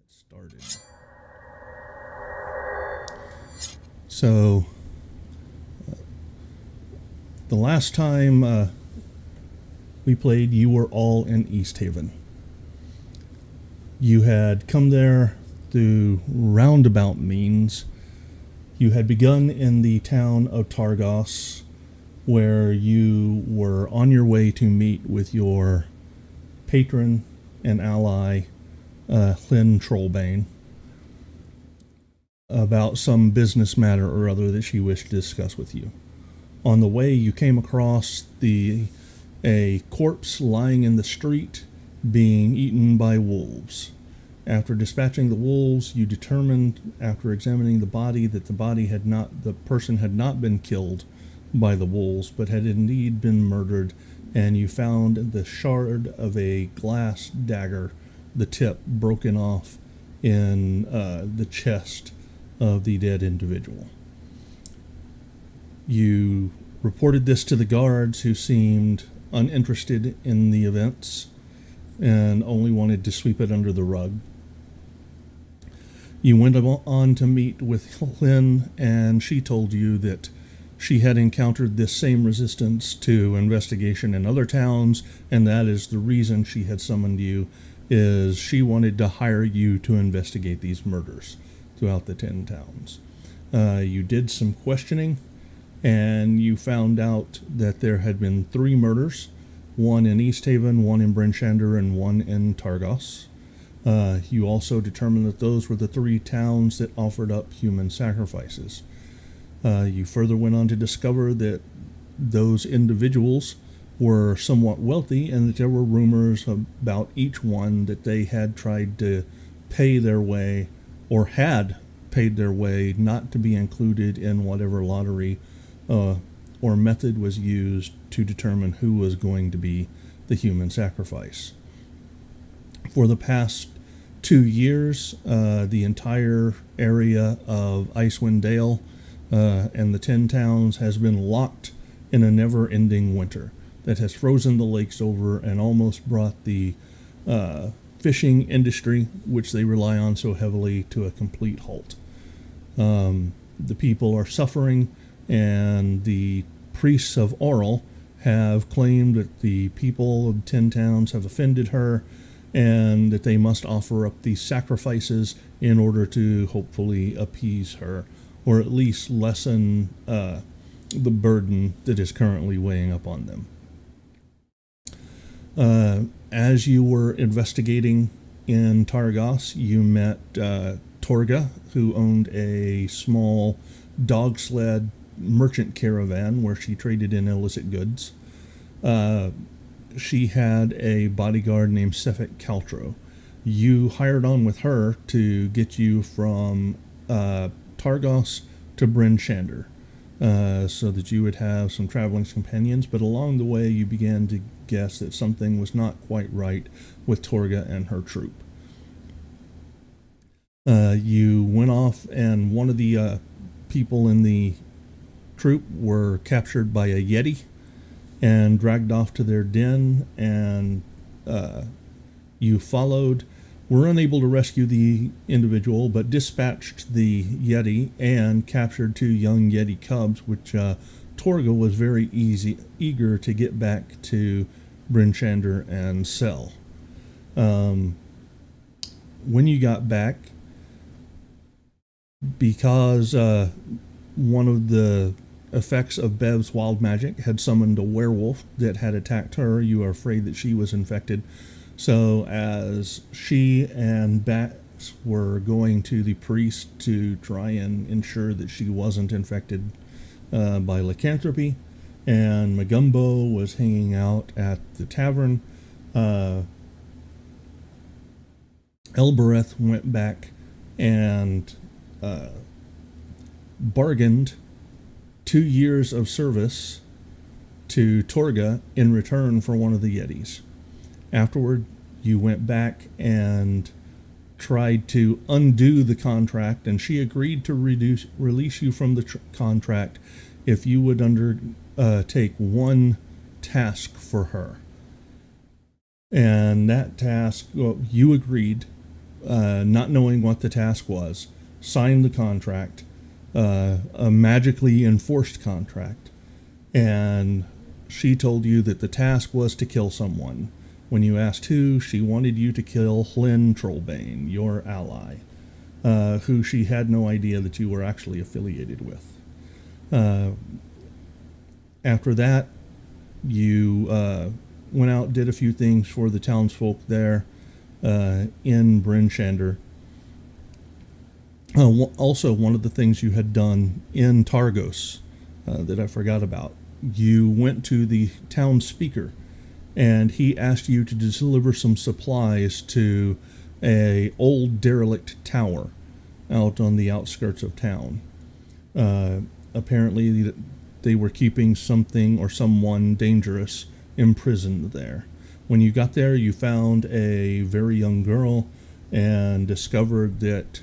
Started. So, the last time we played, you were all in East Haven. You had come there through roundabout means. You had begun in the town of Targos, where you were on your way to meet with your patron and ally, Hlyn Trollbane, about some business matter or other that she wished to discuss with you. On the way, you came across a corpse lying in the street being eaten by wolves. After dispatching the wolves, you determined, after examining the body, that the person had not been killed by the wolves, but had indeed been murdered, and you found the shard of a glass dagger, the tip broken off in the chest of the dead individual. You reported this to the guards, who seemed uninterested in the events and only wanted to sweep it under the rug. You went on to meet with Hlyn, and she told you that she had encountered this same resistance to investigation in other towns, and that is the reason she had summoned you, is she wanted to hire you to investigate these murders throughout the 10 towns. You did some questioning, and you found out that there had been 3 murders, one in East Haven, one in Bryn Shander, and one in Targos. You also determined that those were the 3 towns that offered up human sacrifices. You further went on to discover that those individuals were somewhat wealthy, and that there were rumors about each one that they had tried to pay their way, or had paid their way, not to be included in whatever lottery or method was used to determine who was going to be the human sacrifice. For the past 2 years, the entire area of Icewind Dale and the 10 towns has been locked in a never-ending winter that has frozen the lakes over and almost brought the fishing industry, which they rely on so heavily, to a complete halt. The people are suffering, and the priests of Oral have claimed that the people of 10 towns have offended her, and that they must offer up these sacrifices in order to hopefully appease her, or at least lessen the burden that is currently weighing up on them. As you were investigating in Targos, you met Torga, who owned a small dog sled merchant caravan where she traded in illicit goods. She had a bodyguard named Sefik Caltro. You hired on with her to get you from Targos to Bryn Shander, so that you would have some traveling companions, but along the way you began to guess that something was not quite right with Torga and her troop. You went off, and one of the people in the troop were captured by a Yeti and dragged off to their den, and you followed, were unable to rescue the individual, but dispatched the Yeti and captured 2 young Yeti cubs, which Torga was very eager to get back to Bryn Shander and sell. When you got back, because one of the effects of Bev's wild magic had summoned a werewolf that had attacked her, you are afraid that she was infected. So as she and Bats were going to the priest to try and ensure that she wasn't infected by lycanthropy, and Magumbo was hanging out at the tavern, Elbereth went back and bargained 2 years of service to Torga in return for one of the Yetis. Afterward, you went back and tried to undo the contract, and she agreed to release you from the contract if you would undertake one task for her. And that task, well, you agreed not knowing what the task was, signed the contract, a magically enforced contract, and she told you that the task was to kill someone. When you asked who, she wanted you to kill Hlyn Trollbane, your ally, who she had no idea that you were actually affiliated with. After that, you went out, did a few things for the townsfolk there in Bryn Shander. Also, one of the things you had done in Targos that I forgot about, you went to the town speaker, and he asked you to deliver some supplies to a old derelict tower out on the outskirts of town. Apparently, they were keeping something or someone dangerous imprisoned there. When you got there, you found a very young girl and discovered that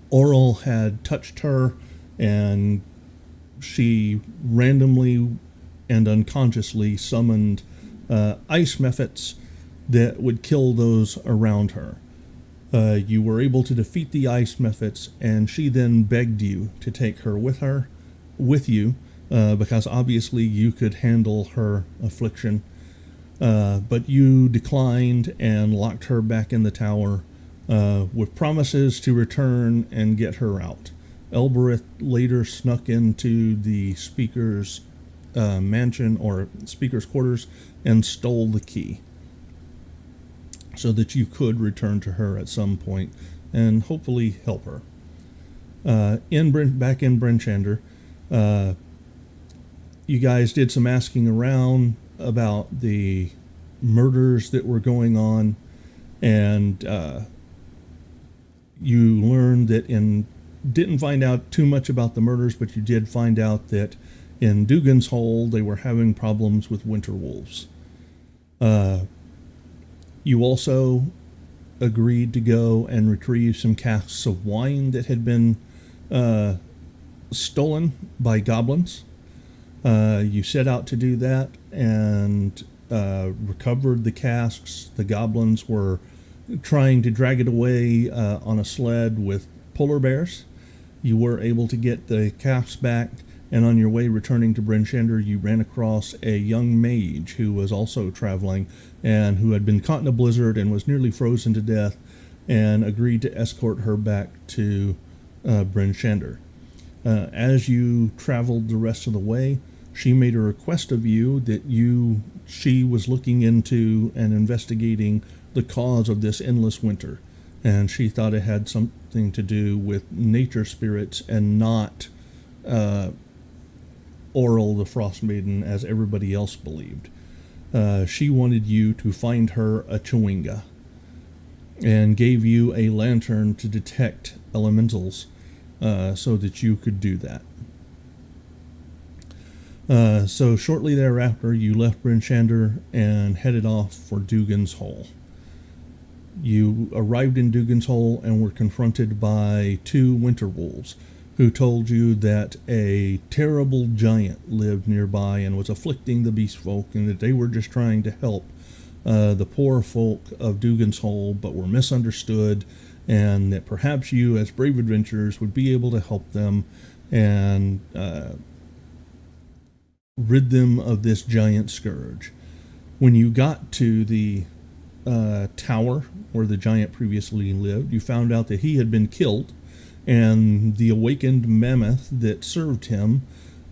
Oral had touched her, and she randomly and unconsciously summoned ice mephits that would kill those around her. You were able to defeat the ice mephits, and she then begged you to take her with you, because obviously you could handle her affliction. But you declined and locked her back in the tower with promises to return and get her out. Elbereth later snuck into the speaker's mansion or speaker's quarters and stole the key so that you could return to her at some point and hopefully help her. Back in Bryn Shander, you guys did some asking around about the murders that were going on, and you learned that didn't find out too much about the murders, but you did find out that in Dugan's Hole they were having problems with winter wolves. You also agreed to go and retrieve some casks of wine that had been stolen by goblins. You set out to do that and recovered the casks. The goblins were trying to drag it away on a sled with polar bears. You were able to get the casks back, and on your way returning to Bryn Shander, you ran across a young mage who was also traveling and who had been caught in a blizzard and was nearly frozen to death, and agreed to escort her back to Bryn Shander. As you traveled the rest of the way, she made a request of you that she was looking into and investigating the cause of this endless winter, and she thought it had something to do with nature spirits and not Oral the Frost Maiden as everybody else believed. She wanted you to find her a Chewinga and gave you a lantern to detect elementals so that you could do that. So shortly thereafter, you left Bryn Shander and headed off for Dugan's Hole. You arrived in Dugan's Hole and were confronted by two winter wolves who told you that a terrible giant lived nearby and was afflicting the beast folk, and that they were just trying to help the poor folk of Dugan's Hole, but were misunderstood, and that perhaps you, as brave adventurers, would be able to help them and rid them of this giant scourge. When you got to the tower where the giant previously lived, you found out that he had been killed, and the awakened mammoth that served him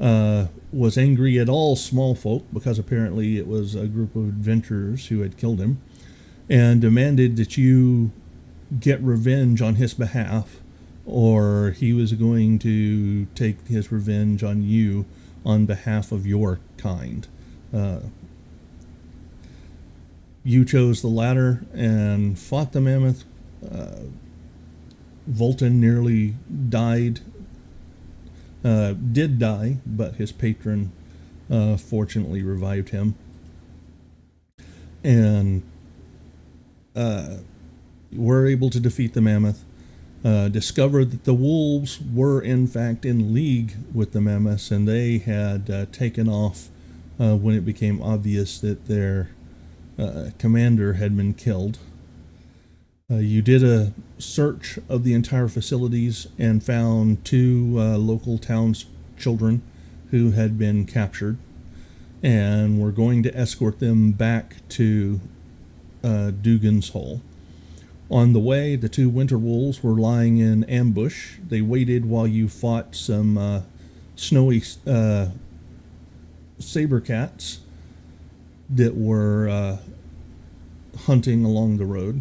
was angry at all small folk, because apparently it was a group of adventurers who had killed him, and demanded that you get revenge on his behalf, or he was going to take his revenge on you on behalf of your kind. You chose the latter and fought the mammoth. Volton nearly died, did die, but his patron fortunately revived him. And were able to defeat the mammoth, discovered that the wolves were in fact in league with the mammoths, and they had taken off when it became obvious that their commander had been killed. You did a search of the entire facilities and found two local towns children who had been captured, and were going to escort them back to Dugan's Hole. On the way, the two winter wolves were lying in ambush. They waited while you fought some snowy saber cats that were hunting along the road.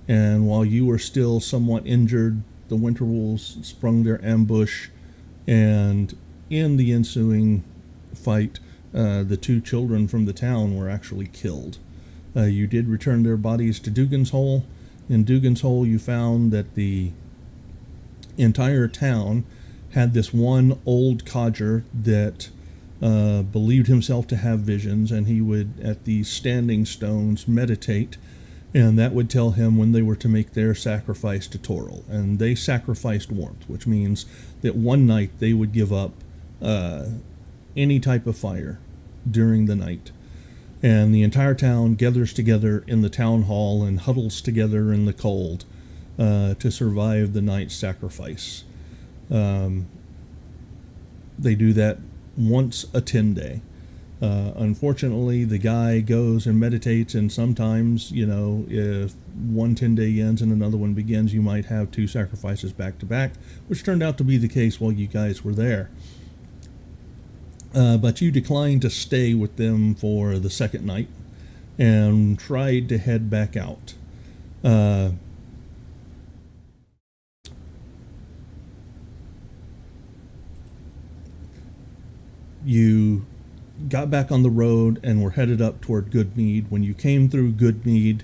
And while you were still somewhat injured, the winter wolves sprung their ambush, and in the ensuing fight, the two children from the town were actually killed. You did return their bodies to Dugan's Hole. In Dugan's Hole, you found that the entire town had this one old codger that believed himself to have visions, and he would, at these standing stones, meditate, and that would tell him when they were to make their sacrifice to Toril. And they sacrificed warmth, which means that one night they would give up any type of fire during the night. And the entire town gathers together in the town hall and huddles together in the cold to survive the night's sacrifice. They do that once a 10-day. Unfortunately, the guy goes and meditates, and sometimes, if one 10-day ends and another one begins, you might have two sacrifices back to back, which turned out to be the case while you guys were there. But you declined to stay with them for the second night and tried to head back out. You got back on the road and were headed up toward Goodmead. When you came through Goodmead,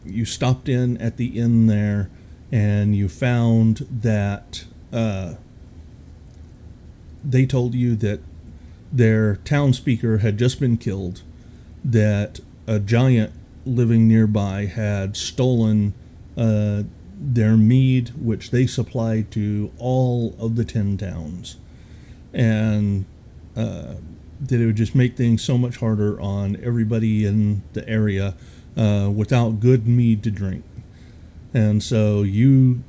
you stopped in at the inn there, and you found that they told you that their town speaker had just been killed, that a giant living nearby had stolen their mead, which they supplied to all of the 10 towns, and that it would just make things so much harder on everybody in the area without good mead to drink. And so you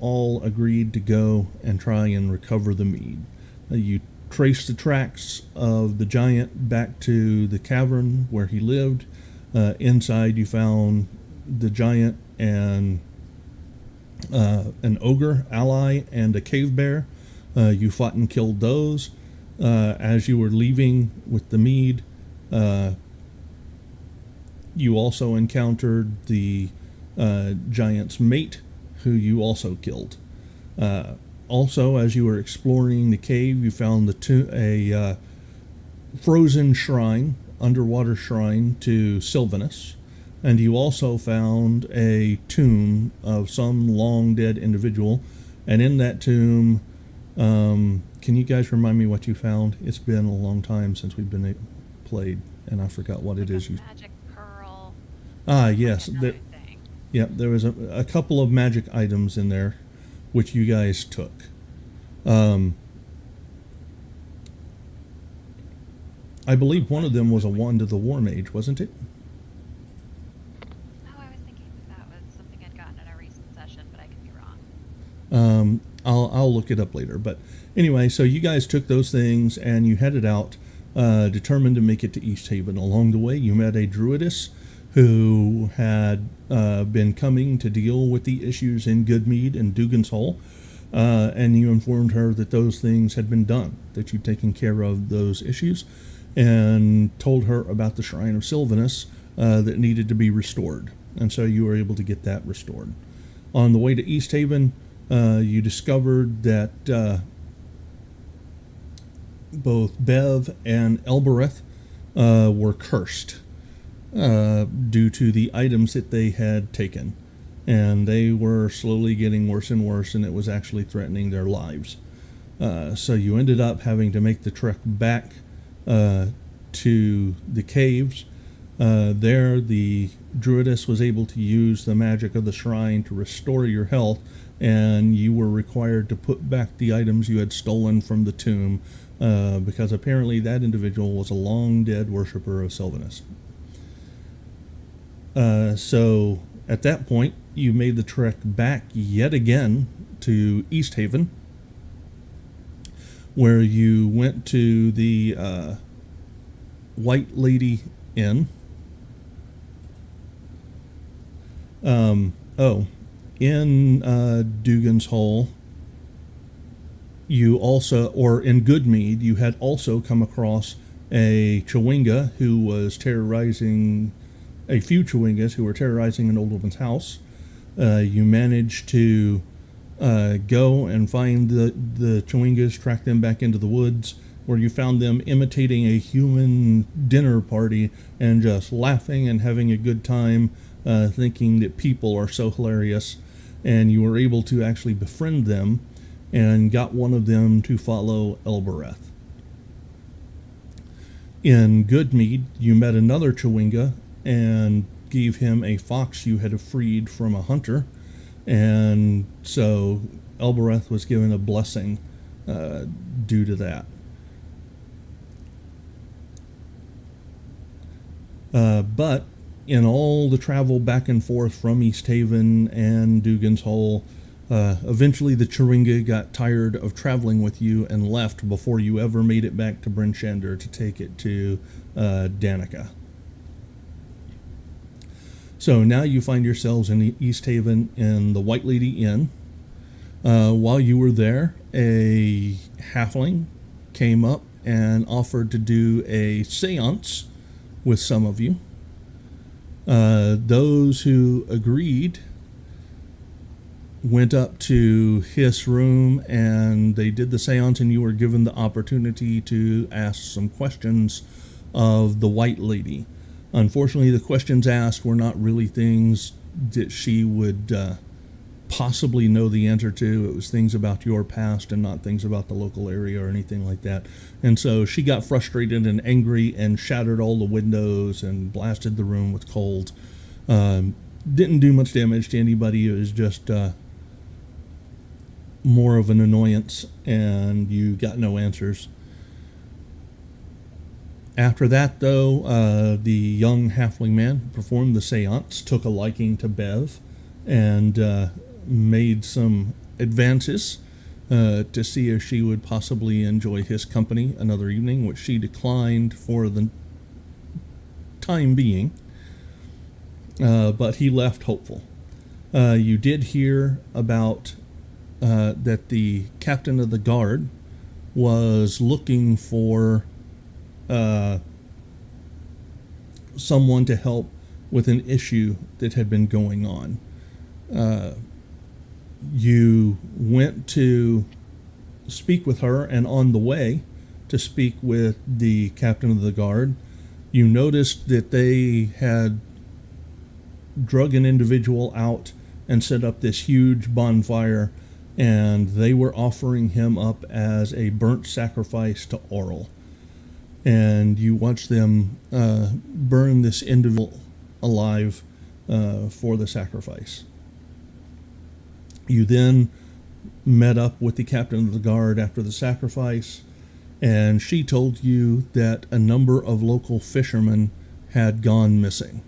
all agreed to go and try and recover the mead. You traced the tracks of the giant back to the cavern where he lived. Inside you found the giant and an ogre ally and a cave bear. You fought and killed those. As you were leaving with the mead, you also encountered the giant's mate, who you also killed. Also, as you were exploring the cave, you found a frozen shrine, underwater shrine to Sylvanus, and you also found a tomb of some long-dead individual, and in that tomb, can you guys remind me what you found? It's been a long time since we've been played, and I forgot what it is. Magic pearl. Yes. There was a couple of magic items in there, which you guys took. I believe one of them was a wand of the War Mage, wasn't it? Oh, I was thinking that was something I'd gotten in a recent session, but I could be wrong. I'll look it up later. But anyway, so you guys took those things and you headed out, determined to make it to East Haven. Along the way, you met a druidess who had been coming to deal with the issues in Goodmead and Dugan's Hole, and you informed her that those things had been done, that you'd taken care of those issues, and told her about the Shrine of Sylvanus that needed to be restored. And so you were able to get that restored. On the way to East Haven, you discovered that both Bev and Elbereth were cursed due to the items that they had taken. And they were slowly getting worse and worse, and it was actually threatening their lives. So you ended up having to make the trek back to the caves. There, the druidess was able to use the magic of the shrine to restore your health, and you were required to put back the items you had stolen from the tomb, because apparently that individual was a long-dead worshiper of Sylvanus. So At that point, you made the trek back yet again to East Haven, where you went to the White Lady Inn. In Dugan's Hole, you also, or in Goodmead, you had also come across a Chewinga who was terrorizing, a few Chewingas who were terrorizing an old woman's house. You managed to go and find the Chewingas, track them back into the woods, where you found them imitating a human dinner party and just laughing and having a good time, thinking that people are so hilarious. And you were able to actually befriend them and got one of them to follow Elbereth. In Goodmead, you met another Chewinga and gave him a fox you had freed from a hunter, and so Elbereth was given a blessing due to that. But in all the travel back and forth from East Haven and Dugan's Hole, eventually the Chewinga got tired of traveling with you and left before you ever made it back to Bryn Shander to take it to Danica. So now you find yourselves in East Haven in the White Lady Inn. While you were there, a halfling came up and offered to do a seance with some of you. Those who agreed went up to his room and they did the seance, and you were given the opportunity to ask some questions of the White Lady. Unfortunately, the questions asked were not really things that she would possibly know the answer to. It was things about your past and not things about the local area or anything like that. And so she got frustrated and angry and shattered all the windows and blasted the room with cold. Didn't do much damage to anybody. It was just more of an annoyance, and you got no answers. After that, though, the young halfling man who performed the seance took a liking to Bev and made some advances to see if she would possibly enjoy his company another evening, which she declined for the time being, but he left hopeful. You did hear about that the captain of the guard was looking for someone to help with an issue that had been going on. You went to speak with her, and on the way to speak with the captain of the guard, you noticed that they had drug an individual out and set up this huge bonfire, and they were offering him up as a burnt sacrifice to Oral. And you watched them burn this individual alive for the sacrifice. You then met up with the captain of the guard after the sacrifice, and she told you that a number of local fishermen had gone missing.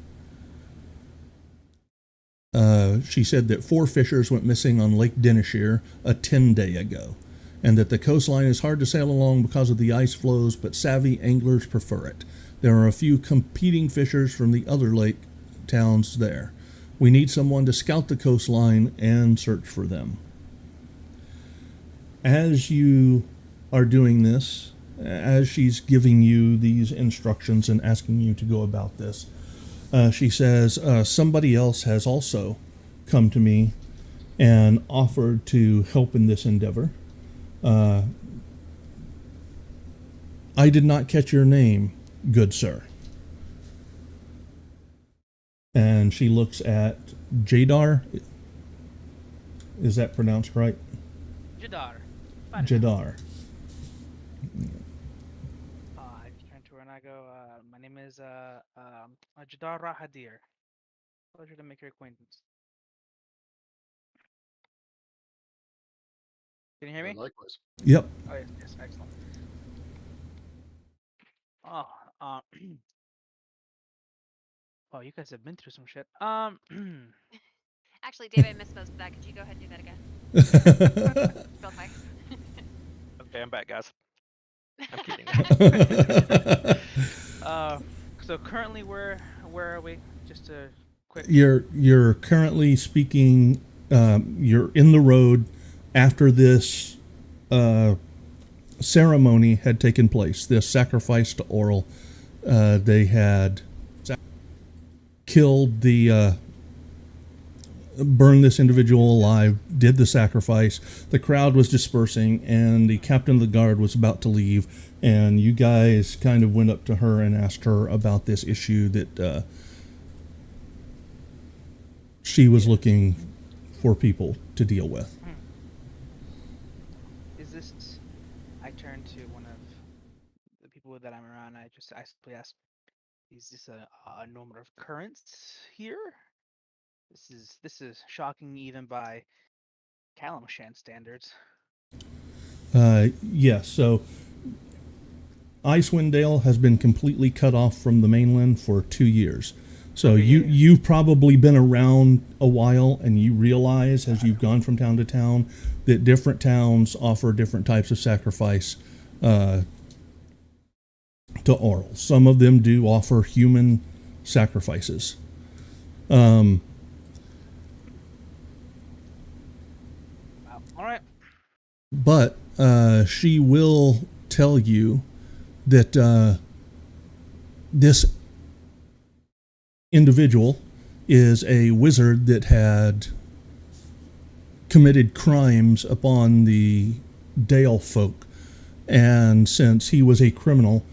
She said that 4 fishers went missing on Lake Dinishir a 10-day ago, and that the coastline is hard to sail along because of the ice flows, but savvy anglers prefer it. There are a few competing fishers from the other lake towns there. We need someone to scout the coastline and search for them. As you are doing this, as she's giving you these instructions and asking you to go about this, she says, somebody else has also come to me and offered to help in this endeavor. I did not catch your name, good sir. And she looks at Jadar. Is that pronounced right? Jadar. Jadar. I turn to her and I go, my name is Jadar Rahadir. Pleasure to make your acquaintance. Can you hear me? Likewise. Yep. Oh, yes, excellent. Oh, Oh, you guys have been through some shit. Actually, Dave, I missed most of that. Could you go ahead and do that again, real quick? Okay, I'm back, guys. I'm kidding. So currently, where are we? Just a quick. You're currently speaking. You're in the road after this ceremony had taken place. This sacrifice to Oral. They had killed the burned this individual alive, did the sacrifice. The crowd was dispersing, and the captain of the guard was about to leave. And you guys kind of went up to her and asked her about this issue that she was looking for people to deal with. Is this? I turn to one of the people that I'm around. I simply ask, is this a normal occurrence here? This is shocking even by Kalimshan standards. Yes, so Icewind Dale has been completely cut off from the mainland for 2 years. So Okay, yeah. you've probably been around a while, and you realize as you've gone from town to town that different towns offer different types of sacrifice to Oral. Some of them do offer human sacrifices. Wow. All right. But she will tell you that this individual is a wizard that had committed crimes upon the Dale folk. And since he was a criminal,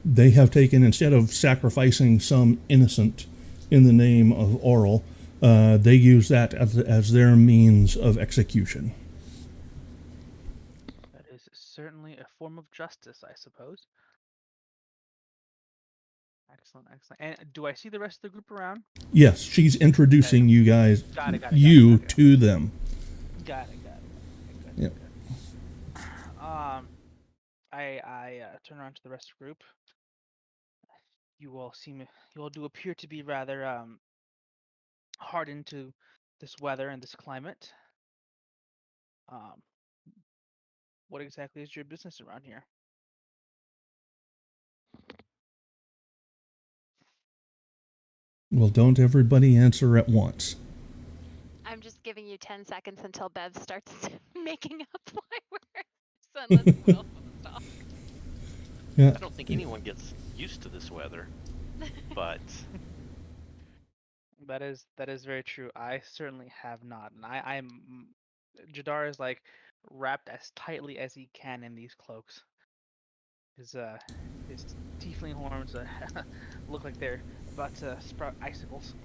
they have taken, instead of sacrificing some innocent in the name of Oral, they use that as their means of execution. That is certainly a form of justice, I suppose. Excellent, excellent. And do I see the rest of the group around? Yes, she's introducing you guys, Got it. you to them. Got it. Okay, good. Yep. Good. I turn around to the rest of the group. You all do appear to be rather hardened to this weather and this climate. Um, what exactly is your business around here? Well, don't everybody answer at once. I'm just giving you 10 seconds until Bev starts making up why we're. So unless someone else wants to talk. Yeah. I don't think anyone gets used to this weather, but That is very true. I certainly have not, and I'm Jadar is like wrapped as tightly as he can in these cloaks. His tiefling horns look like they're about to sprout icicles.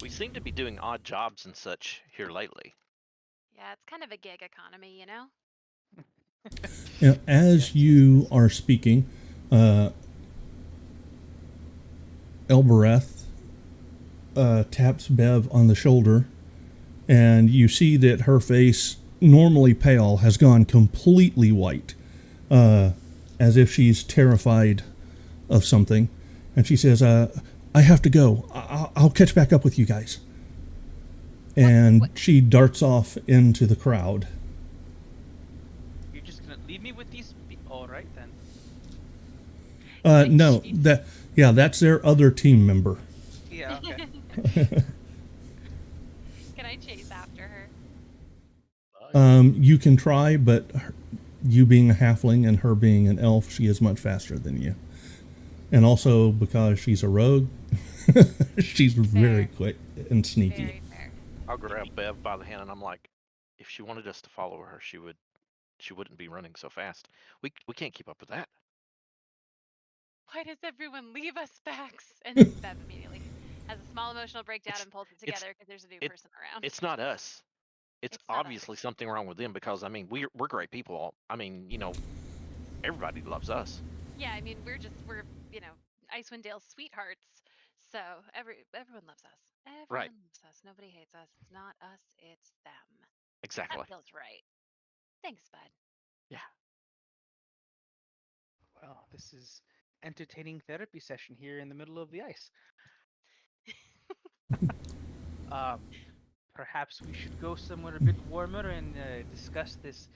we seem to be doing odd jobs and such here lately. Yeah, it's kind of a gig economy, you know? Now, as you are speaking, Elbereth taps Bev on the shoulder, and you see that her face, normally pale, has gone completely white, as if she's terrified of something. And she says, I have to go. I'll catch back up with you guys. And she darts off into the crowd. You're just gonna leave me with these? All right then. No, that's their other team member. Yeah. Okay. Can I chase after her? You can try, but you being a halfling and her being an elf, she is much faster than you. And also because she's a rogue, she's very quick and sneaky. Very fair. I'll grab Bev by the hand and I'm like, if she wanted us to follow her, she wouldn't be running so fast. We can't keep up with that. Why does everyone leave us, Bax? And then Bev immediately has a small emotional breakdown and pulls it together because there's a new person around. It's not us. It's It's not obviously us. something wrong with them because I mean we're great people. I mean, everybody loves us. Yeah, I mean we're Icewind Dale's sweethearts. So everyone loves us. Everyone Right. loves us. Nobody hates us. It's not us, it's them. Exactly. That feels right. Thanks, bud. Yeah. Well, this is entertaining therapy session here in the middle of the ice. Um, Perhaps we should go somewhere a bit warmer and discuss this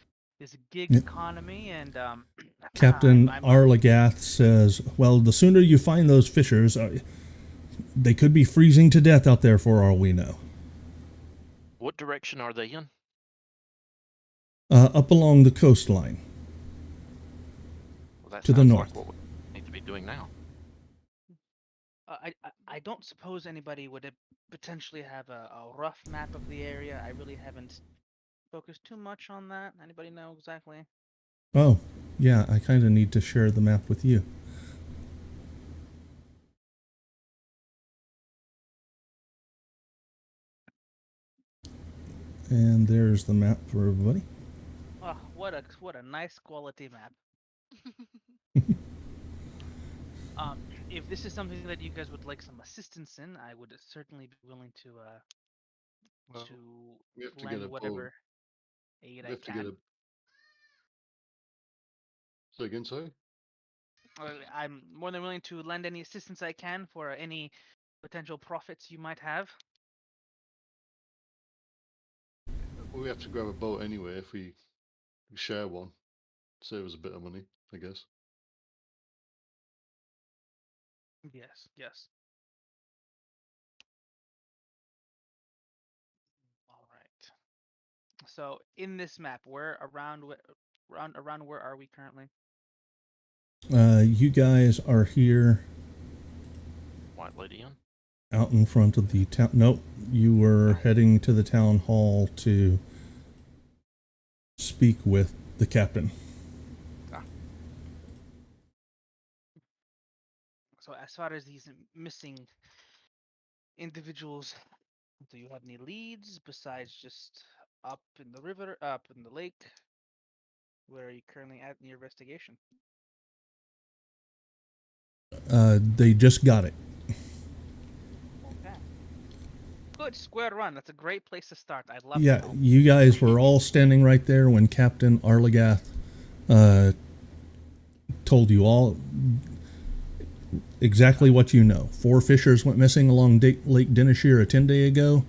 gig Yep. economy. And Captain Arlagath says, well, the sooner you find those fishers, they could be freezing to death out there for all we know. What direction are they in? Up along the coastline. Well, that To the sounds north. like what we need to be doing now. I don't suppose anybody would potentially have a rough map of the area. I really haven't focused too much on that. Anybody know exactly? Oh, yeah, I kind of need to share the map with you. And there's the map for everybody. Oh, what a nice quality map. If this is something that you guys would like some assistance in, I would certainly be willing to Well, we have to get lend a boat. whatever aid We I have to get can. a. Say again, sorry. I'm more than willing to lend any assistance I can for any potential profits you might have. Well, we have to grab a boat anyway if we share one. Save us a bit of money, I guess. Yes, yes. All right. So in this map, where around where are we currently? You guys are here White Lady Inn? out in front of the town. Nope, you were heading to the town hall to speak with the captain. So as far as these missing individuals, do you have any leads besides just up in the river, up in the lake? Where are you currently at in your investigation? They just got it. Okay. Good, square one. That's a great place to start. I'd love Yeah, to help. you guys were all standing right there when Captain Arlagath told you all exactly what you know. 4 fishers went missing along Lake Dinashir a 10-day ago,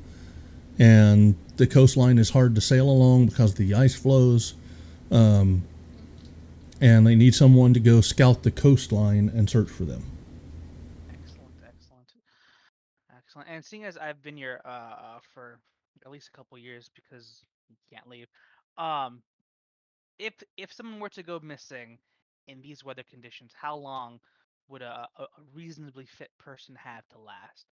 and the coastline is hard to sail along because of the ice flows. And they need someone to go scout the coastline and search for them. Excellent. And seeing as I've been here for at least a couple years because you can't leave, um, if someone were to go missing in these weather conditions, how long would a reasonably fit person have to last?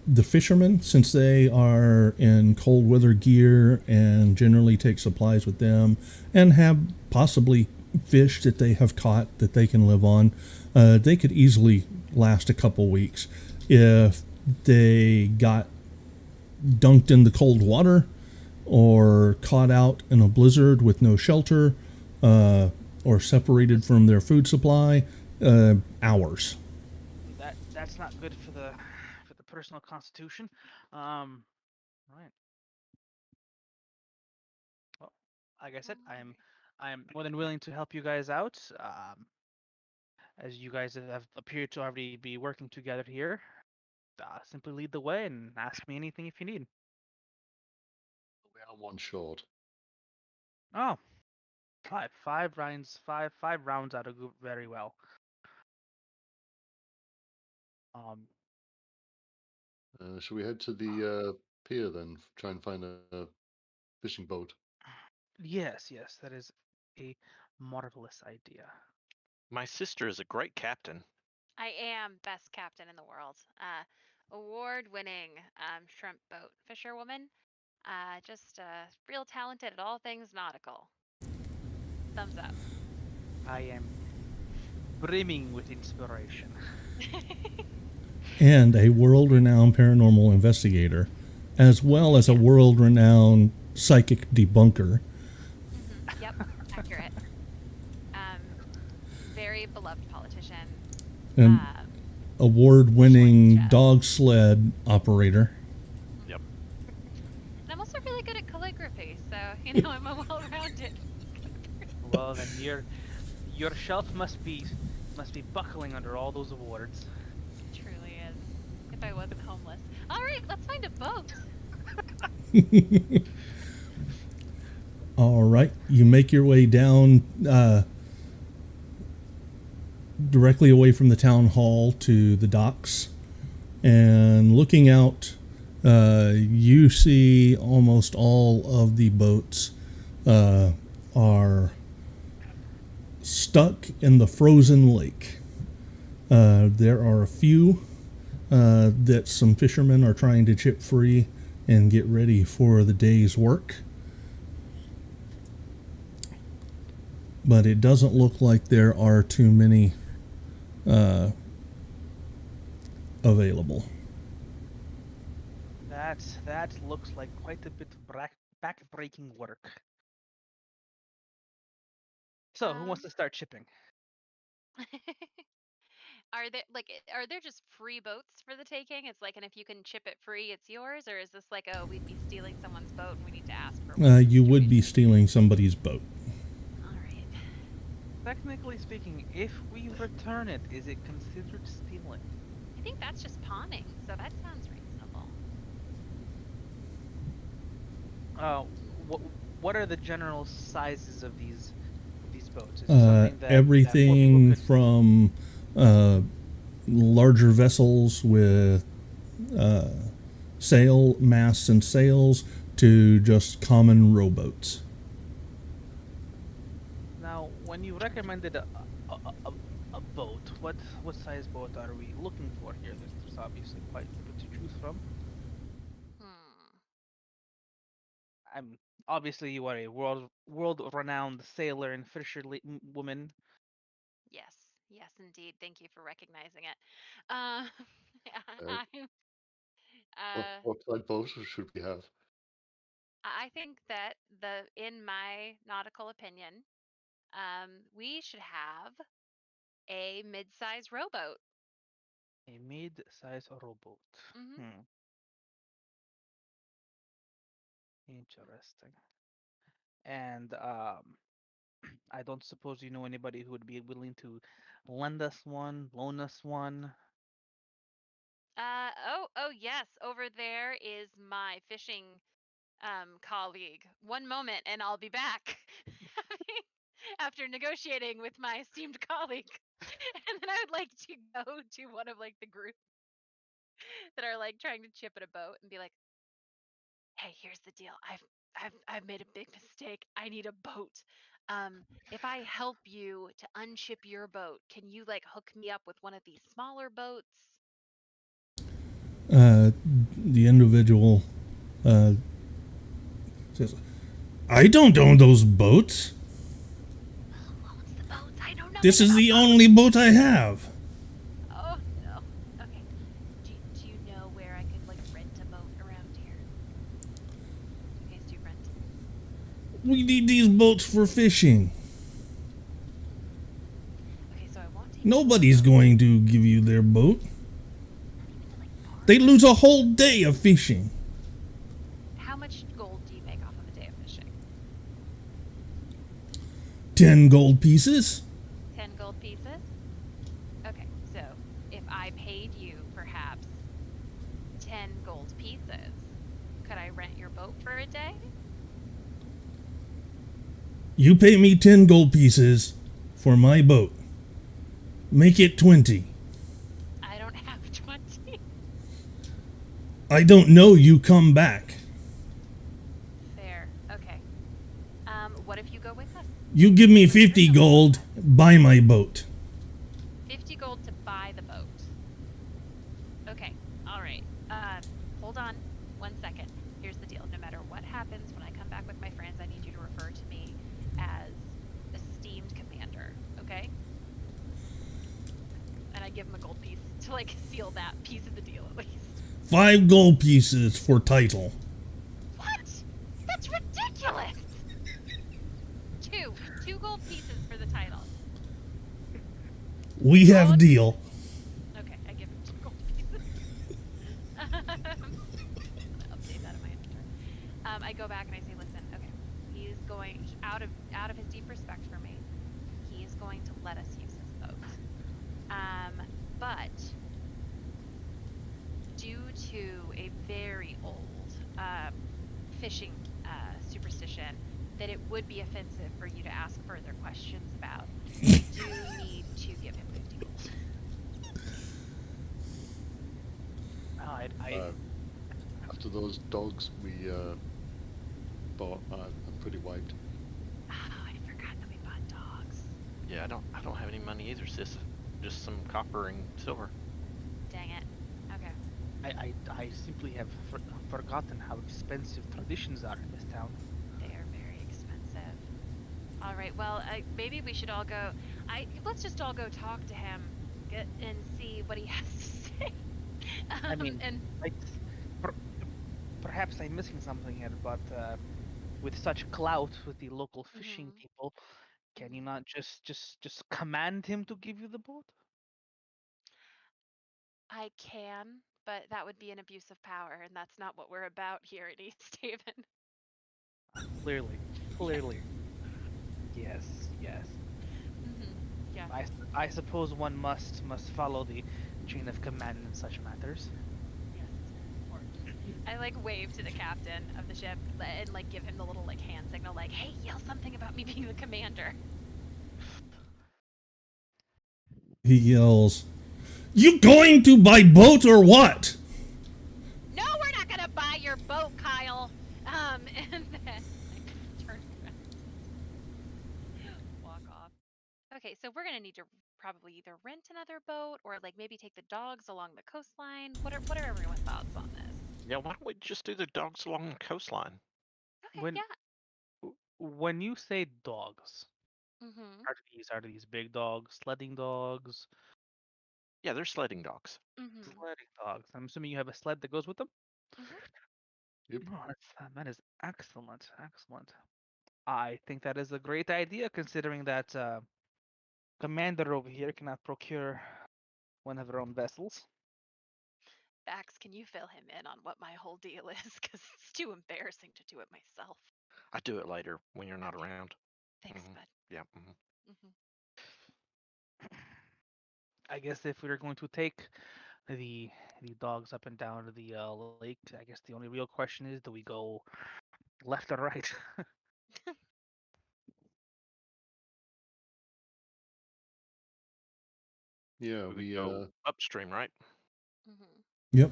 The fishermen, since they are in cold weather gear and generally take supplies with them and have possibly fish that they have caught that they can live on, they could easily last a couple weeks. If they got dunked in the cold water or caught out in a blizzard with no shelter, or separated from their food supply, hours. That's not good for the personal constitution. Right. Well, like I said, I'm more than willing to help you guys out. As you guys have appeared to already be working together here, simply lead the way and ask me anything if you need. We are one short. Oh, five rounds out of very well. Should we head to the pier then? Try and find a fishing boat. Yes, that is a marvelous idea. My sister is a great captain. I am best captain in the world. Award-winning shrimp boat fisherwoman. Just real talented at all things nautical. Thumbs up. I am brimming with inspiration. And a world-renowned paranormal investigator, as well as a world-renowned psychic debunker. Mm-hmm. Yep, accurate. Very beloved politician. And award-winning dog sled operator. Yep. And I'm also really good at calligraphy, so I'm a well-rounded. Well, then Your shelf must be buckling under all those awards. It truly is. If I wasn't homeless. All right, let's find a boat. All right, you make your way down directly away from the town hall to the docks, and looking out, you see almost all of the boats are stuck in the frozen lake. There are a few that some fishermen are trying to chip free and get ready for the day's work. But it doesn't look like there are too many available. That looks like quite a bit of back-breaking work. So, who wants to start shipping? Are there just free boats for the taking? It's like, and if you can chip it free, it's yours, or is this like, oh, we'd be stealing someone's boat and we need to ask for one? You would be stealing somebody's boat. All right. Technically speaking, if we return it, is it considered stealing? I think that's just pawning, so that sounds reasonable. What are the general sizes of these boats? Is it something that Everything that could... from larger vessels with sail masts and sails to just common rowboats. Now, when you recommended a boat, what size boat are we looking for here? There's obviously quite a bit to choose from. Obviously you are a world-renowned sailor and fisher woman. Yes, indeed. Thank you for recognizing it. Uh, I'm, what type boat should we have? I think that in my nautical opinion, we should have a mid-size rowboat. A mid-size rowboat. Mm-hmm. Interesting. And I don't suppose you know anybody who would be willing to lend us one, loan us one. Oh yes, over there is my fishing colleague. One moment and I'll be back. After negotiating with my esteemed colleague. And then I would like to go to one of like the groups that are like trying to chip at a boat and be like, "Hey, here's the deal. I've made a big mistake. I need a boat. If I help you to unship your boat, can you like hook me up with one of these smaller boats?" The individual says, "I don't own those boats. Who owns the boats? I know nothing This is about the boats." only boat I have." Oh no. Okay. Do you know where I could like rent a boat around here? You guys do rent? We need these boats for fishing. Okay, so I won't take Nobody's going to give you their boat. not even to like borrow. They lose a whole day of fishing. How much gold do you make off of a day of fishing? 10 gold pieces. 10 gold pieces? Okay, so if I paid you perhaps 10 gold pieces, could I rent your boat for a day? You pay me 10 gold pieces for my boat. Make it 20. I don't have 20. I don't know, you come back. Fair. Okay. What if you go with us? You give me 50 gold, buy my boat. 50 gold to buy the boat. Okay, all right. Hold on 1 second. Here's the deal. No matter what happens when I come back with my friends, I need you to refer to me as esteemed commander, okay? And I give him a gold piece to like seal that piece of the deal at least. 5 gold pieces for title. What? That's ridiculous! Two gold pieces for the title. We have deal. Okay, I give him 2 gold pieces. I'm gonna update that in my inventory. I go back and I say, listen, okay, he is going out of his deep respect for me. He is going to let us use his boat. But due to a very old fishing superstition that it would be offensive for you to ask further questions about, we do need to give him 50 gold. I Uh, after those dogs we bought, I'm pretty wiped. Oh, I forgot that we bought dogs. Yeah, I don't have any money either, sis. Just some copper and silver. Dang it. Okay. I simply have forgotten how expensive traditions are in this town. They are very expensive. All right. Well, maybe we should all go. Let's just all go talk to him, and see what he has to say. I mean, And I, per, perhaps I'm missing something here, but with such clout with the local fishing mhm, people, can you mhm. not just command him to give you the boat? I can, but that would be an abuse of power, and that's not what we're about here at East Haven. Clearly, Yeah. clearly, yes, yes. Yeah. I suppose one must follow the chain of command in such matters. Yes, it's very important. I like wave to the captain of the ship and like give him the little like hand signal, like, "Hey, yell something about me being the commander." He yells, "You going to buy boat or what?" No, we're not gonna buy your boat, Kyle. And then I turn around, walk off. Okay, so we're gonna need to probably either rent another boat or like maybe take the dogs along the coastline. What are everyone's thoughts on this? Yeah, why don't we just do the dogs along the coastline? Okay, When yeah. when you say dogs, Mhm. are these big dogs, sledding dogs, Yeah, they're sledding dogs. Mhm. sledding dogs? I'm assuming you have a sled that goes with them. Mhm. Yep. Oh, that is excellent, excellent. I think that is a great idea, considering that commander over here cannot procure one of her own vessels. Bax, can you fill him in on what my whole deal is? Because it's too embarrassing to do it myself. I do it later when you're not Okay. around. Thanks, bud. Yeah. Mhm. I guess if we are going to take the the dogs up and down to the lake, I guess the only real question is, do we go left or right? Yeah, We would we go upstream, right? Mhm. Yep.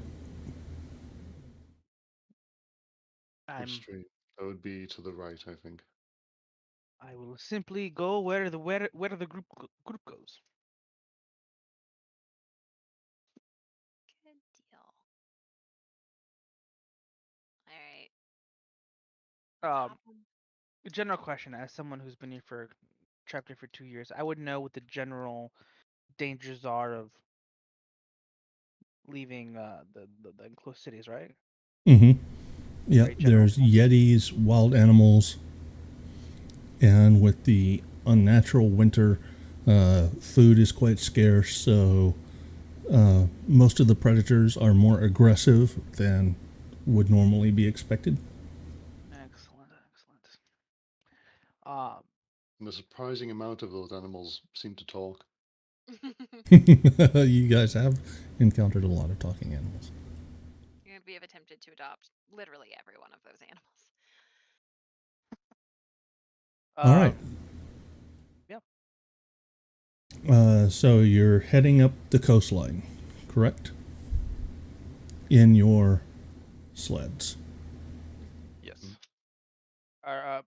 I'm upstream. That would be to the right, I think. I will simply go where the group goes. Good deal. All right. Um, Hop on. General question: as someone who's been here for chapter for 2 years, I would know what the general dangers are of leaving the enclosed cities, right? Mm-hmm. Yep. Very general. There's yetis, wild animals, and with the unnatural winter, food is quite scarce. So most of the predators are more aggressive than would normally be expected. Excellent, excellent. Um, And a surprising amount of those animals seem to talk. You guys have encountered a lot of talking animals. We have attempted to adopt literally every one of those animals. All right. um, yeah, So you're heading up the coastline, correct? In your sleds. Mhm. Yes. Are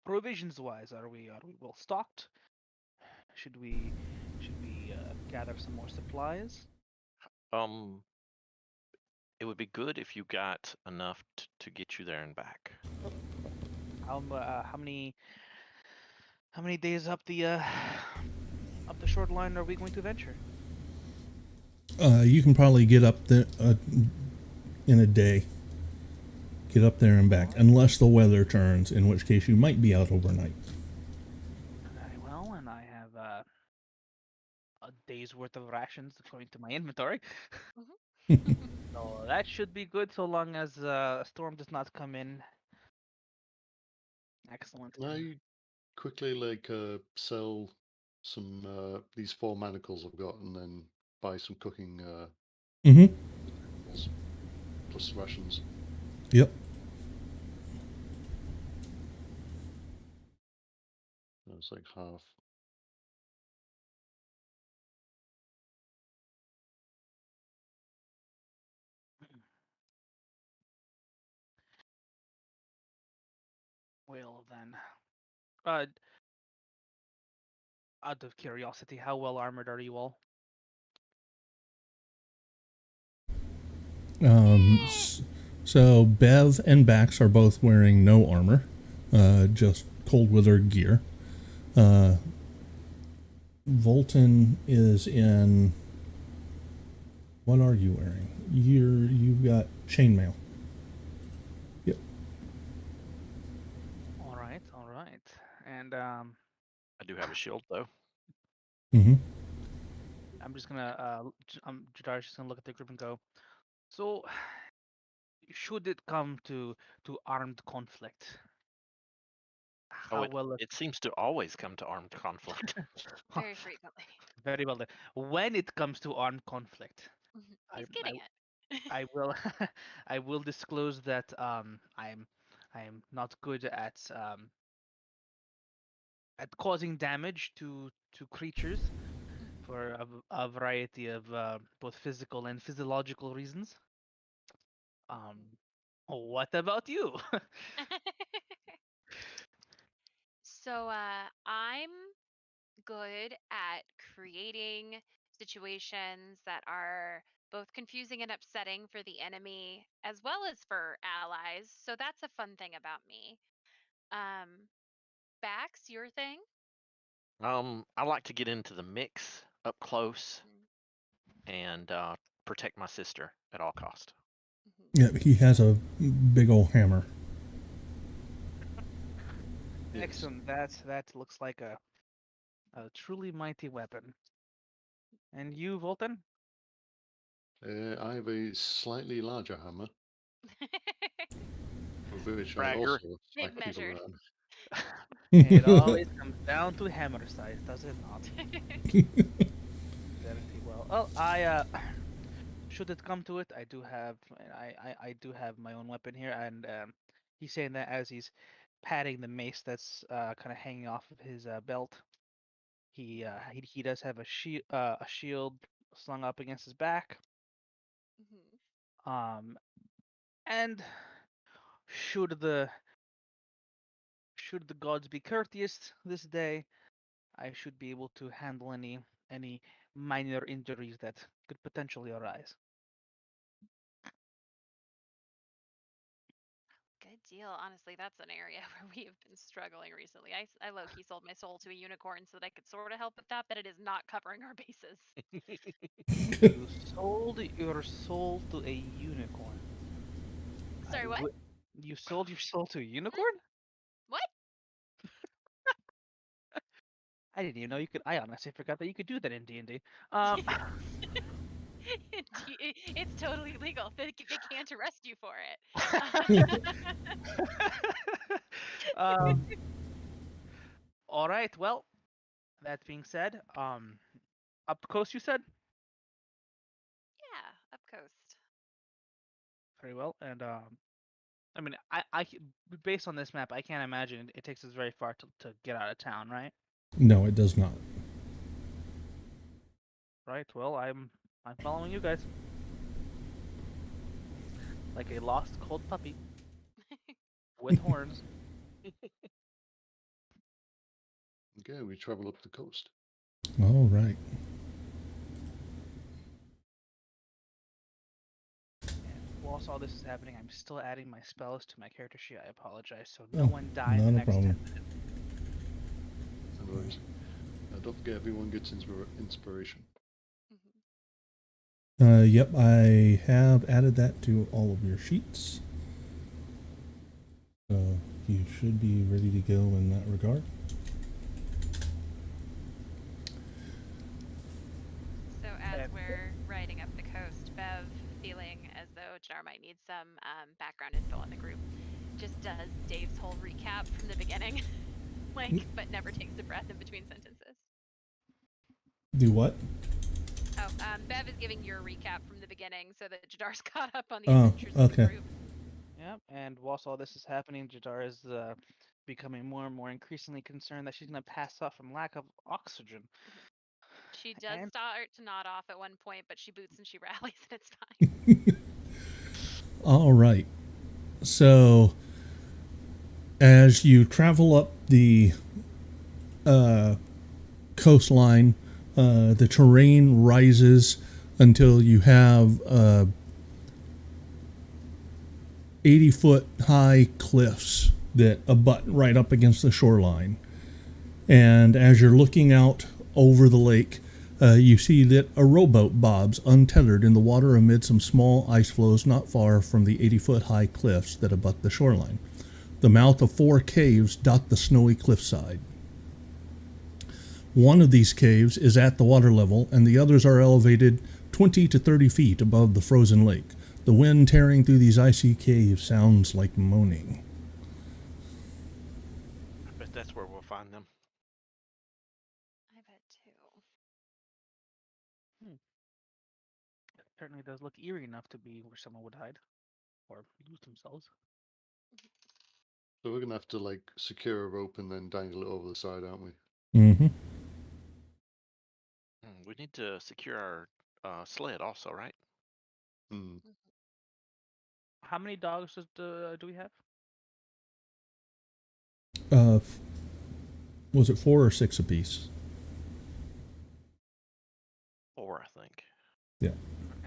provisions wise, are we well stocked? Should we gather some more supplies? Um, it would be good if you got enough to get you there and back. How many days up the short line are we going to venture? You can probably get up there in a day. Get up there and back, All right. unless the weather turns, in which case you might be out overnight. Very well, and I have a day's worth of rations according to my inventory. Mhm. So that should be good so long as a storm does not come in. Excellent. Can I quickly like sell some these 4 manacles I've got, and then buy some cooking Mm-hmm. materials plus rations. Yep. It's like half. Well then, out of curiosity, how well armored are you all? So Bev and Bax are both wearing no armor, just cold weather gear. Volton is in. What are you wearing? You've got chainmail. Yep. All right. And I do have a shield though. Mm-hmm. I'm just gonna Jadar's just gonna look at the group and go. So, should it come to armed conflict, Oh, how well it seems to always come to armed conflict. Very frequently. very well done. When it comes to armed conflict, I He's getting it. I will I will disclose that I'm not good at causing damage to creatures for a variety of both physical and physiological reasons. Um, what about you? So I'm good at creating situations that are both confusing and upsetting for the enemy as well as for allies. So that's a fun thing about me. Um, Bax, your thing? I like to get into the mix up close Mm-hmm. and protect my sister at all cost. Yeah, he has a big old hammer. Yes. Excellent. That looks like a truly mighty weapon. And you, Volton? I have a slightly larger hammer, with which I Bragger. also Big smack people measured. around. It always comes down to hammer size, does it not? Very well. Well, I should it come to it, I do have my own weapon here, and he's saying that as he's patting the mace that's kind of hanging off of his belt. He does have a shield slung up against his back. Mhm. Um, and should the gods be courteous this day, I should be able to handle any minor injuries that could potentially arise. Good deal. Honestly, that's an area where we have been struggling recently. I low key sold my soul to a unicorn so that I could sort of help with that, but it is not covering our bases. You sold your soul to a unicorn. Sorry, what? You sold your soul to a unicorn? What? I didn't even know you could. I honestly forgot that you could do that in D&D. Um, It's totally legal. They can't arrest you for it. um, all right. Well, that being said, up close you said. Yeah, up coast. Very well. And I mean, based on this map, I can't imagine it takes us very far to get out of town, right? No, it does not. Right. Well, I'm following you guys like a lost cold puppy with horns. Okay, we travel up the coast. All right. And whilst all this is happening, I'm still adding my spells to my character sheet. I apologize, so no Oh, one die in the not a next 10 problem. minutes. No worries. Don't forget, everyone gets inspiration. Yep, I have added that to all of your sheets. So you should be ready to go in that regard. So as And we're riding up the coast, Bev, feeling as though Jar might need some background info on the group, just does Dave's whole recap from the beginning, like, but never takes a breath in between sentences. Do what? Oh, Bev is giving your recap from the beginning so that Jadar's caught up on the Oh, adventures of the okay. group. Yep. And whilst all this is happening, Jadar is becoming more and more increasingly concerned that she's going to pass out from lack of oxygen. She does And start to nod off at one point, but she boots and she rallies, and it's fine. All right. So, as you travel up the coastline, the terrain rises until you have 80-foot high cliffs that abut right up against the shoreline. And as you're looking out over the lake, you see that a rowboat bobs untethered in the water amid some small ice floes not far from the 80-foot high cliffs that abut the shoreline. The mouth of 4 caves dot the snowy cliffside. One of these caves is at the water level, and the others are elevated 20 to 30 feet above the frozen lake. The wind tearing through these icy caves sounds like moaning. I bet that's where we'll find them. I bet too. it certainly does look eerie enough to be where someone would hide or lose themselves. So we're gonna have to like secure a rope and then dangle it over the side, aren't we? Mm-hmm. We need to secure our sled also, right? Hmm. How many dogs do we have? Was it 4 or 6 apiece? 4, I think. Yeah.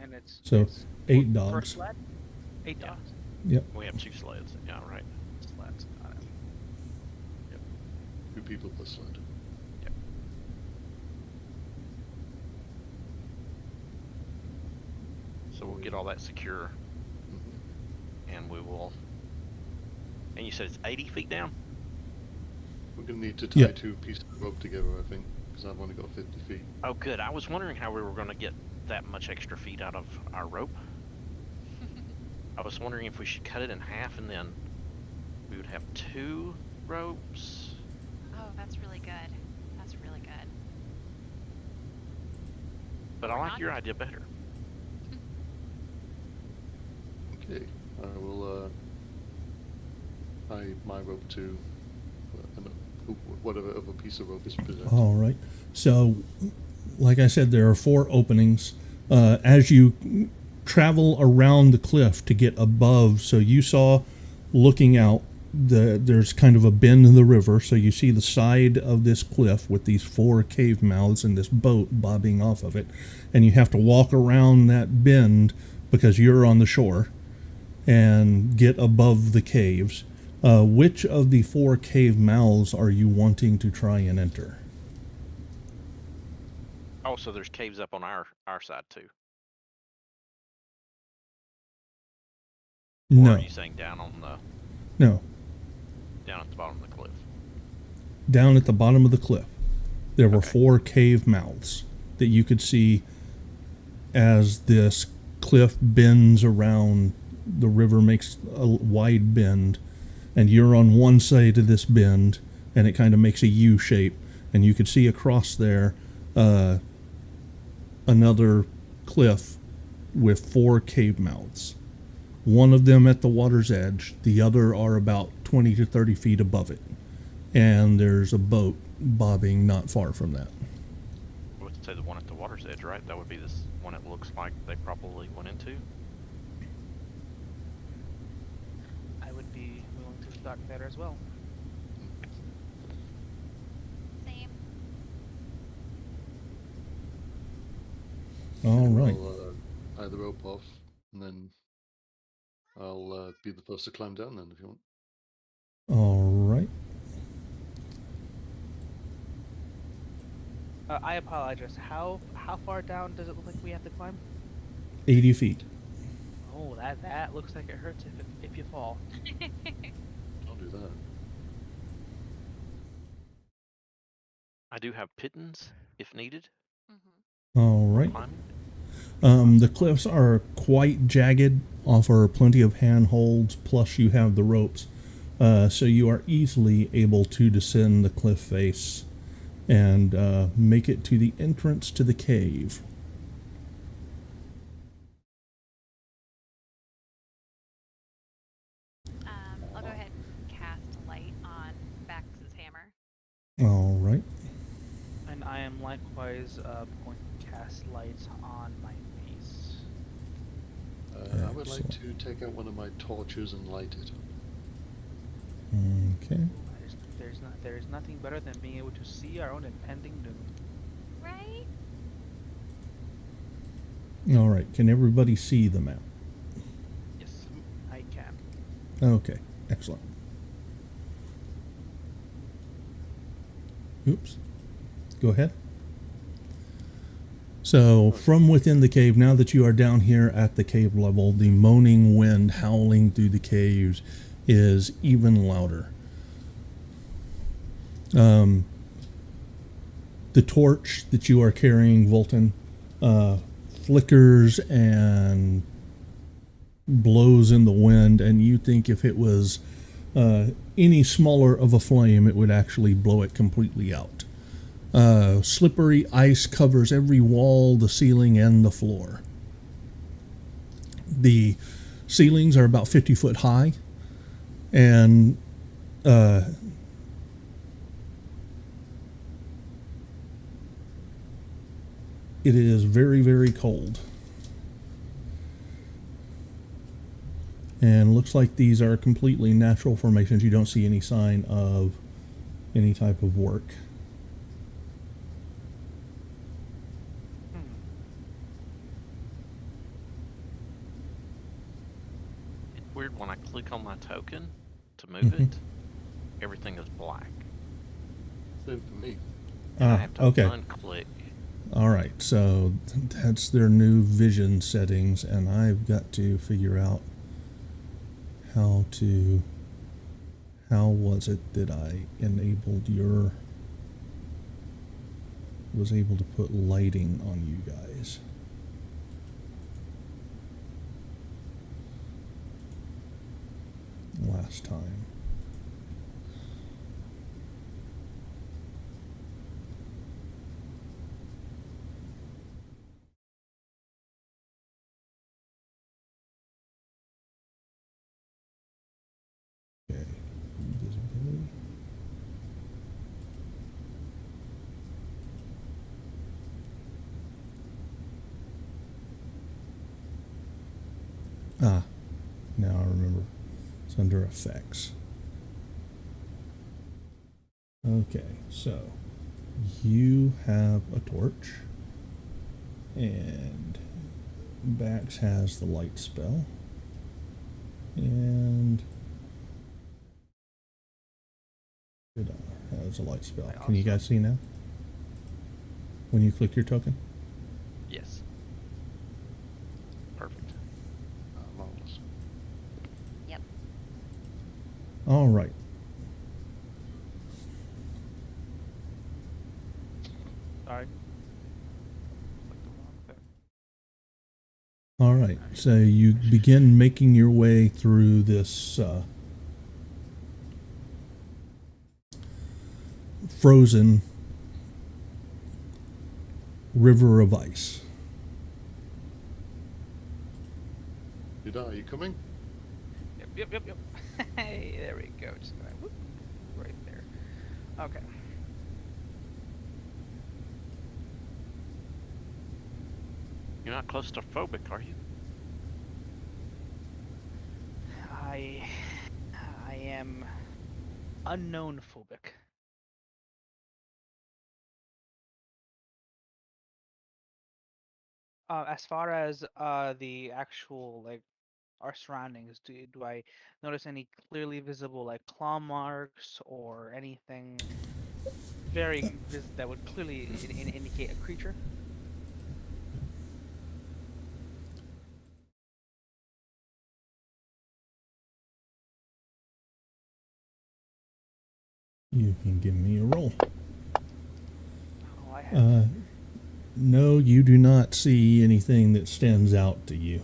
And it's So, it's 8 per dogs. sled? 8 Yeah. dogs. Yep. We have 2 sleds. Yeah, right. Sleds. Got it. 2 people per sled. So we'll get all that secure, Mhm. and we will. And you said it's 80 feet down? We're gonna need to tie Yeah. 2 pieces of rope together, I think, because I've only got 50 feet. Oh, good. I was wondering how we were going to get that much extra feet out of our rope. I was wondering if we should cut it in half and then we would have 2 ropes. Oh, that's really good. That's really good. But I Or like not your good. idea better. Okay, I will tie my rope to whatever other piece of rope is presented. All right. So, like I said, there are 4 openings. As you travel around the cliff to get above, so you saw looking out, there's kind of a bend in the river, so you see the side of this cliff with these 4 cave mouths and this boat bobbing off of it, and you have to walk around that bend because you're on the shore and get above the caves. Which of the 4 cave mouths are you wanting to try and enter? Oh, so there's caves up on our side too. Or No, are you saying down on the no. down at the bottom of the cliff? Down at the bottom of the cliff, there were Okay. 4 cave mouths that you could see as this cliff bends around. The river makes a wide bend, and you're on one side of this bend, and it kind of makes a U shape, and you could see across there another cliff with 4 cave mouths. One of them at the water's edge, the other are about 20 to 30 feet above it, and there's a boat bobbing not far from that. I would say the one at the water's edge, right? That would be this one it looks like they probably went into. I would be willing to start there as well. Same. All right. I'll tie the rope off, and then I'll be the first to climb down then, if you want. All right. I apologize. How far down does it look like we have to climb? 80 feet. Oh, that looks like it hurts if you fall. I'll do that. I do have pittons if needed All for right. climbing. The cliffs are quite jagged, offer plenty of handholds, plus you have the ropes. So you are easily able to descend the cliff face and make it to the entrance to the cave. I'll go ahead and cast light on Bax's hammer. All right. And I am likewise going to cast light on my mace. I would like to take out one of my torches and light it. Okay. There is nothing better than being able to see our own impending doom. Right? All right. Can everybody see the map? Yes, I can. Okay. Excellent. Oops. Go ahead. So, from within the cave, now that you are down here at the cave level, the moaning wind howling through the caves is even louder. The torch that you are carrying, Volton, flickers and blows in the wind, and you think if it was any smaller of a flame, it would actually blow it completely out. Slippery ice covers every wall, the ceiling, and the floor. The ceilings are about 50 foot high, and it is very, very cold. And looks like these are completely natural formations. You don't see any sign of any type of work. It's weird when I click on my token to move it, everything is black. Same for me. And I have to Okay. unclick. All right, so that's their new vision settings, and I've got to figure out how was it that I enabled was able to put lighting on you guys. Last time. Okay, visibility. Ah, now I remember. It's under effects. Okay, so you have a torch, and Bax has the light spell, and Vidar has a light spell. I Can you also- guys see now? When you click your token? Yes. Perfect. Marvelous. Yep. All right. Sorry. Clicked the wrong thing. All right. So you begin making your way through this frozen river of ice. Are you coming? Yep. Hey, there we go. Just gonna whoop, right there. Okay. You're not claustrophobic, are you? I am unknown phobic. As far as the actual like our surroundings, do I notice any clearly visible like claw marks or anything that would clearly indicate a creature? You can give me a roll. Oh, I have. No, you do not see anything that stands out to you.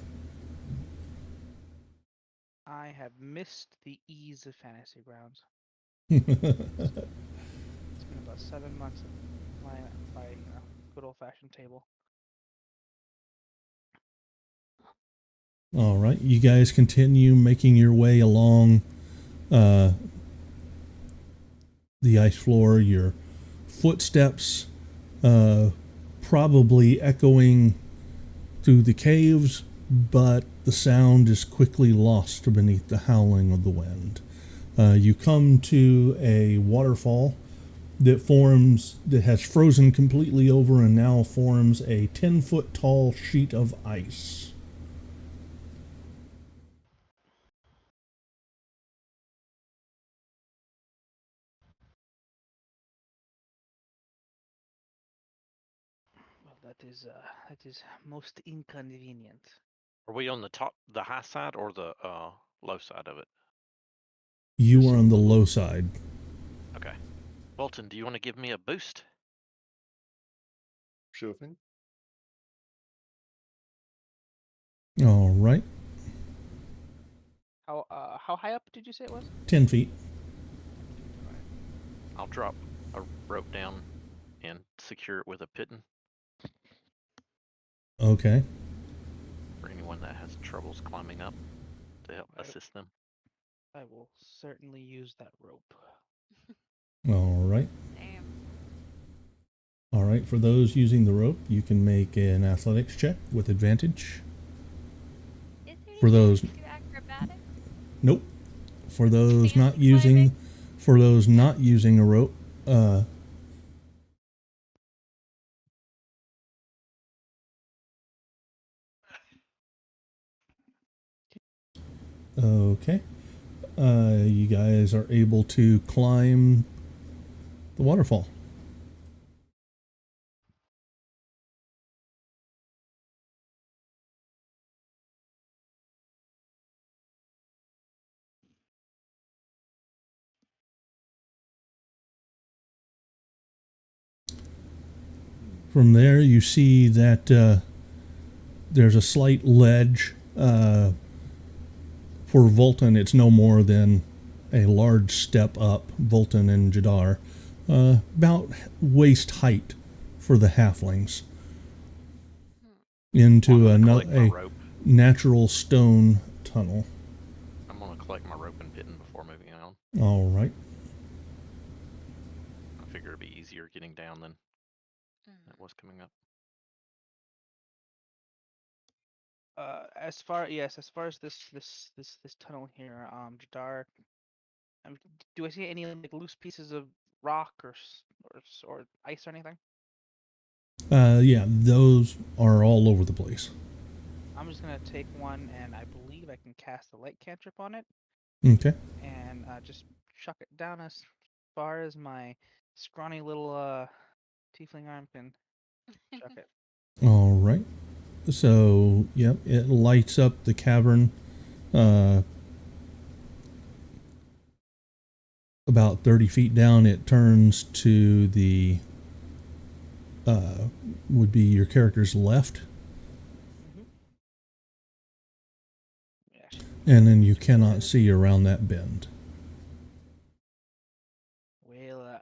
I have missed the ease of fantasy grounds. It's been about 7 months of by good old fashioned table. All right, you guys continue making your way along the ice floor. Your footsteps probably echoing through the caves, but the sound is quickly lost beneath the howling of the wind. You come to a waterfall that has frozen completely over and now forms a 10-foot tall sheet of ice. Well, that is most inconvenient. Are we on the high side or the low side of it? You are on the low side. Okay. Bolton, do you want to give me a boost? Sure thing. All right, How high up did you say it was? 10 feet. 10 feet. All right. I'll drop a rope down and secure it with a piton Okay. for anyone that has troubles climbing up to help Right. assist them. I will certainly use that rope. All right. Same. All right. For those using the rope, you can make an athletics check with advantage. Is there For any way those- to do acrobatics? Nope. For those not Fancy using, climbing? for those not using a rope, okay. You guys are able to climb the waterfall. From there, you see that there's a slight ledge. For Volton, it's no more than a large step up, Volton and Jadar, about waist height for the halflings, into I'm gonna collect my a rope. natural stone tunnel. I'm gonna collect my rope and piton before moving on. All right. I figure it'd be easier getting down than Mm. it was coming up. As far as this tunnel here, Jadar, do I see any like loose pieces of rock or ice or anything? Yeah, those are all over the place. I'm just gonna take one, and I believe I can cast a light cantrip on it, Okay. and just chuck it down as far as my scrawny little tiefling arm can chuck it. All right. So, yep, it lights up the cavern. About 30 feet down, it turns to the would be your character's left, Mm-hmm. Yeah. and then you cannot see around that bend. Well,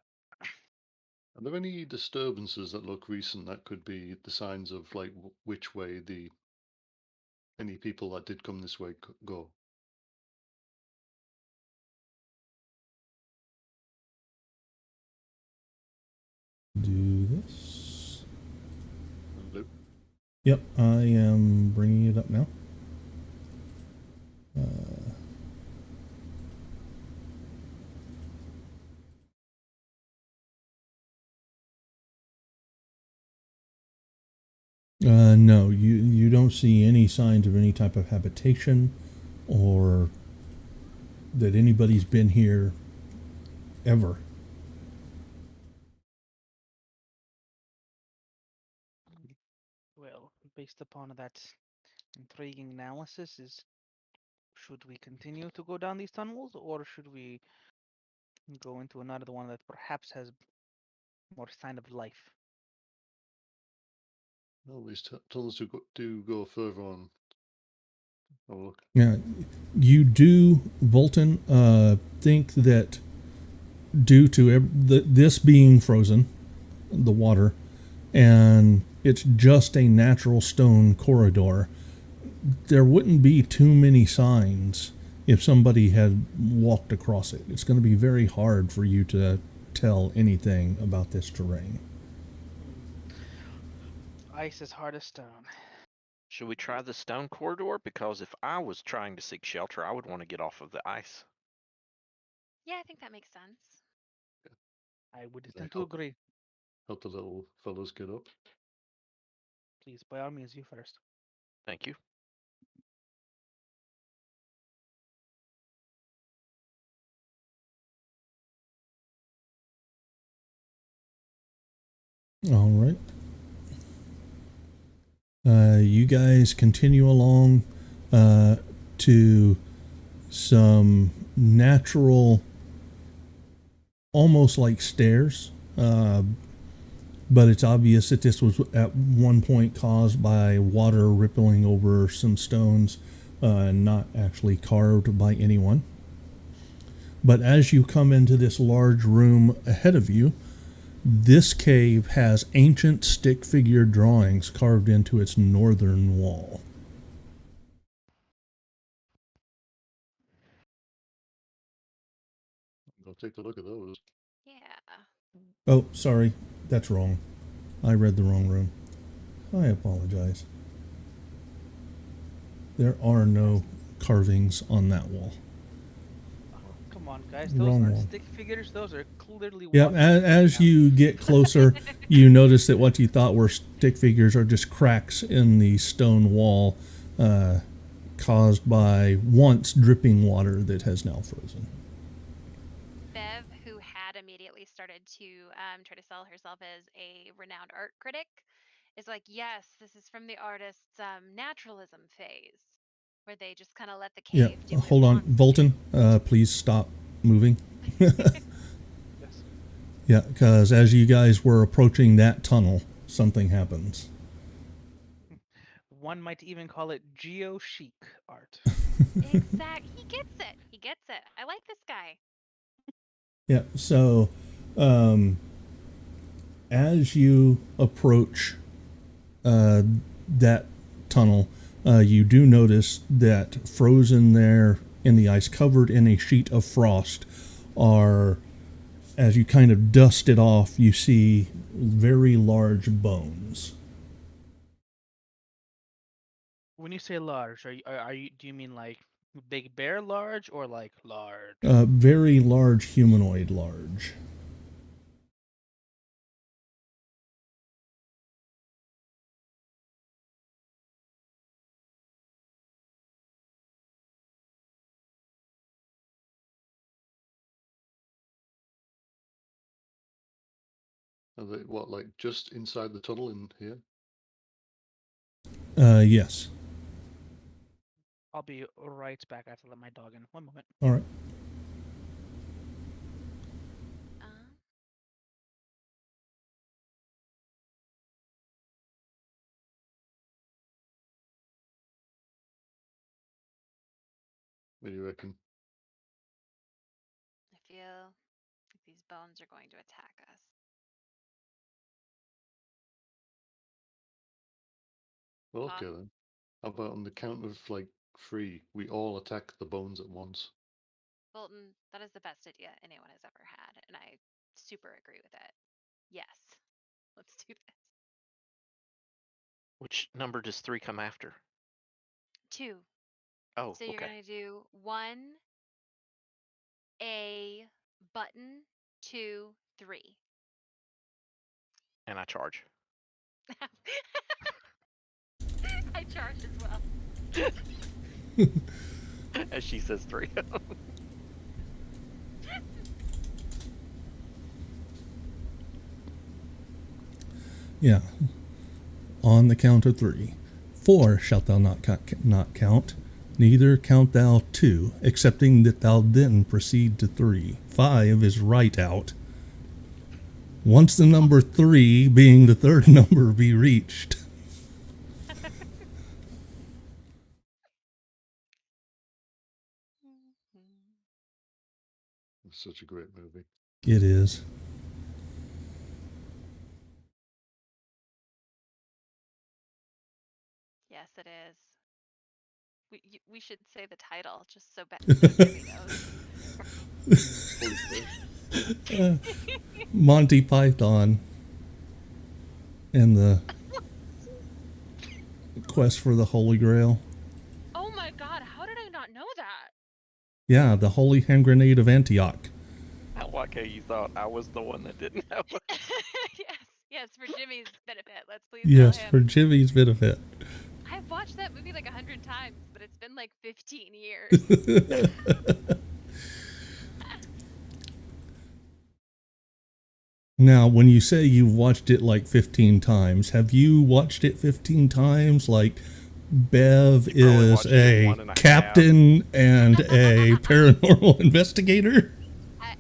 Are there any disturbances that look recent that could be the signs of like which way any people that did come this way go? Do this. Hello? Yep, I am bringing it up now. No, you don't see any signs of any type of habitation or that anybody's been here ever. well, based upon that intriguing analysis, should we continue to go down these tunnels, or should we go into another one that perhaps has more sign of life? No, these tunnels do go further on. Oh, look. Yeah, you do, Bolton, think that due to this being frozen, the water, and it's just a natural stone corridor, there wouldn't be too many signs if somebody had walked across it. It's going to be very hard for you to tell anything about this terrain. Ice is hard as stone. Should we try the stone corridor? Because if I was trying to seek shelter, I would want to get off of the ice. Yeah, I think that makes sense. I would They tend to help. agree. Help the little fellows get up. Please, by all means, you first. Thank you. All right. You guys continue along to some natural, almost like stairs, but it's obvious that this was at one point caused by water rippling over some stones, not actually carved by anyone. But as you come into this large room ahead of you, this cave has ancient stick figure drawings carved into its northern wall. Go take a look at those. Yeah. Oh, sorry, that's wrong. I read the wrong room. I apologize. There are no carvings on that wall. Come on, guys. Those Wrong aren't one. stick figures. Those are clearly. Yeah, walking as down. you get closer, you notice that what you thought were stick figures are just cracks in the stone wall, caused by once dripping water that has now frozen. Bev, who had immediately started to try to sell herself as a renowned art critic, is like, yes, this is from the artist's naturalism phase, where they just kind of let the Yeah, cave do what hold it on, wants Volton. Please stop moving. Yes. Yeah, because as you guys were approaching that tunnel, something happens. One might even call it geo-chic art. Exact. He gets it. He gets it. I like this guy. Yeah, so as you approach that tunnel, you do notice that frozen there in the ice, covered in a sheet of frost, are, as you kind of dust it off, you see very large bones. When you say large, are you? Do you mean like big bear large or like large? Very large, humanoid large. Are they what, like just inside the tunnel in here? Yes. I'll be right back. I have to let my dog in. One moment. All right. Um, What do you reckon? I feel like these bones are going to attack us. Well, Huh? okay then. How about on the count of like 3, we all attack the bones at once? Bolton, that is the best idea anyone has ever had, and I super agree with it. Yes. Let's do this. Which number does 3 come after? 2. Oh, So you're okay. going to do 1, a button, 2, 3. And I charge. I charge as well. As she says 3. Yeah. On the count of 3. 4 shalt thou not count, neither count thou 2, excepting that thou then proceed to 3. 5 is right out. Once the number 3, being the third number, be reached. It's such a great movie. It is. Yes, it is. We should say the title just so Jimmy knows. Holy shit. Monty Python and the quest for the Holy Grail. Oh my God! How did I not know that? Yeah, the Holy Hand Grenade of Antioch. I like how you thought I was the one that didn't know it. Yes, for Jimmy's benefit. Let's please Yes, tell for him. Jimmy's benefit. I've watched that movie like 100 times, but it's been like 15 years. Now, when you say you've watched it like 15 times, have you watched it 15 times? Like, Bev You probably is watched it a 1.5. captain and a paranormal investigator?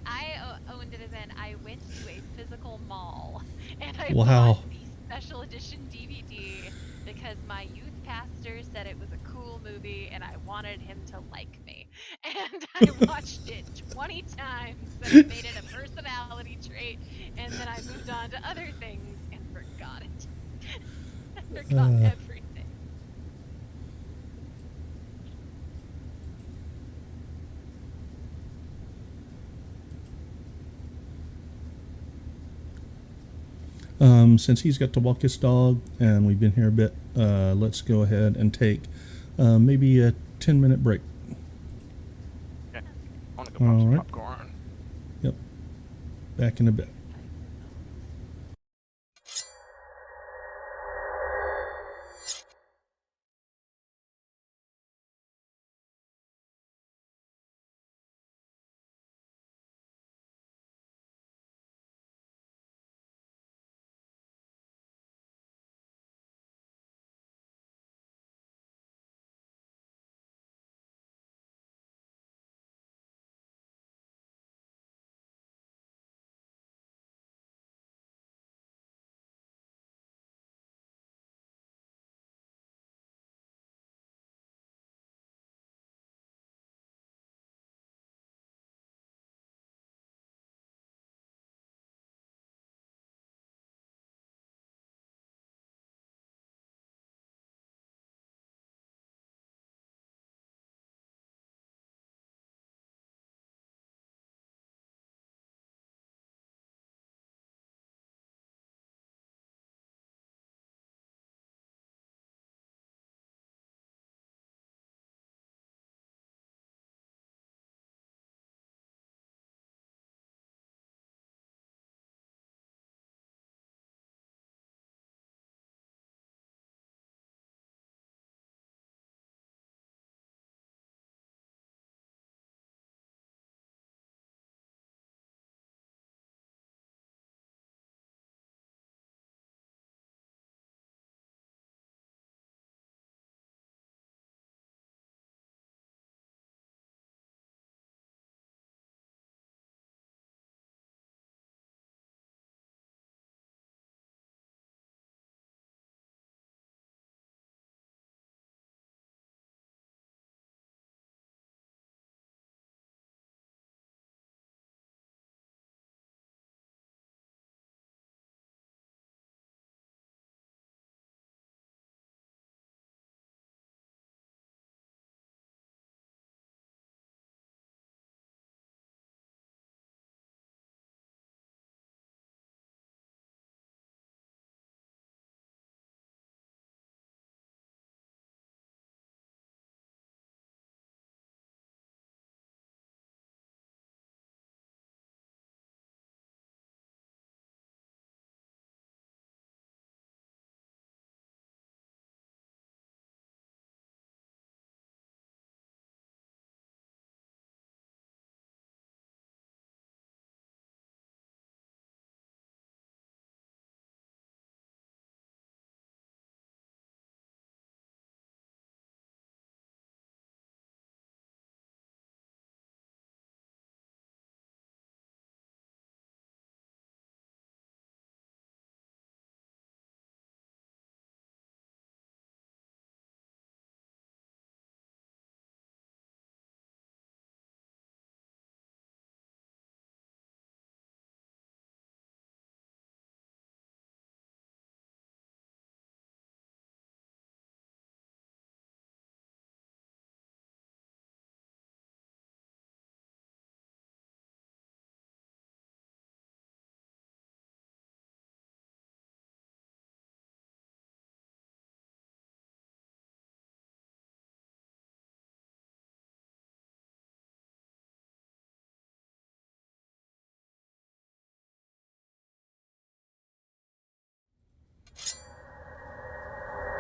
I owned it as in I went to a physical mall and I Wow. bought the special edition DVD because my youth pastor said it was a cool movie and I wanted him to like me. And I watched it 20 times and I made it a personality trait and then I moved on to other things and forgot it. I forgot everything. Since he's got to walk his dog and we've been here a bit, let's go ahead and take maybe a 10-minute break. I want to go pop some Alright. popcorn. Yep. Back in a bit.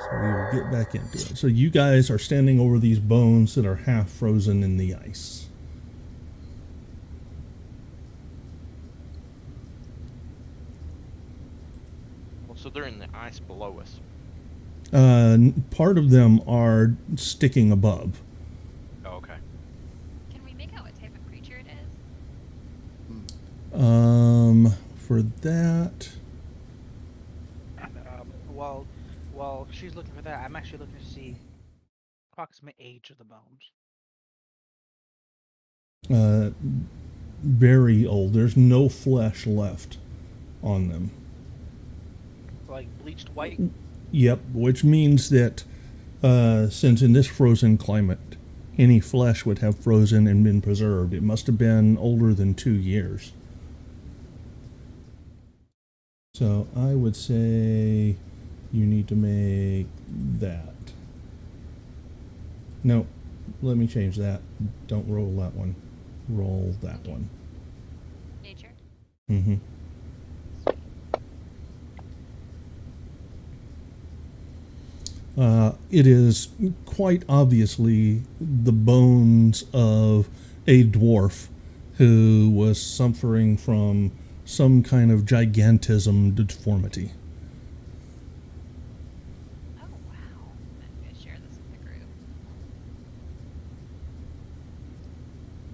So we will get back into it. So you guys are standing over these bones that are half frozen in the ice. Well, so they're in the ice below us. Part of them are sticking above. Oh, okay. Can we make out what type of creature it is? For that, And while she's looking for that, I'm actually looking to see approximate age of the bones. very old. There's no flesh left on them. Like bleached white. Yep, which means that since in this frozen climate, any flesh would have frozen and been preserved. It must have been older than 2 years. So I would say you need to make that. No, let me change that. Don't roll that one. Roll that one. Nature. Mm-hmm. It is quite obviously the bones of a dwarf who was suffering from some kind of gigantism deformity. Oh wow. I'm gonna share this with the group.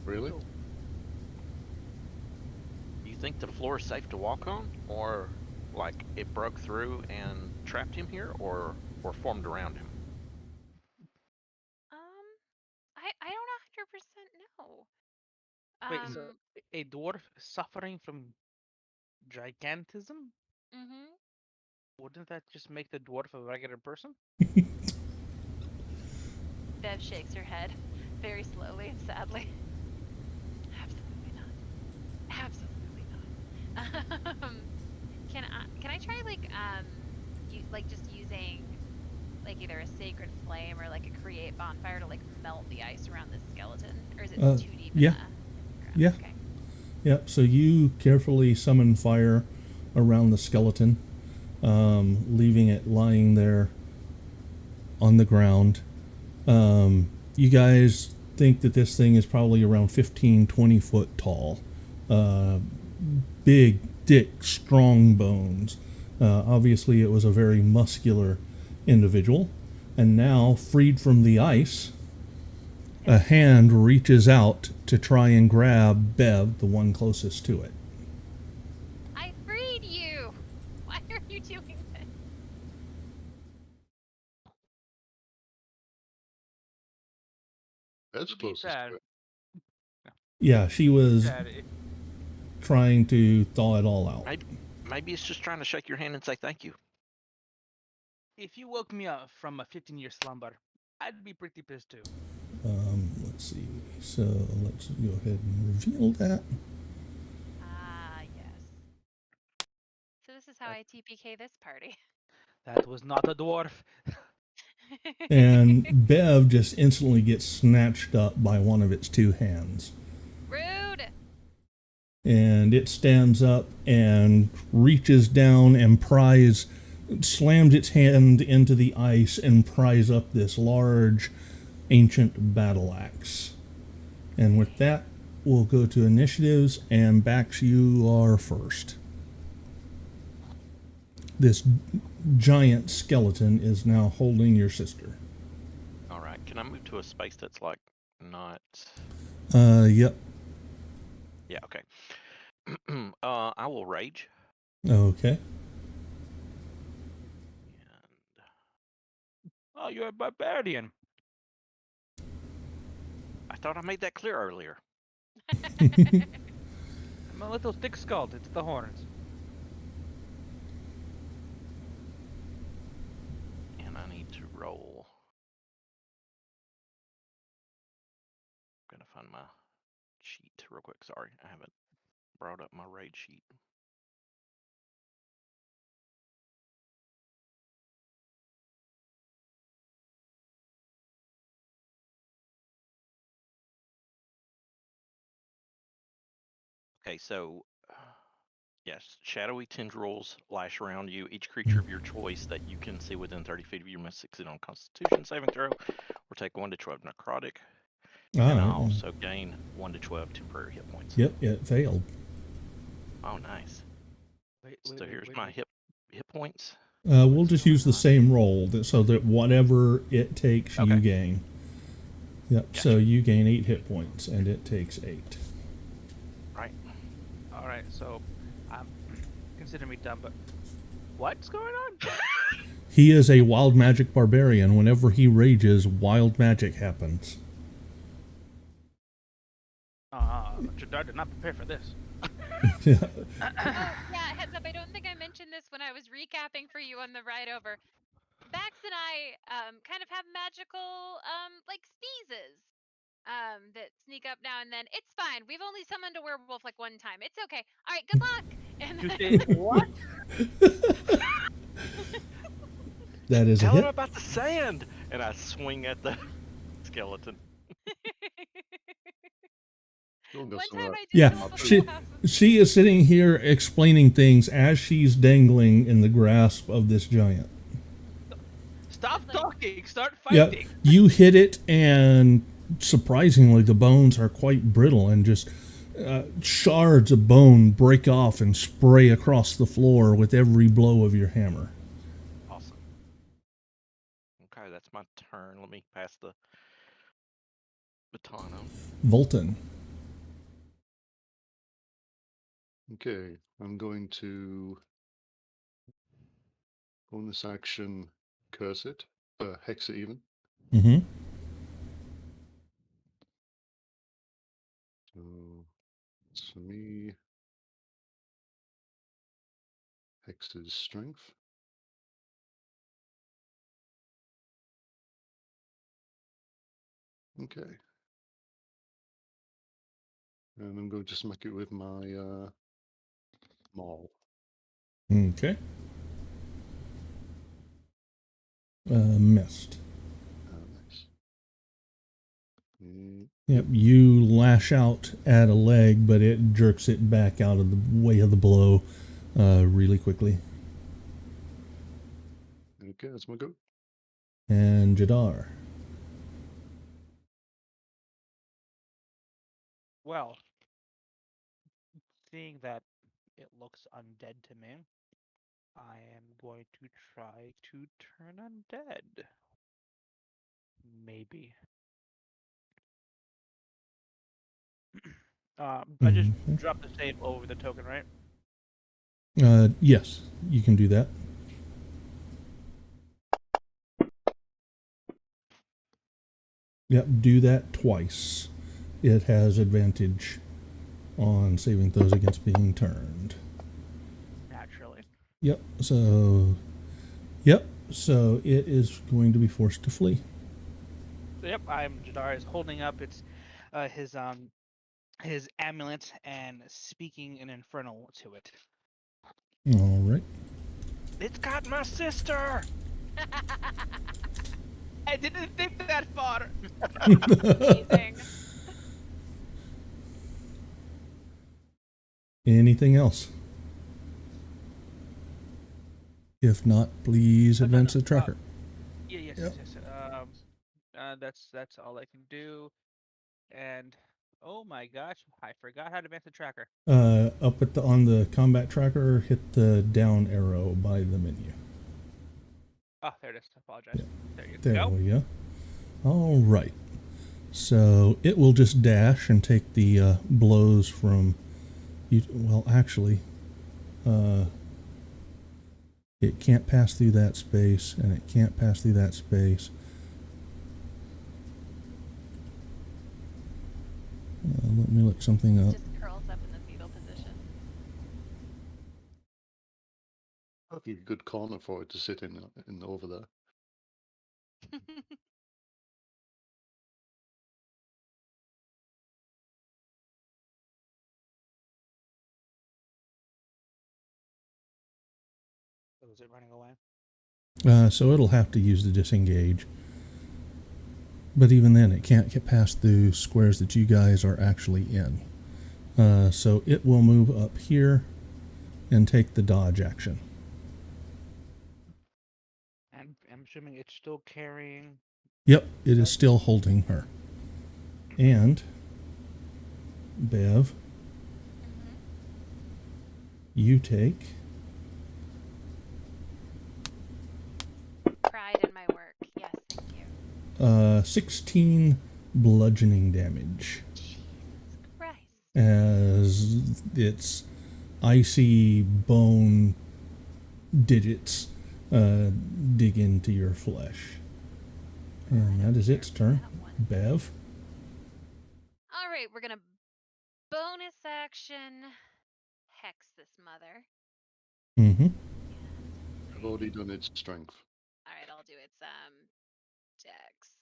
Really? Cool. Do you think the floor is safe to walk on, or like it broke through and trapped him here, or formed around him? I don't 100% know. Wait, so a dwarf suffering from gigantism? Mhm. Wouldn't that just make the dwarf a regular person? Bev shakes her head very slowly and sadly. Absolutely not. Absolutely not. Can I try like you like just using like either a sacred flame or like a create bonfire to like melt the ice around this skeleton, or is it too deep Yeah. in the ground? Yeah. Okay. Yep. So you carefully summon fire around the skeleton, leaving it lying there on the ground. You guys think that this thing is probably around 15, 20 foot tall. Uh, Big, thick, strong bones. Obviously, it was a very muscular individual. And now, freed from the ice, a hand reaches out to try and grab Bev, the one closest to it. I freed you. Why are you doing this? That's To be closest fair, to it. Yeah, she was Chad, trying to thaw it all out. Maybe it's just trying to shake your hand and say thank you. if you woke me up from a 15-year slumber, I'd be pretty pissed too. Let's see. So let's go ahead and reveal that. Ah, yes. So this is how I TPK this party. That was not a dwarf. And Bev just instantly gets snatched up by one of its two hands. Rude. And it stands up and reaches down and slams its hand into the ice and pries up this large ancient battle axe. And with that, we'll go to initiatives, and Bax, you are first. This giant skeleton is now holding your sister. All right. Can I move to a space that's like not? Yep. Yeah. Okay. I will rage. Okay. And Oh, you're a barbarian. I thought I made that clear earlier. I'm a little thick-skulled. It's the horns. And I need to roll. I'm gonna find my sheet real quick. Sorry, I haven't brought up my raid sheet. Okay, so Yes, shadowy tendrils lash around you. Each creature of your choice that you can see within 30 feet of you must succeed on Constitution saving throw, or take 1 to 12 necrotic. And I also gain 1 to 12 temporary hit points. Yep, it failed. Oh, nice. Wait, So here's my hit points. We'll just use the same roll so that whatever it takes, you Okay. gain. Yep. Gotcha. So you gain 8 hit points, and it takes 8. Right. All right, so consider me dumb, but what's going on? He is a wild magic barbarian. Whenever he rages, wild magic happens. Jadar did not prepare for this. Yeah. Yeah, heads up. I don't think I mentioned this when I was recapping for you on the ride over. Bax and I kind of have magical like sneezes that sneak up now and then. It's fine. We've only summoned a werewolf like 1 time. It's okay. All right, good luck. And You say what? That is a Tell him hit. about the sand! And I swing at the skeleton. Still got One some time of that I did Yeah, go up a she, full house with she is sitting here explaining things as she's dangling in the grasp of this giant. Stop Like- talking. Start Yeah, fighting. you hit it, and surprisingly, the bones are quite brittle, and just shards of bone break off and spray across the floor with every blow of your hammer. Awesome. Okay, that's my turn. Let me pass the baton on. Volton. Okay, I'm going to bonus action curse it, hex it even. Mm-hmm. So it's for me. Hex's strength. Okay. And I'm going to smack it with my maul. Okay. Missed. Nice. Mm, Yep, you lash out at a leg, but it jerks it back out of the way of the blow really quickly. okay, that's my go. And Jadar. Well, seeing that it looks undead to me, I am going to try to turn undead. Maybe. I just Mhm. dropped the save over the token, right? Yes, you can do that. Yep, do that twice. It has advantage on saving throws against being turned. Naturally. Yep, so it is going to be forced to flee. So, yep, Jadar is holding up his amulet and speaking in infernal to it. All right. It's got my sister! I didn't think that far. amazing. Anything else? If not, please No, advance no, the tracker. Yes. Yep. That's all I can do. And oh my gosh, I forgot how to advance the tracker. Up at on the combat tracker, hit the down arrow by the menu. Oh, there it is. I apologize. There you There go. we go. All right. So it will just dash and take the blows from you. Well, actually, it can't pass through that space, and it can't pass through that space. Let me look something up. Just curls up in the fetal position. That'd be a good corner for it to sit in over there. So is it running away? So it'll have to use the disengage. But even then, it can't get past the squares that you guys are actually in. So it will move up here and take the dodge action. And I'm assuming it's still carrying. Yep, it is still holding her. And Bev, Mm-hmm. you take Pride in my work. Yes, thank you. 16 bludgeoning damage Jesus Christ. as its icy bone digits dig into your flesh. And that is its turn. That one. Bev. All right, we're gonna bonus action hex this mother. Mm-hmm. I've already done its strength. All right, I'll do its dex,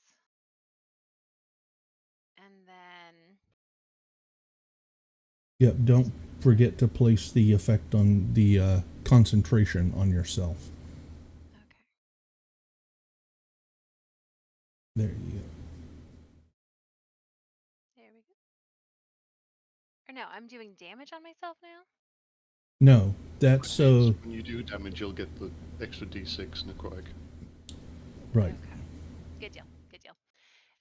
and then Yep, don't forget to place the effect on the concentration on yourself. okay. There you go. There we go. Or no, I'm doing damage on myself now. No, that's so. When you do damage, you'll get the extra d6 necrotic. Right. Okay. Good deal. Good deal.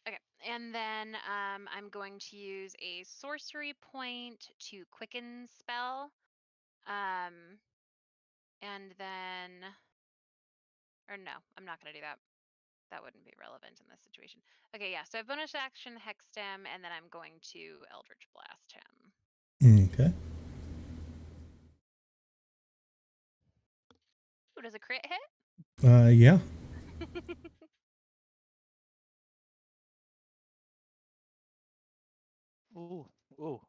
Okay, and then I'm going to use a sorcery point to quicken spell. And then, or no, I'm not going to do that. That wouldn't be relevant in this situation. Okay, yeah, so I have bonus action hex stem, and then I'm going to Eldritch Blast him. Okay. Ooh, does a crit hit? Yeah. Ooh, ooh.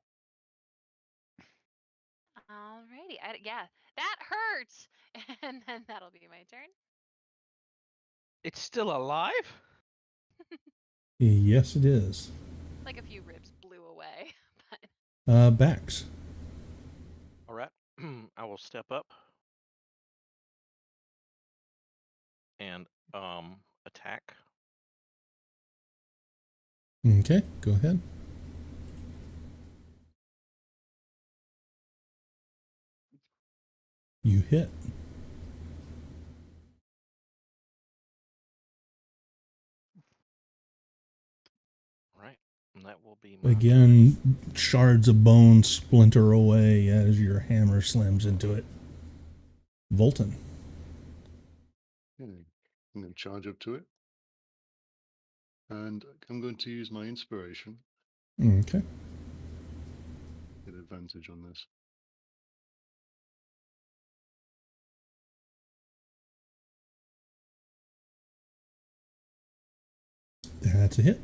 Alrighty, yeah, that hurts! And then that'll be my turn. It's still alive? Yes, it is. Like a few ribs blew away, but Bax. All right. I will step up and attack. Okay, go ahead. You hit. All right. And that will be my turn. Again, shards of bone splinter away as your hammer slams into it. Volton. Okay. I'm going to charge up to it. And I'm going to use my inspiration. Okay. Get advantage on this. That's a hit.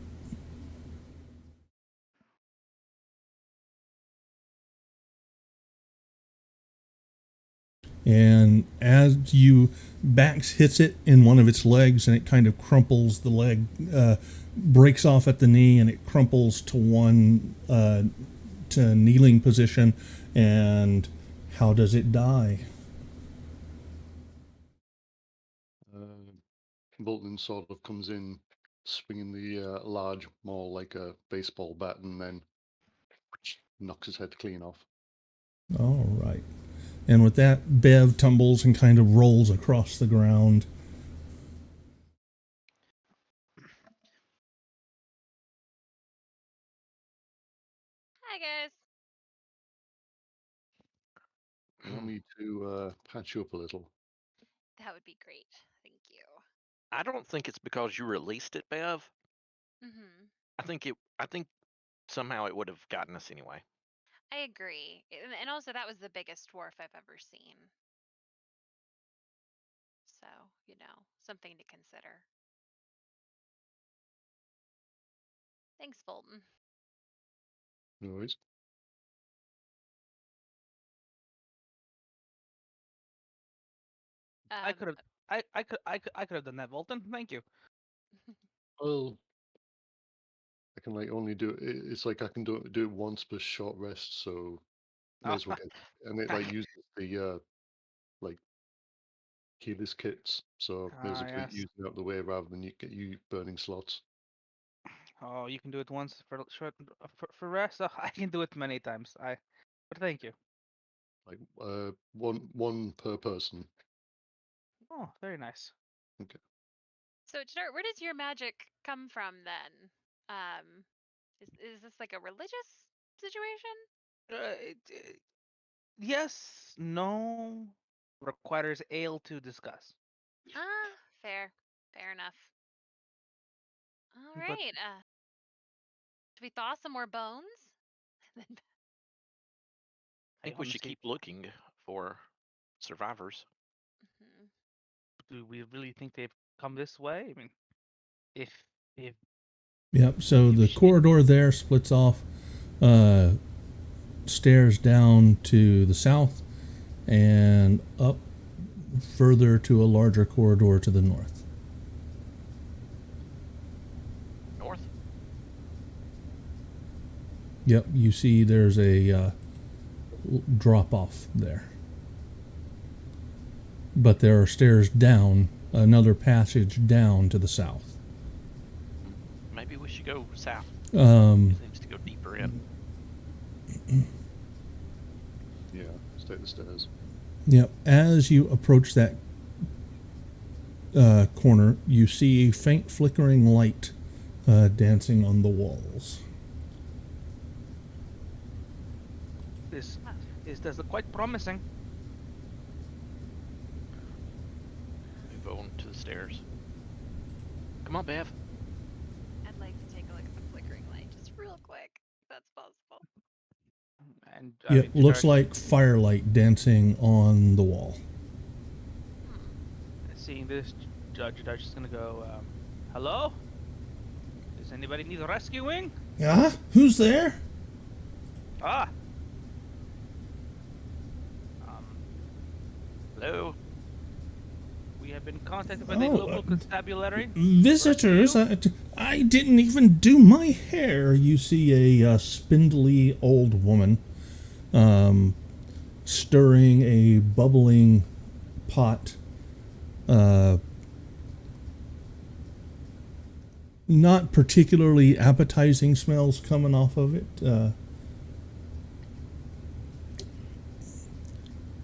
And as you Bax hits it in one of its legs, and it kind of crumples. The leg breaks off at the knee, and it crumples to one to kneeling position. And how does it die? Bolton sort of comes in, swinging the large maul like a baseball bat, and then knocks his head clean off. All right. And with that, Bev tumbles and kind of rolls across the ground. hi guys. You want me to patch you up a little? That would be great. Thank you. I don't think it's because you released it, Bev. Mm-hmm. I think somehow it would have gotten us anyway. I agree. And also, that was the biggest dwarf I've ever seen. So, something to consider. Thanks, Fulton. No worries. I could have I could have done that, Volton. Thank you. Well, I can like only do it. It's like I can do it once per short rest, so may Oh, as well get. And it like uses the like keyless kits, so may as well get yes. using out the way rather than get you burning slots. Oh, you can do it once for short for rest. Oh, I can do it many times. But thank you. Like one per person. Oh, very nice. So, Jadar, where does your magic come from then? Is this like a religious situation? Yes, no, requires ale to discuss. Ah, fair enough. All But right. Should we thaw some more bones? I I think we should honestly, keep looking for survivors. Mhm. do we really think they've come this way? I mean, if Yep. So if the she, corridor there splits off, stairs down to the south, and up further to a larger corridor to the north. North. Yep. You see, there's a drop off there, but there are stairs down, another passage down to the south. Maybe we should go south. Um, Seems to go deeper in. Yeah, stay at the stairs. Yep. As you approach that corner, you see a faint flickering light dancing on the walls. this does look quite promising. Move on to the stairs. Come on, Bev. I'd like to take a look at the flickering light just real quick, if that's possible. And It looks like firelight dancing on the wall. seeing this, Judge is gonna go. Hello? Does anybody need rescuing? Yeah? Who's there? Ah. Hello. We have been contacted by the local constabulary. Visitors? I didn't even do my hair. You see a spindly old woman stirring a bubbling pot. Not particularly appetizing smells coming off of it.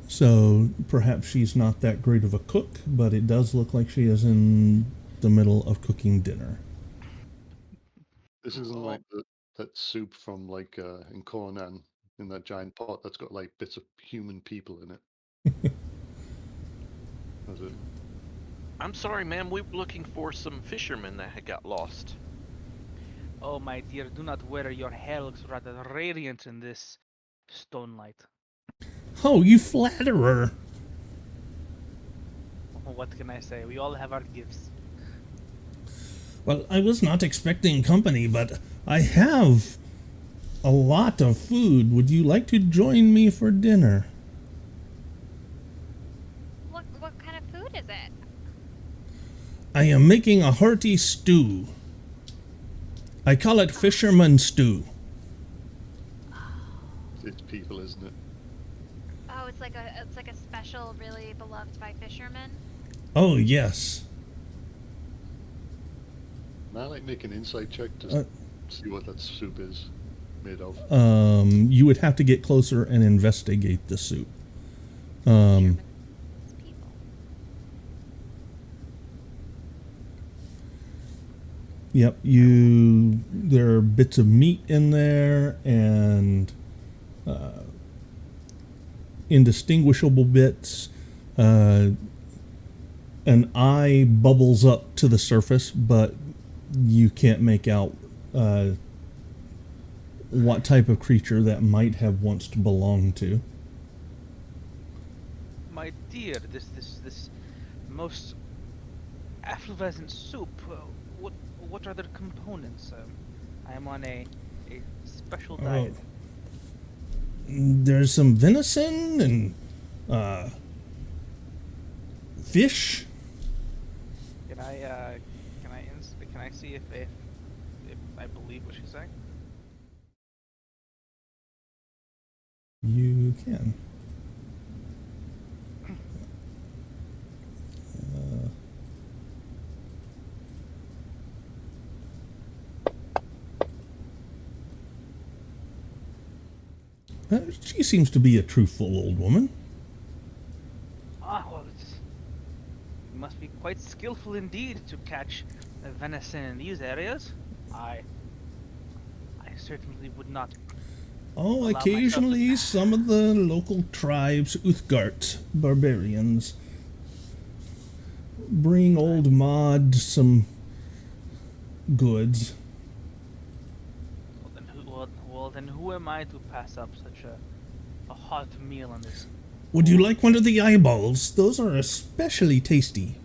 So perhaps she's not that great of a cook, but it does look like she is in the middle of cooking dinner. This isn't Oh. like that soup from like in Conan in that giant pot that's got like bits of human people in it. Is it? I'm sorry, ma'am. We were looking for some fishermen that had got lost. Oh, my dear, do not worry. Your hair looks rather radiant in this stone light. Oh, you flatterer! What can I say? We all have our gifts. Well, I was not expecting company, but I have a lot of food. Would you like to join me for dinner? What kind of food is it? I am making a hearty stew. I call it fisherman stew. It's people, isn't it? Oh, it's like a special, really beloved by fishermen. Oh, yes. May I like make an insight check to see what that soup is made of? You would have to get closer and investigate the soup. Fishermen. It's people. Yep, there are bits of meat in there and indistinguishable bits. An eye bubbles up to the surface, but you can't make out what type of creature that might have once belonged to. My dear, this most effervescent soup. What are the components? I am on a special diet. There's some venison and fish. Can I see if I believe what she's saying? You can. She seems to be a truthful old woman. Ah, well, you must be quite skillful indeed to catch venison in these areas. I certainly would not Oh, allow myself to. occasionally some of the local tribes, Uthgart barbarians, bring old Maud some goods. Well, then who am I to pass up such a hot meal on this? Would you like one of the eyeballs? Those are especially tasty.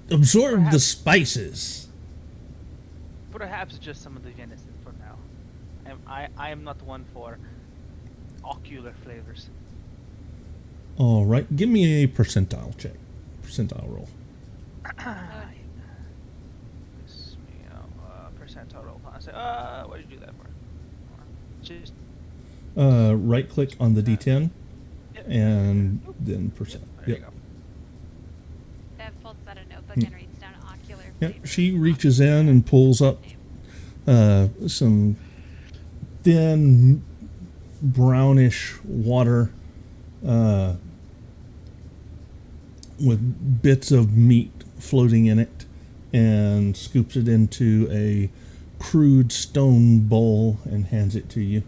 Absorb the Perhaps- spices. Perhaps just some of the venison for now. I am not one for ocular flavors. All right, give me a percentile check. Percentile roll. Percentile roll. I say, what did you do that for? Just Right click on the D10 yep. and then percent. There Yep. you go. Bev pulls out a notebook and reads down ocular Yep. flavors. She reaches in and pulls up some thin brownish water with bits of meat floating in it and scoops it into a crude stone bowl and hands it to you.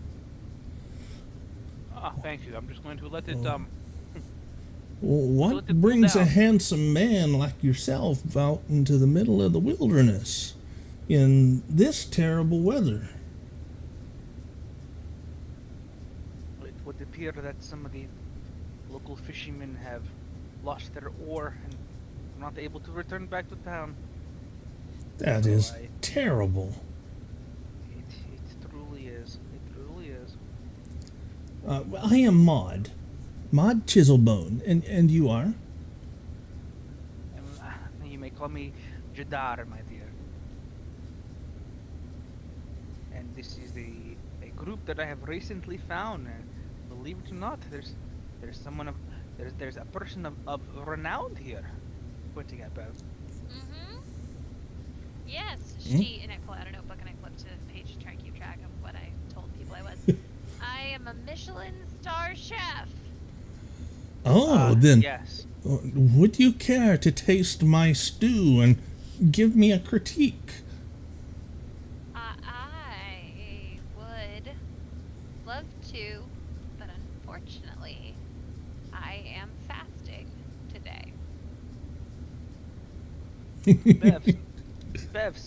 Ah, thank you. I'm just going to let it Well, what Let it cool brings a down. handsome man like yourself out into the middle of the wilderness in this terrible weather? It would appear that some of the local fishermen have lost their oar and are not able to return back to town. That So is I- terrible. It truly is. It truly is. I am Maud Chiselbone, and you are? You may call me Jadar, my dear. And this is a group that I have recently found. And believe it or not, there's a person of renown here. Pointing at Bev. Mm-hmm. Yes, Hmm? she, and I pull out a notebook and I flip to the page to try and keep track of what I told people I was. I am a Michelin star chef. Oh, then Yes. would you care to taste my stew and give me a critique? I would love to, but unfortunately, I am fasting today. Bev,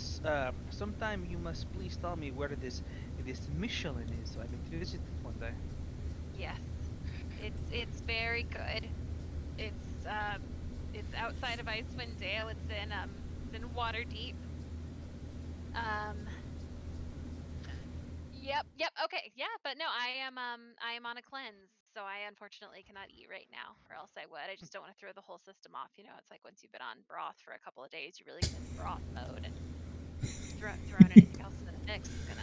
sometime you must please tell me where this Michelin is, so I can visit it one day. Yes, it's very good. It's outside of Icewind Dale. It's in Waterdeep. Yep. Okay, yeah, but no, I am on a cleanse, so I unfortunately cannot eat right now, or else I would. I just don't want to throw the whole system off. You know, it's like once you've been on broth for a couple of days, you really get into broth mode, and throwing anything else into the mix is gonna.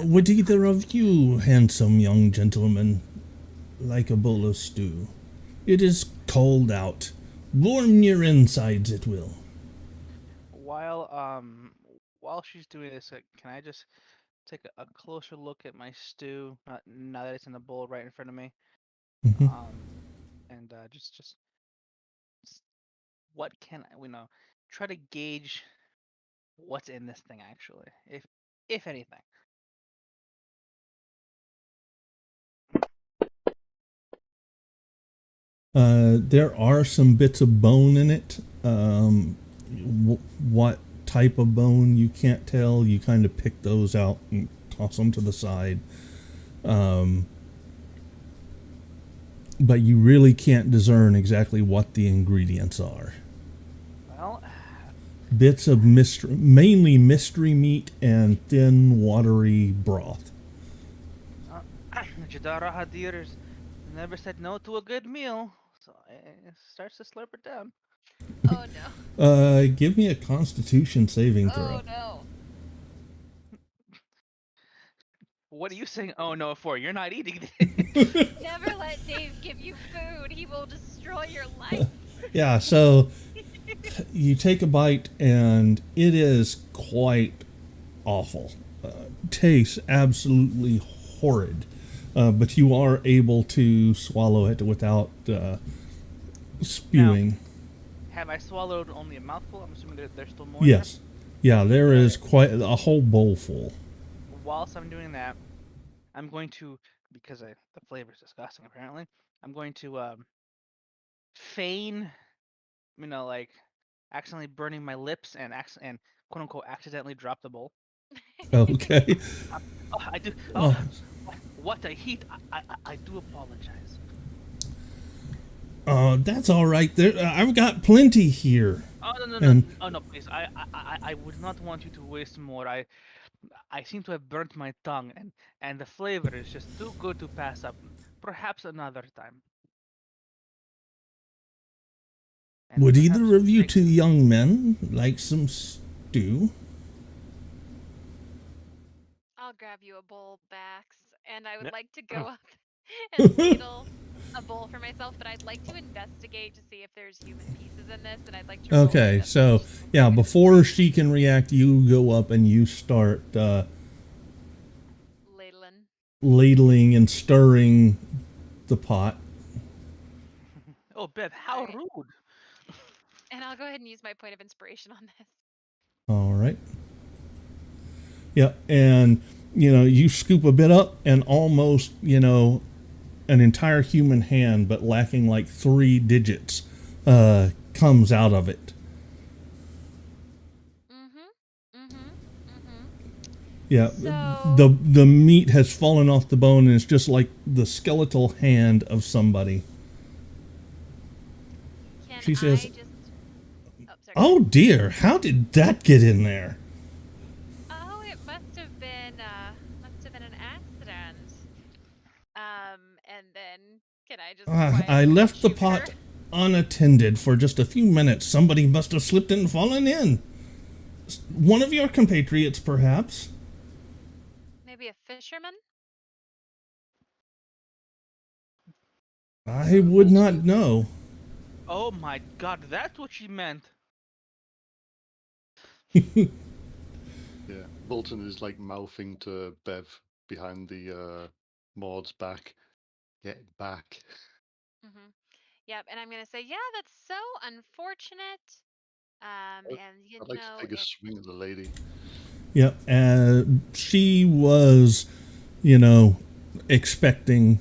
Would either of you, handsome young gentlemen, like a bowl of stew? It is cold out. Warm your insides it will. While she's doing this, can I just take a closer look at my stew? Now that it's in the bowl right in front of me. Mhm. And just what can try to gauge what's in this thing actually, if anything. There are some bits of bone in it. What type of bone, you can't tell. You kind of pick those out and toss them to the side. But you really can't discern exactly what the ingredients are. Well, Bits of mainly mystery meat and thin, watery broth. Jadara Hadir's never said no to a good meal, so it starts to slurp it down. Oh no! Give me a Constitution saving Oh throw. no! What are you saying? Oh no, for you're not eating this. Never let Dave give you food. He will destroy your life. Yeah, so you take a bite and it is quite awful. Tastes absolutely horrid. But you are able to swallow it without spewing. Have I swallowed only a mouthful? I'm assuming there's still more. Yes. Yeah, there is quite a whole bowl full. Whilst I'm doing that, I'm going to, because the flavor is disgusting apparently, I'm going to feign, like accidentally burning my lips and quote unquote accidentally drop the bowl. Okay. Oh, I do. Oh, Oh, what a heat! I do apologize. that's all right. There, I've got plenty here. Oh no, And oh no, please! I would not want you to waste more. I seem to have burnt my tongue, and the flavor is just too good to pass up. Perhaps another time. And would perhaps either of you next- two young men like some stew? I'll grab you a bowl, Bax, and I would Yep. like to go up and ladle a bowl for myself, but I'd like to investigate to see if there's human pieces in this, and I'd like to roll Okay, so investigation. yeah, before she can react, you go up and you start Ladling. ladling and stirring the pot. Oh, Bev, how Alright. rude! And I'll go ahead and use my point of inspiration on this. All right. Yeah, and you scoop a bit up and almost, an entire human hand, but lacking like 3 digits, comes out of it. Yeah, So- the meat has fallen off the bone, and it's just like the skeletal hand of somebody. Can She says- I just... Oh, sorry. Oh dear, how did that get in there? Oh, it must have been an accident. And then can I just I quietly left the rebuke her? pot unattended for just a few minutes. Somebody must have slipped and fallen in. One of your compatriots, perhaps. Maybe a fisherman? I would not know. Oh my God, that's what she meant. Yeah, Bolton is like mouthing to Bev behind the Maud's back. Get back. Mm-hmm. Yep, and I'm gonna say, yeah, that's so unfortunate. And you I'd like know, to take a it, swing at the lady. Yeah, she was, expecting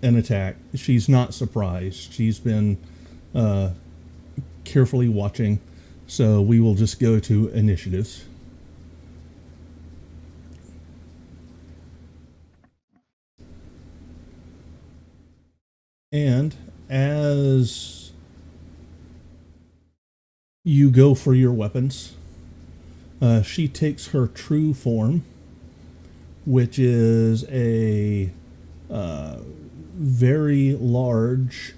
an attack. She's not surprised. She's been carefully watching. So we will just go to initiatives. And as you go for your weapons, she takes her true form, which is a very large,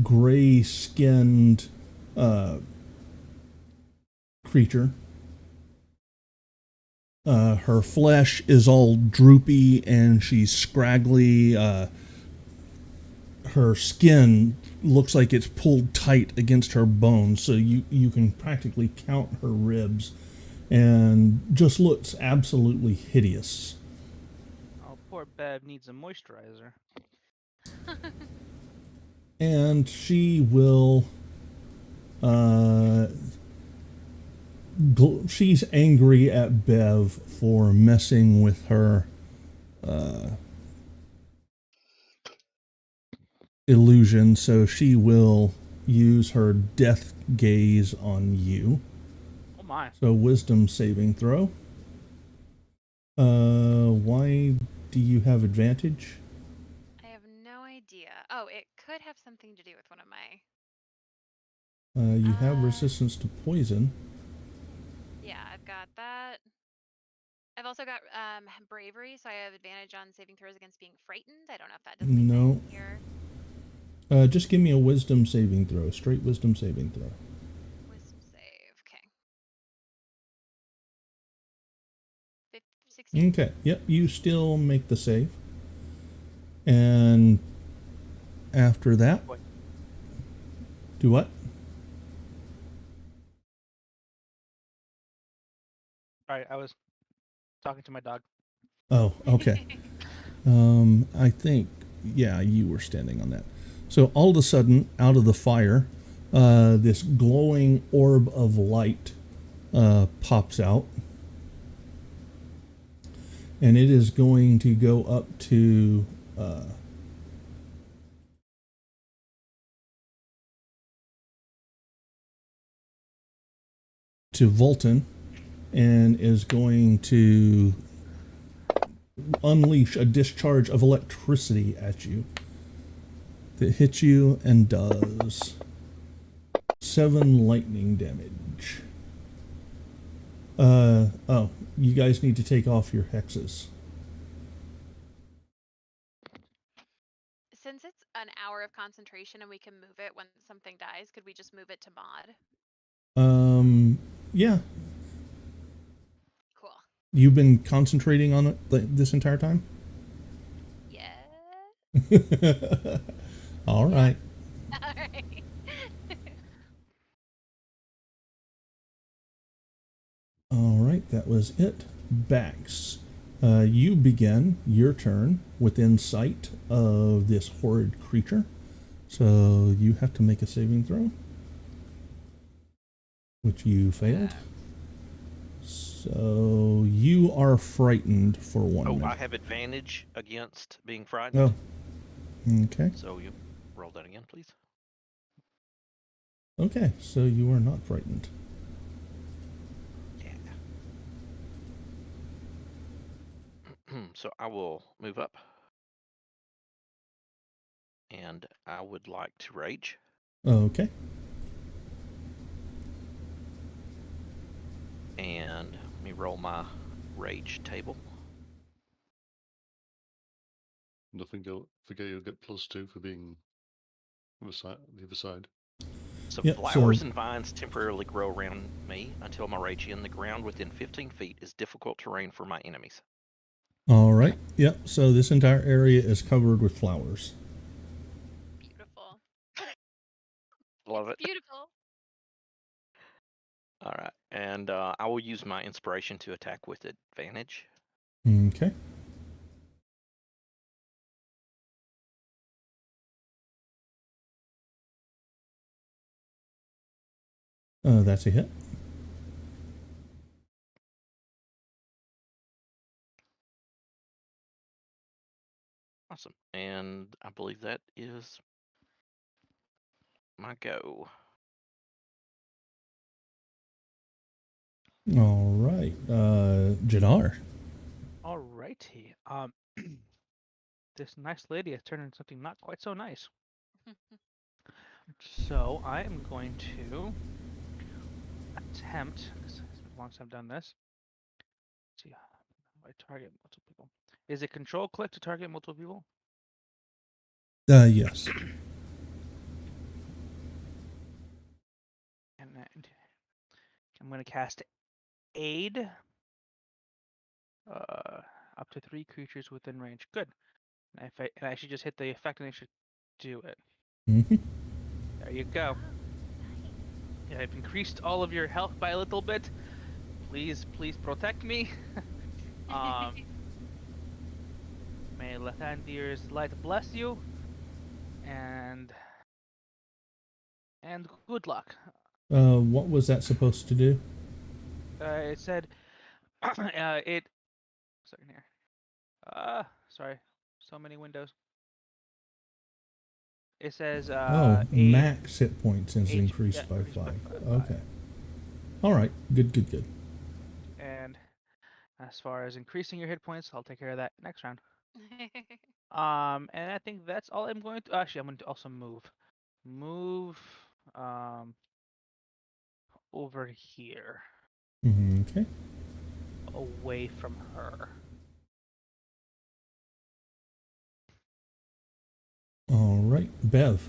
gray-skinned creature. Her flesh is all droopy and she's scraggly. Her skin looks like it's pulled tight against her bones, so you can practically count her ribs, and just looks absolutely hideous. Oh, poor Bev needs a moisturizer. And she will she's angry at Bev for messing with her illusion, so she will use her death gaze on you. Oh my. So wisdom saving throw. Why do you have advantage? I have no idea. Oh, it could have something to do with one of my. You have resistance to poison. Yeah, I've got that. I've also got bravery, so I have advantage on saving throws against being frightened. I don't know if that does anything No. here. Just give me a wisdom saving throw. Straight wisdom saving throw. Wisdom save. Okay. 16. Okay. Yep. You still make the save. And after that, Boy. do what? Alright, I was talking to my dog. Oh, okay. I think, yeah, you were standing on that. So all of a sudden, out of the fire, this glowing orb of light pops out. And it is going to go up to Volton, and is going to unleash a discharge of electricity at you that hits you and does 7 lightning damage. Oh, you guys need to take off your hexes. Since it's an hour of concentration and we can move it when something dies, could we just move it to mod? Yeah. Cool. You've been concentrating on it this entire time? Yeah. All right. All right. All right, that was it. Bax, you begin your turn within sight of this horrid creature. So you have to make a saving throw, which you failed. So you are frightened for 1 Oh, minute. I have advantage against being frightened. Oh, okay. So you roll that again, please. Okay, so you are not frightened. Yeah. So I will move up. And I would like to rage. Okay. And let me roll my rage table. Nothing. Forget you'll get +2 for being the other side. So Yep, flowers so- and vines temporarily grow around me until my rage ends. The ground within 15 feet is difficult terrain for my enemies. All right. Yep, so this entire area is covered with flowers. Beautiful. Love it. Beautiful. All right. And I will use my inspiration to attack with advantage. Okay. That's a hit. Awesome. And I believe that is my go. All right. Jadar. Alrighty. This nice lady has turned into something not quite so nice. So I am going to attempt, because it's been a long since I've done this. Let's see, I target multiple people. Is it control click to target multiple people? Yes. And I'm going to cast Aid. Up to 3 creatures within range. Good. And I should just hit the effect and I should do it. Mm-hmm. There you go. Yeah, I've increased all of your health by a little bit. Please protect me. May Lathandir's light bless you. And good luck. What was that supposed to do? It said it. Sorry here. Sorry. So many windows. It says aid, max hit points is increased by increased by 5. five. Okay. All right. Good. And as far as increasing your hit points, I'll take care of that next round. And I think that's all I'm going to. Actually, I'm going to also move over here, Okay. away from her. All right. Bev.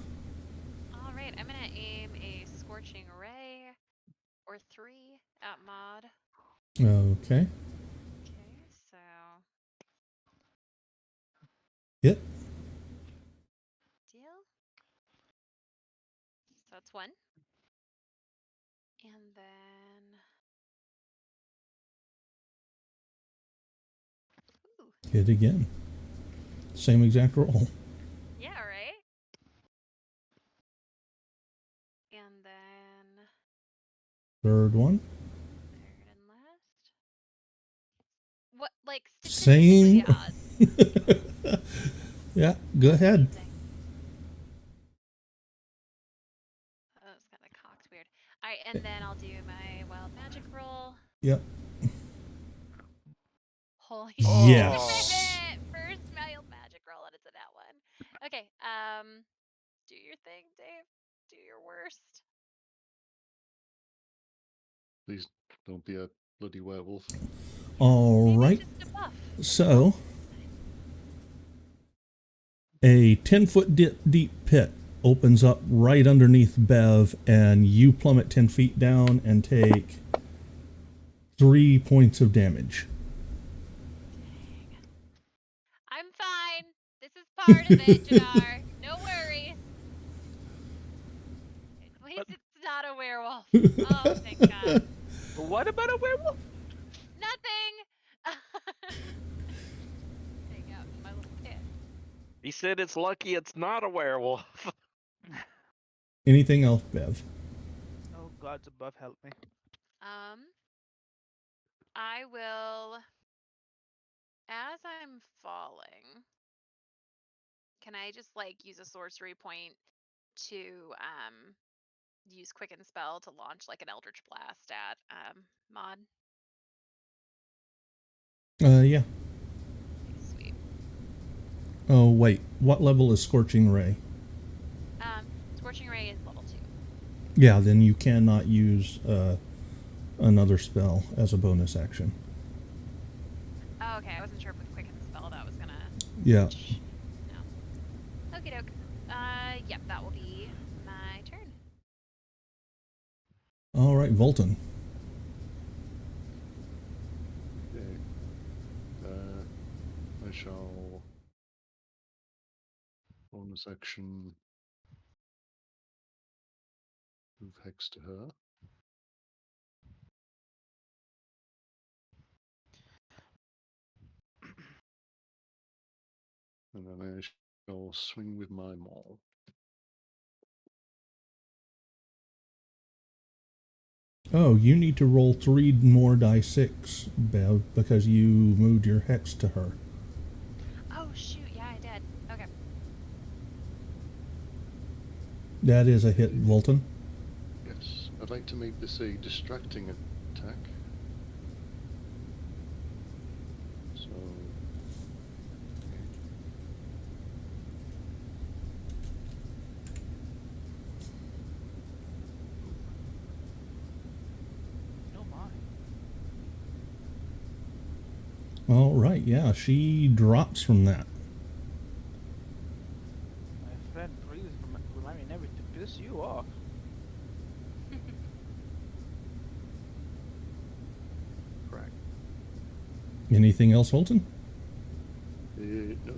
All right, I'm gonna aim a scorching ray or 3 at mod. Okay. Okay, so Hit. deal. So that's 1. And then ooh, Hit again. same exact roll. Yeah, right? And then Third one. third and last. What, like, statistically Same. odds? Yeah, go ahead. Amazing. Oh, it's kind of cocked weird. All right, and then I'll do my wild magic roll. Yep. Holy Yes. shit! First wild magic roll, and it's a nat one. Okay, do your thing, Dave. Do your worst. Please don't be a bloody werewolf. All Maybe right. just a buff. So, a 10-foot deep pit opens up right underneath Bev, and you plummet 10 feet down and take 3 points of damage. Dang. I'm fine. This is part of it, Jadar. No worries. At least it's not a werewolf. Oh, thank God. What about a werewolf? Nothing. Hang out in my little pit. He said it's lucky it's not a werewolf. Anything else, Bev? Oh, gods above, help me. I will, as I'm falling, can I just like use a sorcery point to use quicken spell to launch like an eldritch blast at Mod? Yeah. Okay, sweet. Oh, wait. What level is Scorching Ray? Scorching ray is level 2. Yeah, then you cannot use another spell as a bonus action. Oh, okay. I wasn't sure if with quicken spell that was gonna. Yeah. No. Okie doke. Yep, that will be my turn. All right, Volton. Okay. I shall bonus action move Hex to her. And then I shall swing with my maul. Oh, you need to roll 3 more die 6, Bev, because you moved your hex to her. Oh shoot! Yeah, I did. Okay. That is a hit, Volton. Yes. I'd like to make this a distracting attack. So. Okay. Oh my. All right, yeah, she drops from that. My friend, please remind me never to piss you off. Correct. Anything else, Volton? No.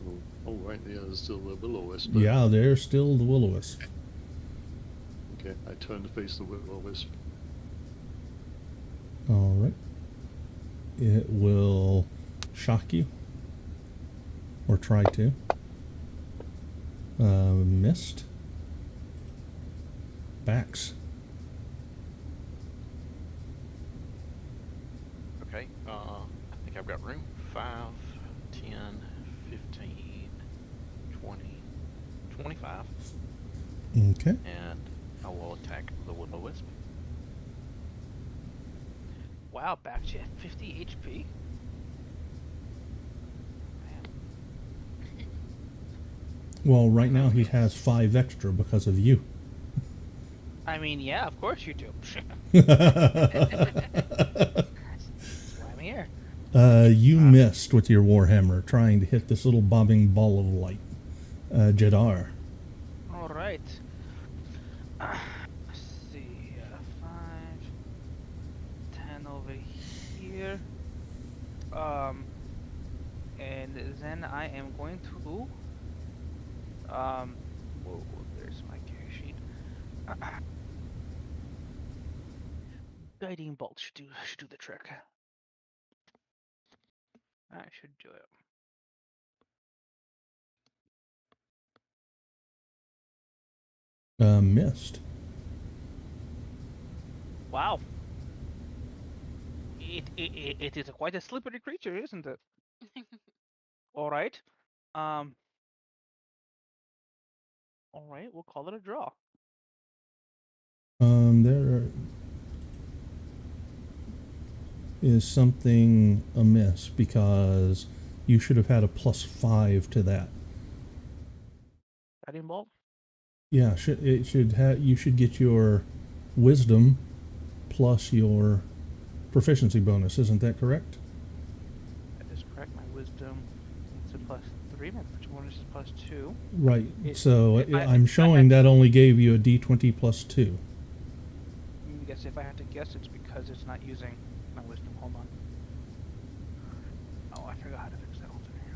Oh, right, yeah, there's still the will-o-wisp. Yeah, there's still the will-o-wisp. Okay, I turn to face the will-o-wisp. All right. It will shock you. Or try to. Missed. Backs. Okay, I think I've got room. 5, 10, 15, 20, 25. Okay. And I will attack the will-o-wisp. Wow, back to 50 HP. Man. Well, right now he has 5 extra because of you. I mean, yeah, of course you do. That's why I'm here. You missed with your warhammer trying to hit this little bobbing ball of light. Jadar. All right. Let's see. 5, 10 over here. And then I am going to. Whoa, there's my carry sheet. Guiding bolt should do the trick. I should do it. Missed. Wow. It is quite a slippery creature, isn't it? All right. Um. All right. We'll call it a draw. There is something amiss because you should have had a +5 to that. Guiding bolt. Yeah, it should have. You should get your wisdom plus your proficiency bonus. Isn't that correct? That is correct. My wisdom is a +3. My proficiency bonus is +2. Right. It- So if I- I'm showing that only gave you a d20 +2. I guess if I had to guess, it's because it's not using my wisdom. Hold on. Oh, I forgot how to fix that. Hold on here.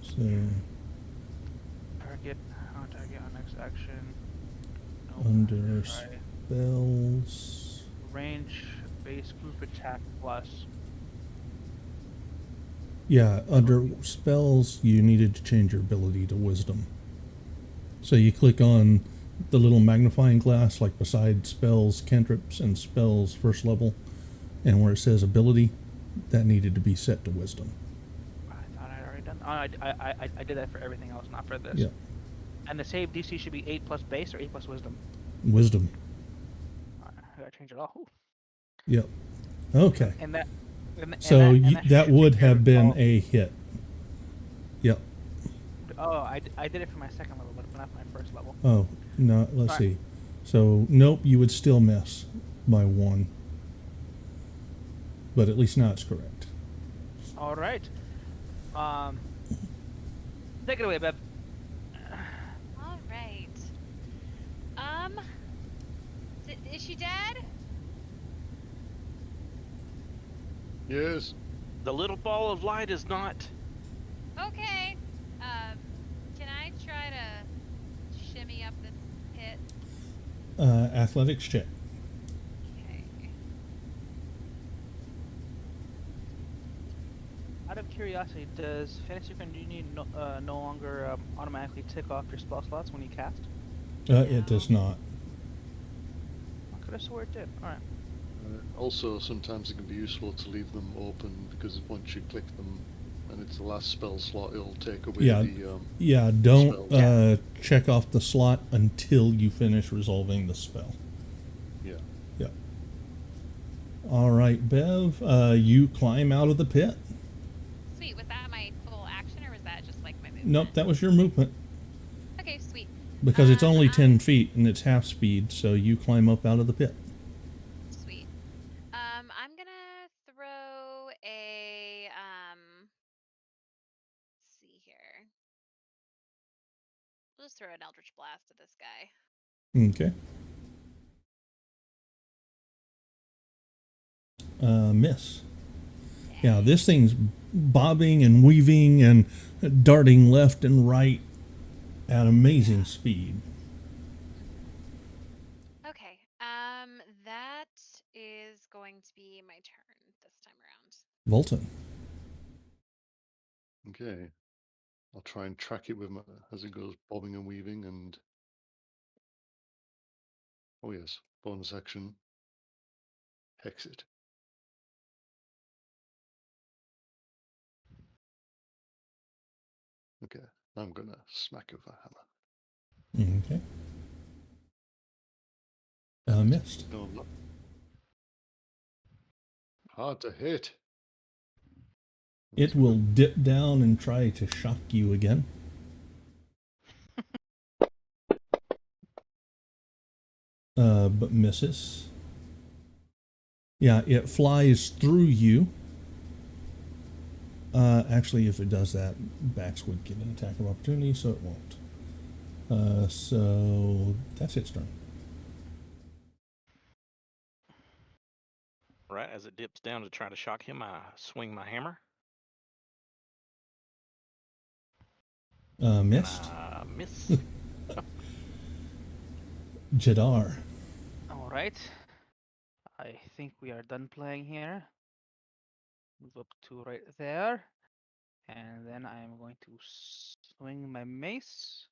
So Target. Target on next action. Nope, under try. spells. Range, base group attack plus. Yeah, under spells, you needed to change your ability to wisdom. So you click on the little magnifying glass, like beside spells, cantrips, and spells first level, and where it says ability, that needed to be set to wisdom. I thought I'd already done. Oh, I did that for everything else, not for this. Yeah, And the save DC should be 8 plus base or 8 plus wisdom. wisdom. Alright, I gotta change it all. Ooh. Yep. Okay. And that. So that should would be have been all- a hit. Yep. Oh, I did it for my second level, but not my first level. Oh, no, let's Alright. see. So, nope, you would still miss by 1. But at least now it's correct. All right. Take it away, Beb. All right. Is she dead? Yes. The little ball of light is not. Okay. Can I try to shimmy up this pit? Athletics check. Okay. Out of curiosity, does Fantasy Friend Union no longer automatically tick off your spell slots when you cast? It does not. I could have swore it did. All right. Also, sometimes it can be useful to leave them open because once you click them and it's the last spell slot, it'll take away Yeah. the. Yeah, don't spells. check off the slot until you finish resolving the spell. Yeah. Yeah. All right, Bev, you climb out of the pit. Sweet. Was that my full action, or was that just like my movement? Nope, that was your movement Okay, sweet. because it's only I- 10 feet and it's half speed, so you climb up out of the pit. Sweet. I'm gonna throw a let's see here. We'll just throw an Eldritch Blast at this guy. Okay. Miss. Yeah, this thing's bobbing and weaving and darting left and right at amazing speed. Okay. That is going to be my turn this time around. Volton. Okay. I'll try and track it with my, as it goes bobbing and weaving and. Oh yes, bonus action. Hex it. Okay, I'm gonna smack it with a hammer. Okay. Missed. No luck. Hard to hit. It will dip down and try to shock you again. But misses. Yeah, it flies through you. Actually, if it does that, Bax would get an attack of opportunity, so it won't. So that's its turn. Right as it dips down to try to shock him, I swing my hammer. Missed. Miss. Jadar. All right. I think we are done playing here. Move up to right there. And then I am going to swing my mace.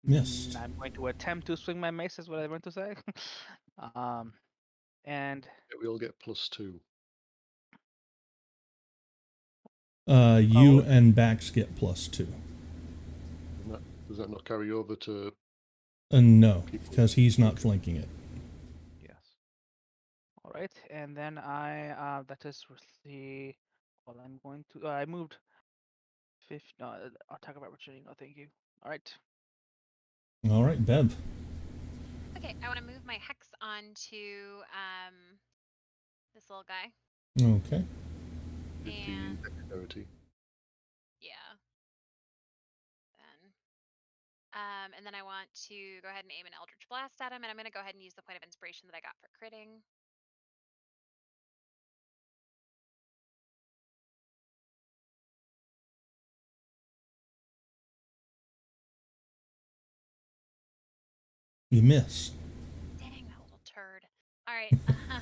Missed. I'm going to attempt to swing my mace, is what I meant to say. um, and Yeah, we all get +2. You Oh. and Bax get +2. Does that not carry over to No, people? because he's not Okay. flanking it. yes. All right, and then that is with the. Well, I'm going to. I moved. No, I'll talk about retreating. No, thank you. All right. All right, Bev. Okay, I want to move my hex onto this little guy. Okay. 15 And dexterity. yeah. And then I want to go ahead and aim an Eldritch Blast at him, and I'm going to go ahead and use the point of inspiration that I got for critting. You miss. Dang, that little turd. All right,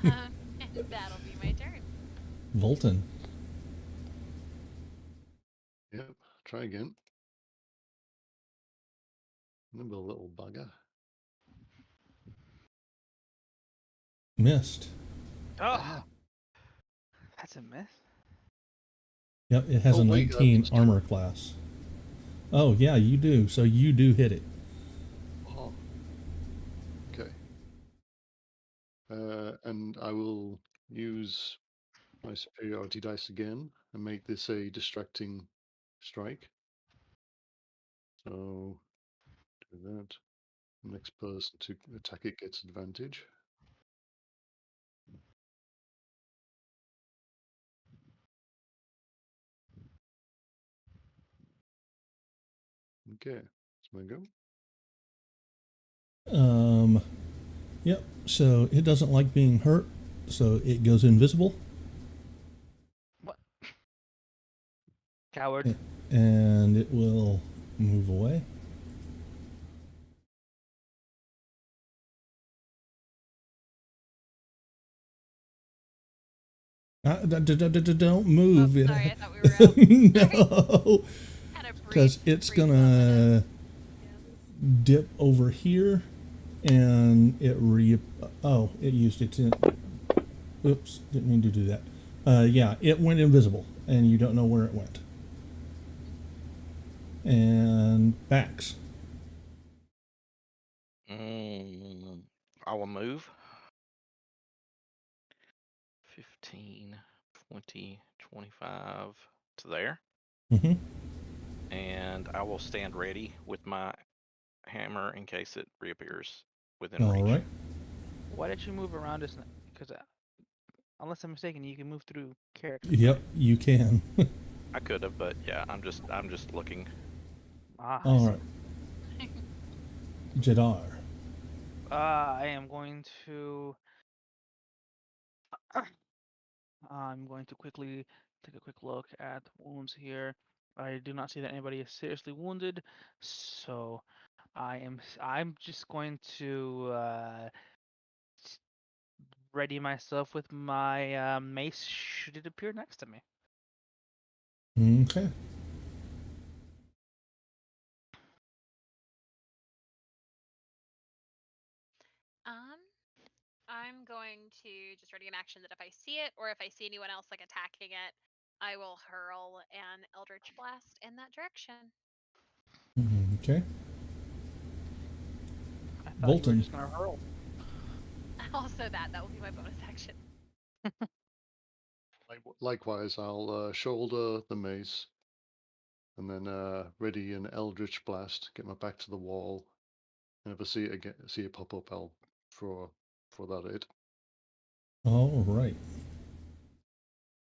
and that'll be my turn. Volton. Yep, try again. Remember, little bugger. Missed. Oh, that's a miss. Yep, it has Oh, a wait, 19 +2. armor class. Oh, yeah, you do. So you do hit it. Oh. Okay. And I will use my superiority dice again and make this a distracting strike. So do that. Next person to attack it gets advantage. Okay, that's my go. Yep. So it doesn't like being hurt, so it goes invisible. What? Coward. And it will move away. Don't move. Oh, sorry, I thought we were out. No, Had a brief, because it's brief moment gonna dip over here, and it it used it to. Oops, didn't mean to do that. Yeah, it went invisible, and you don't know where it went. And Bax. I will move. 15, 20, 25 to there. Mm-hmm. And I will stand ready with my hammer in case it reappears within All reach. right. Why did you move around us? Because unless I'm mistaken, you can move through characters. Yep, right? you can. I could have, but yeah, I'm just looking. Ah. All right. Jadar. I am going to. I'm going to quickly take a quick look at wounds here. I do not see that anybody is seriously wounded, so I'm just going to ready myself with my mace should it appear next to me. Okay. I'm going to just ready an action that if I see it or if I see anyone else like attacking it, I will hurl an Eldritch Blast in that direction. Okay. I thought you were Bolton. just gonna hurl. Also, that will be my bonus action. Likewise, I'll shoulder the mace and then ready an eldritch blast, get my back to the wall, and if I see it pop up, I'll throw that at it. All right.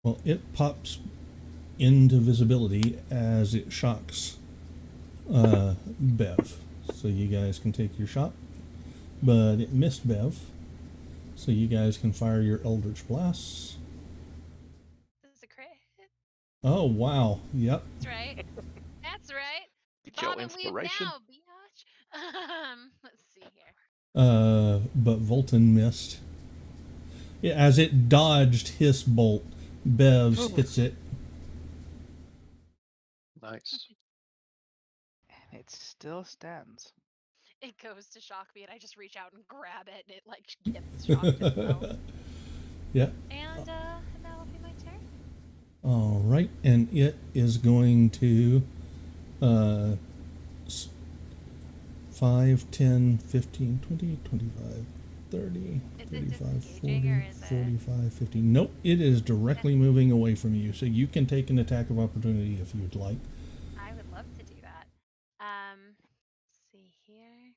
Well, it pops into visibility as it shocks Bev. So you guys can take your shot. But it missed Bev. So you guys can fire your Eldritch Blasts. This is a crit. Oh, wow. Yep. That's right. That's right. Get your Vomit leave inspiration. now, biatch. Let's see here. But Volton missed. As it dodged his bolt, Bev's Phew. hits it. Nice. And it still stands. It goes to shock me, and I just reach out and grab it, and it like gets shocked itself. Yeah. And that'll be my turn. All right, and it is going to uh, 5, 10, 15, 20, 25, 30, Is it 35, disengaging 40, or is it? 45, 50. Nope, it is directly moving away from you, so you can take an attack of opportunity if you'd like. I would love to do that. Let's see here.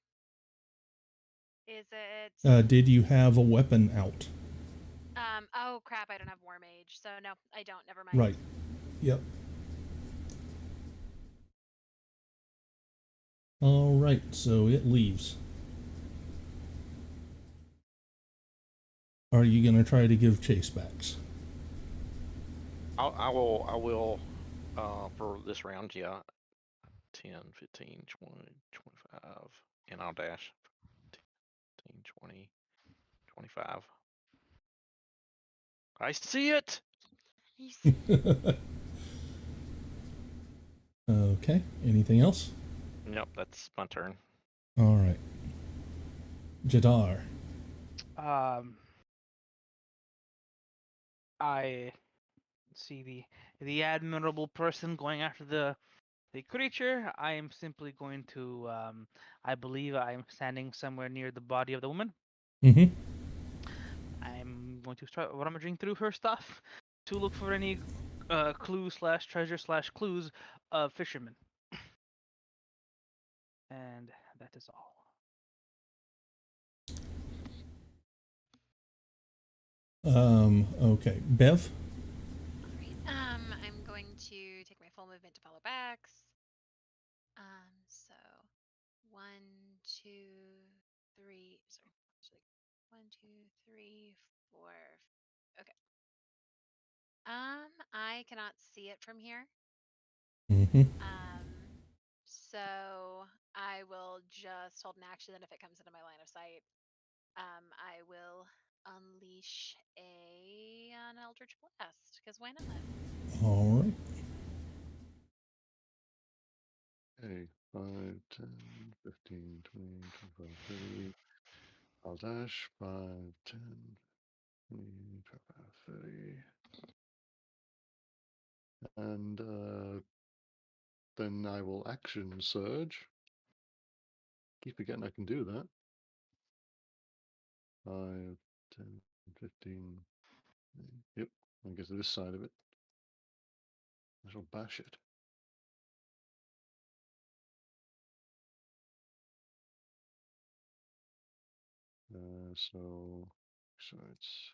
Is it? Did you have a weapon out? Oh crap! I don't have War Mage, so no, I don't. Never mind. Right. Yep. All right, so it leaves. Are you going to try to give chase backs? I will, for this round, yeah. 10, 15, 20, 25, and I'll dash 15, 20, 25. I see it! You see, Okay, anything else? Yep, that's my turn. All right. Jadar. I see the admirable person going after the creature. I am simply going to I believe I'm standing somewhere near the body of the woman. Mm-hmm. I'm going to start rummaging through her stuff to look for any clue slash treasure slash clues of fishermen. And that is all. Okay. Bev? all right. I'm going to take my full movement to follow backs. So 1, 2, 3. Sorry, actually, 1, 2, 3, 4. Okay. I cannot see it from here. Mm-hmm. So I will just hold an action, and if it comes into my line of sight, I will unleash an Eldritch Blast, because why not? All right. Okay, 5, 10, 15, 20, 25, 30. I'll dash 5, 10, 20, 25, 30. And then I will action surge. Keep forgetting I can do that. 5, 10, 15. Yep, I get to this side of it. I shall bash it. So it's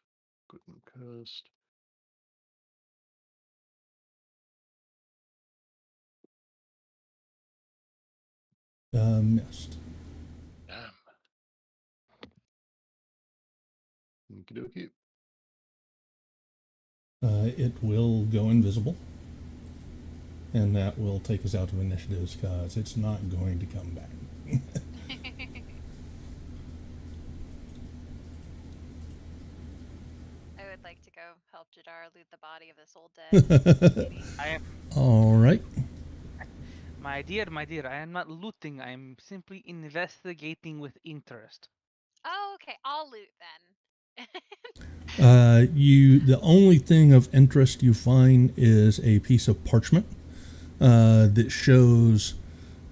good and cursed. Missed. Damn. Okie dokie. It will go invisible. And that will take us out of initiatives because it's not going to come back. I would like to go help Jadar loot the body of this old dead lady. I am All right. my dear, I am not looting, I am simply investigating with interest. Oh, okay. I'll loot then. The only thing of interest you find is a piece of parchment that shows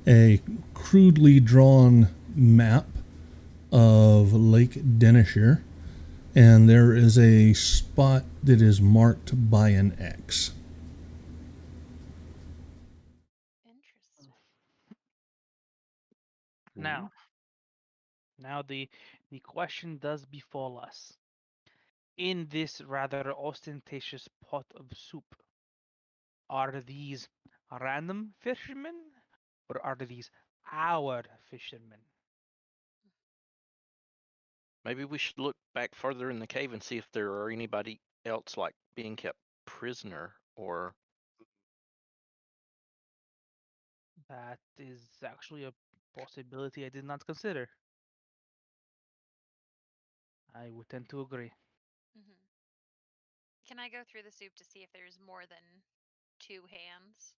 a crudely drawn map of Lake Denishire, and there is a spot that is marked by an X. Interesting. Now the question does befall us. In this rather ostentatious pot of soup, are these random fishermen or are these our fishermen? Maybe we should look back further in the cave and see if there are anybody else like being kept prisoner or That is actually a possibility I did not consider. I would tend to agree. Can I go through the soup to see if there's more than 2 hands?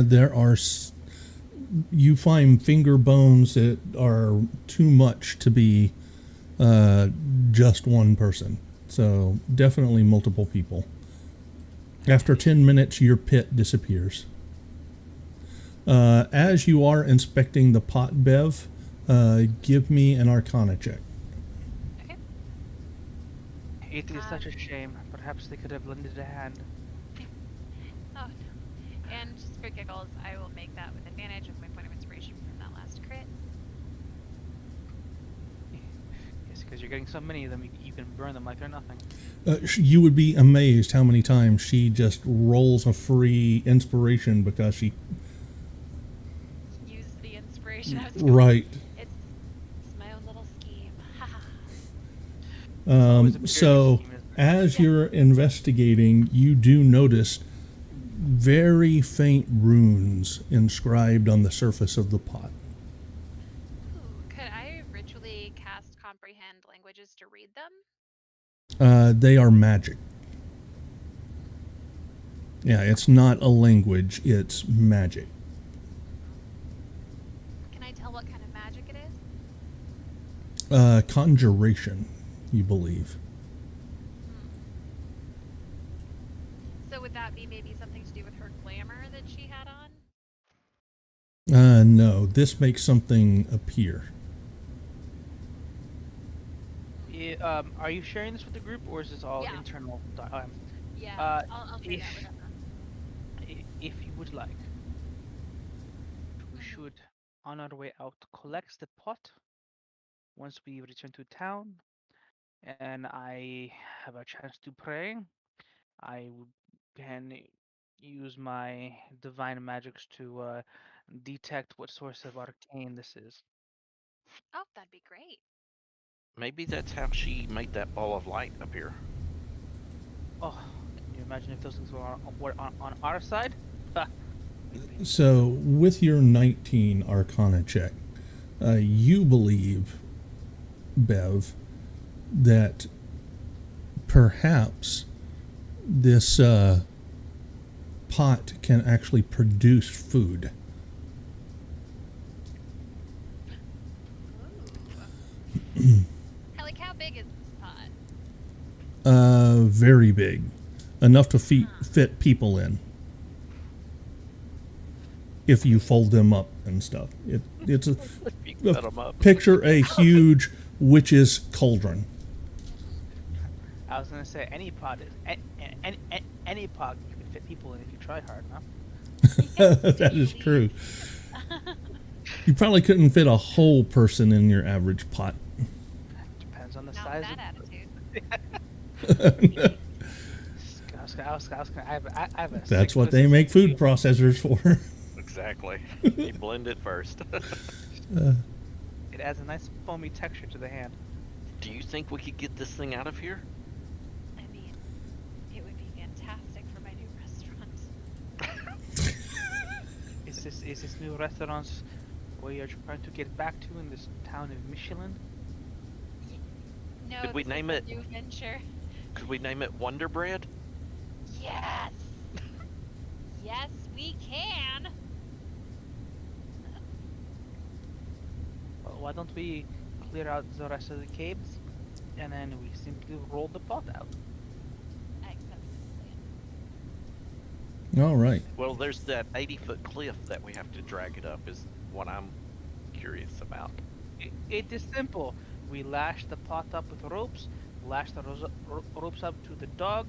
There are. You find finger bones that are too much to be just one person. So definitely multiple people. After 10 minutes, your pit disappears. As you are inspecting the pot, Bev, give me an Arcana check. Okay. It is such a shame. Perhaps they could have lended a hand. Oh no. And just for giggles, I will make that with advantage with my point of inspiration from that last crit. Yes, because you're getting so many of them, you can burn them like they're nothing. You would be amazed how many times she just rolls a free inspiration because she. Use the inspiration. I was going, Right. It's my own little scheme. Haha. Always a purity So, scheme, isn't it? as Yeah. you're investigating, you do notice very faint runes inscribed on the surface of the pot. Ooh, could I ritually cast comprehend languages to read them? They are magic. Yeah, it's not a language, it's magic. Can I tell what kind of magic it is? Conjuration, you believe. So would that be maybe something to do with her glamour that she had on? No, this makes something appear. Are you sharing this with the group, or is this all Yeah. internal? Yeah, I'll share if, that with them. if you would like, we should, on our way out, collect the pot once we return to town, and I have a chance to pray. I can use my divine magics to detect what source of arcane this is. Oh, that'd be great. Maybe that's how she made that ball of light appear. Oh, can you imagine if those things were on our side? Ha! So, with your 19 Arcana check, you believe, Bev, that perhaps this pot can actually produce food. Ooh. Like, how big is this pot? Very big. Enough to fit people in. If you fold them up and stuff. It's a You can set 'em up. picture a huge witch's cauldron. I was gonna say any pot is any pot you can fit people in if you try hard enough. That is true. You probably couldn't fit a whole person in your average pot. Depends on the Not size. that attitude. I have a That's sick what they twisted make food scheme. processors for. Exactly. You blend it first. It adds a nice foamy texture to the hand. Do you think we could get this thing out of here? I mean, it would be fantastic for my new restaurant. Is this new restaurant where you're trying to get back to in this town of Michelin? No, Could we this is name a it- new venture. Could we name it Wonder Bread? Yes. Yes, we can. Well, why don't we clear out the rest of the caves, and then we simply roll the pot out? I accept this plan. All right. Well, there's that 80-foot cliff that we have to drag it up is what I'm curious about. It is simple. We lash the pot up with ropes, lash the ropes up to the dog,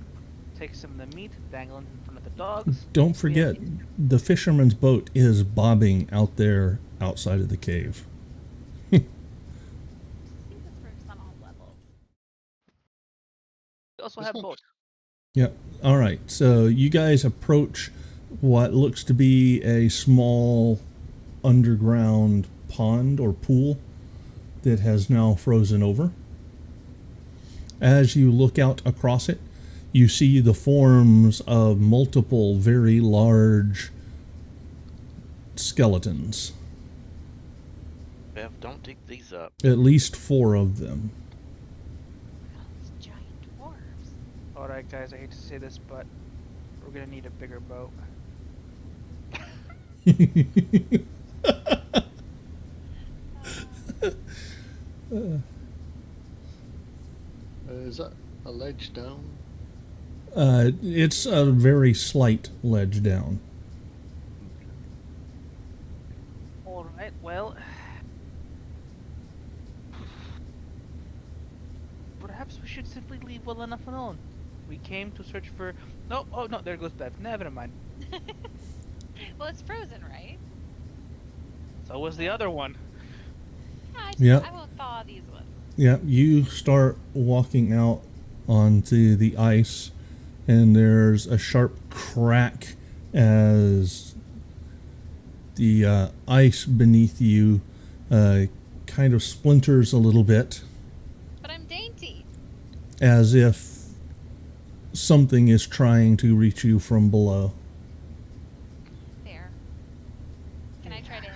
take some of the meat, dangle it in front of the dogs. Don't forget, the fisherman's boat is bobbing out there outside of the cave. I think this works on all levels. We also It's have not- boats. Yep. All right. So you guys approach what looks to be a small underground pond or pool that has now frozen over. As you look out across it, you see the forms of multiple very large skeletons. Bev, don't dig these up. At least 4 of them. Oh, these giant dwarves. Or Alright, guys, I hate to say this, but we're gonna need a bigger boat. Is that a ledge down? It's a very slight ledge down. Okay. Alright, well. Perhaps we should simply leave well enough alone. We came to search for. No, oh no, there goes Bev. Never mind. Well, it's frozen, right? So was the other one. Yeah. I won't thaw these ones. Yeah, you start walking out onto the ice, and there's a sharp crack as the ice beneath you kind of splinters a little bit, But I'm dainty. as if something is trying to reach you from below. There. Can I try to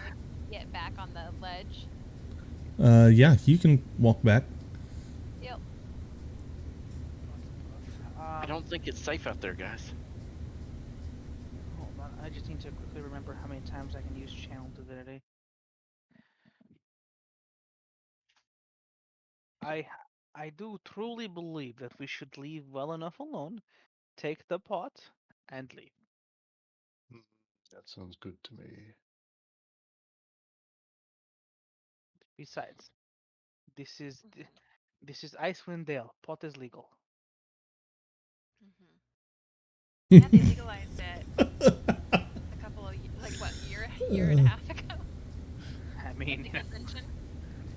get back on the ledge? Yeah, you can walk back. Yep. I don't think it's safe out there, guys. Hold on, I just need to quickly remember how many times I can use Channel Divinity. I do truly believe that we should leave well enough alone, take the pot, and leave. That sounds good to me. Besides, this is this is Icewind Dale. Pot is legal. Yeah, they legalized it a couple of like what year and a half ago. I mean, The convention.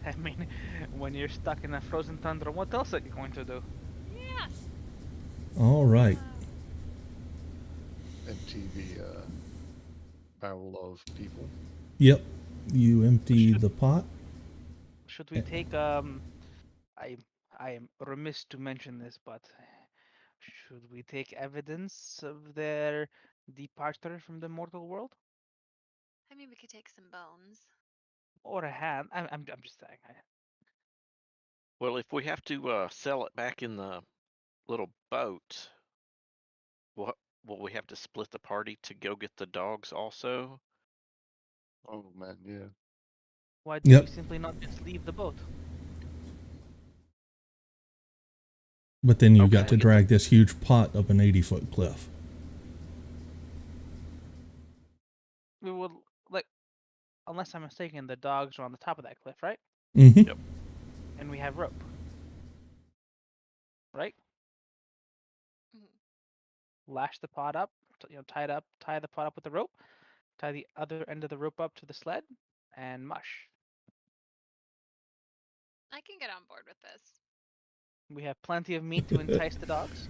I mean, when you're stuck in a frozen tundra, what else are you going to do? Yeah. All right. Empty the barrel of people. Yep. You empty Should- the pot. Should we take I I am remiss to mention this, but should we take evidence of their departure from the mortal world, I mean, we could take some bones. or a hand? I'm just saying. Well, if we have to sell it back in the little boat, what will we have to split the party to go get the dogs also? Oh man, yeah. Why do Yep. we simply not just leave the boat? But then you got Okay. to drag this huge pot up an 80-foot cliff. We would like, unless I'm mistaken, the dogs are on the top of that cliff, right? Mm-hmm. Yep. And we have rope, right? Lash the pot up, tie the pot up with the rope, tie the other end of the rope up to the sled, and mush. I can get on board with this. We have plenty of meat to entice the dogs.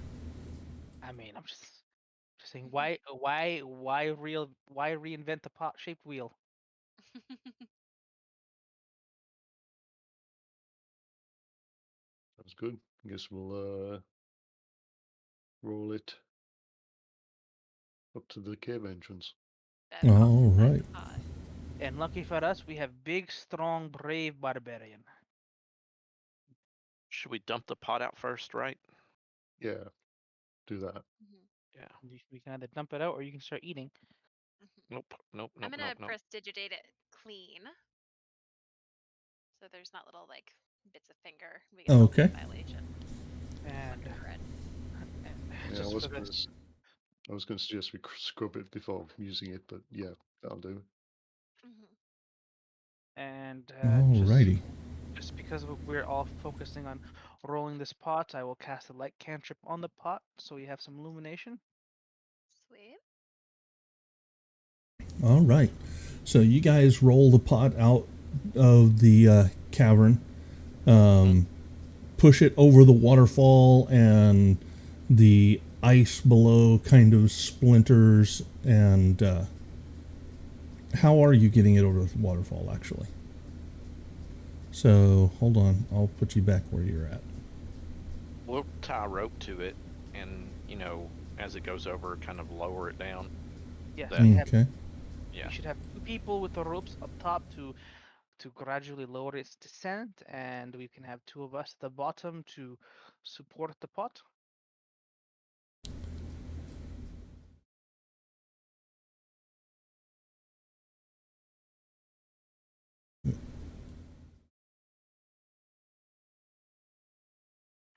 I mean, I'm just saying, why reinvent the pot-shaped wheel? That's good. I guess we'll roll it up to the cave entrance. Bev helps All inside right. the pot. And lucky for us, we have big, strong, brave barbarian. Should we dump the pot out first, right? Yeah, do that. Yeah. We can either dump it out or you can start eating. Nope. Nope. I'm Nope. gonna Nope. Nope. prestidigitate it clean, so there's not little like bits of finger. We get Okay. violation. And, Red. Yeah, just for this, I was going to suggest we scrub it before using it, but yeah, that'll do. and Alrighty. just because we're all focusing on rolling this pot, I will cast a light cantrip on the pot so we have some illumination. Sweet. All right. So you guys roll the pot out of the cavern, push it over the waterfall, and the ice below kind of splinters. And how are you getting it over the waterfall, actually? So hold on. I'll put you back where you're at. We'll tie a rope to it, and as it goes over, kind of lower it down. Yes, That- we have, Okay. Yeah. we should have two people with the ropes up top to gradually lower its descent, and we can have two of us at the bottom to support the pot.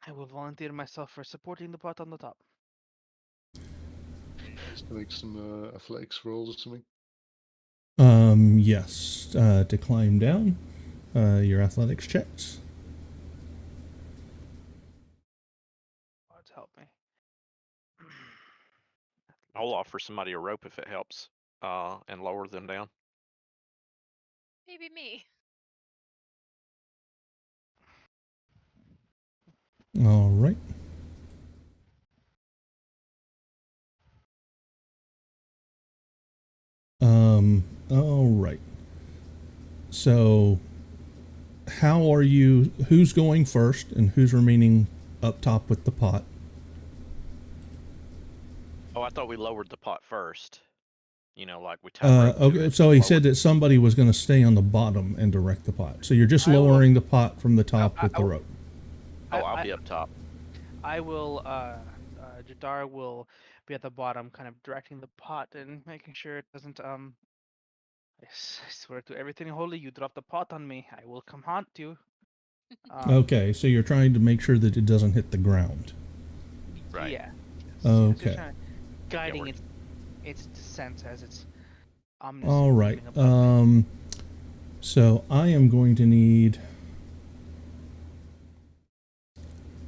I will volunteer myself for supporting the pot on the top. Just to make some athletics rolls or something. Yes. To climb down, your athletics checks. Odds help me. I'll offer somebody a rope if it helps, and lower them down. Maybe me. All right. All right. So, how are you? Who's going first, and who's remaining up top with the pot? Oh, I thought we lowered the pot first. You know, like we tied rope to Okay. it So and he lowered said it. that somebody was going to stay on the bottom and direct the pot. So you're just I will- lowering the pot from the top with I the will- rope. Oh, I'll be up top. I will. Jadar will be at the bottom, kind of directing the pot and making sure it doesn't. I swear to everything holy, you drop the pot on me, I will come haunt you. Okay. So you're trying to make sure that it doesn't hit the ground. Right. Yeah. Okay. Just kinda guiding we're- its descent as it's ominously All right. looming above me. So I am going to need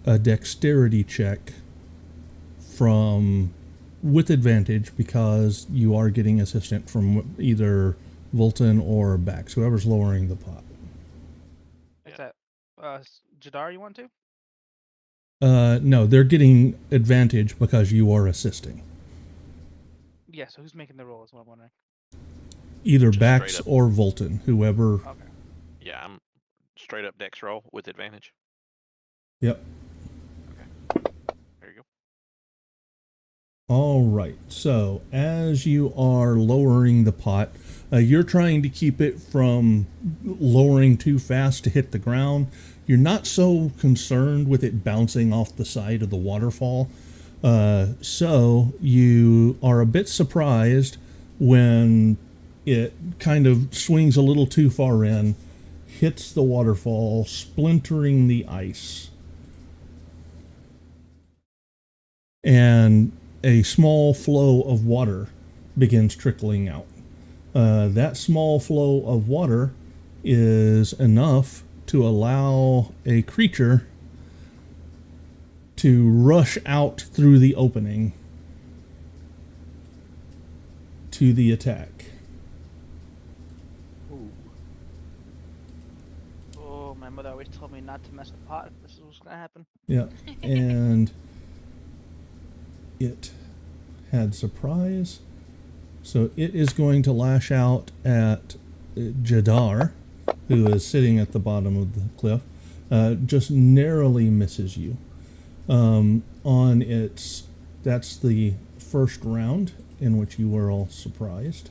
a dexterity check from with advantage because you are getting assistance from either Volton or Bax, whoever's lowering the pot. Is that Jadar you want to? No, they're getting advantage because you are assisting. Yeah, so who's making the roll is what I'm wondering. Either Just Bax straight up. or Volton, whoever. Okay. Yeah, I'm straight up dex roll with advantage. Yep. There you go. All right. So as you are lowering the pot, you're trying to keep it from lowering too fast to hit the ground. You're not so concerned with it bouncing off the side of the waterfall. So you are a bit surprised when it kind of swings a little too far in, hits the waterfall, splintering the ice. And a small flow of water begins trickling out. That small flow of water is enough to allow a creature to rush out through the opening to the attack. Ooh. Oh, my mother always told me not to mess with pot. This is what's gonna happen. Yeah, and it had surprise. So it is going to lash out at Jadar, who is sitting at the bottom of the cliff. Just narrowly misses you. On its, that's the first round in which you were all surprised.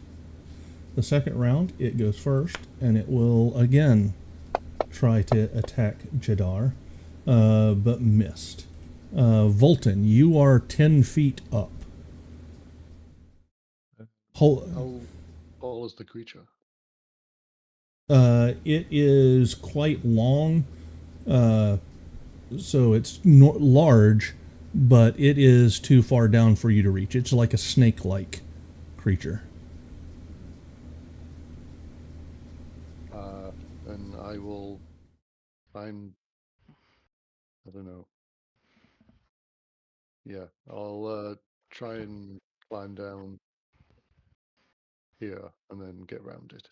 The second round, it goes first, and it will again try to attack Jadar, but missed. Volton, you are 10 feet up. How tall is the creature? It is quite long, so it's large, but it is too far down for you to reach. It's like a snake-like creature. And I will climb. I don't know. Yeah, I'll try and climb down here and then get round it.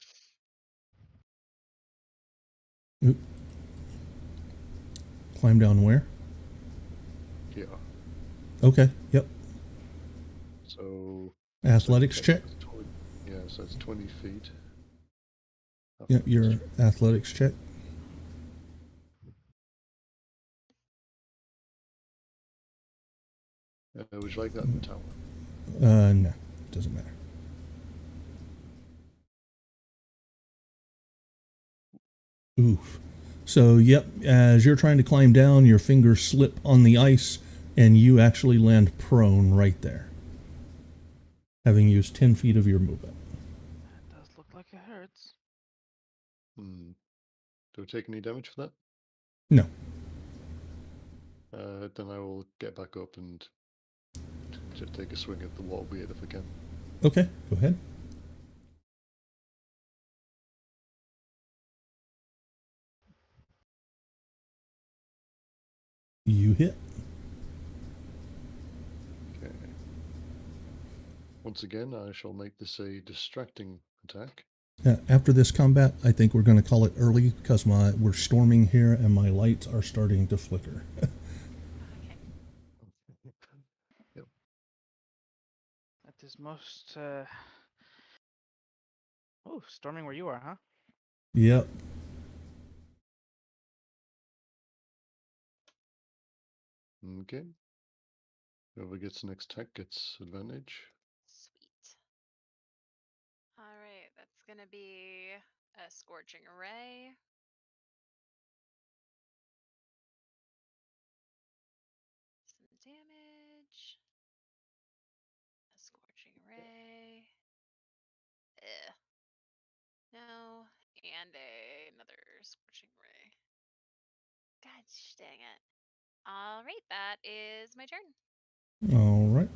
Oop. Climb down where? Here. Okay, yep. So Athletics check. Yeah, so it's 20 feet. Yep, your athletics check. Would you like that in the tower? No, doesn't matter. Oof. So, yep, as you're trying to climb down, your fingers slip on the ice, and you actually land prone right there, having used 10 feet of your movement. It does look like it hurts. Hmm. Do I take any damage for that? No. then I will get back up and just take a swing at the water weird if I can. Okay, go ahead. You hit. Okay. Once again, I shall make this a distracting attack. After this combat, I think we're going to call it early because we're storming here and my lights are starting to flicker. Okay. Yep. That is most. Oh, storming where you are, huh? Yep. Okay. Whoever gets the next attack gets advantage. Sweet. All right, that's gonna be a scorching ray. Some damage. A scorching ray. Ugh. No, and another scorching ray. God dang it. All right, that is my turn. All right.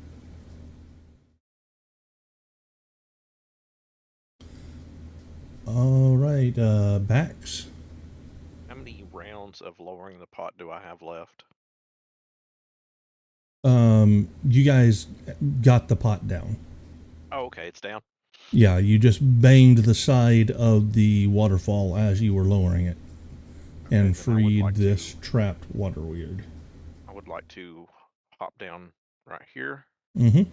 All right. Bax. How many rounds of lowering the pot do I have left? You guys got the pot down. Oh, okay, it's down. Yeah, you just banged the side of the waterfall as you were lowering it Okay, and then I would freed like this to- trapped water weird. I would like to hop down right here, Mm-hmm. and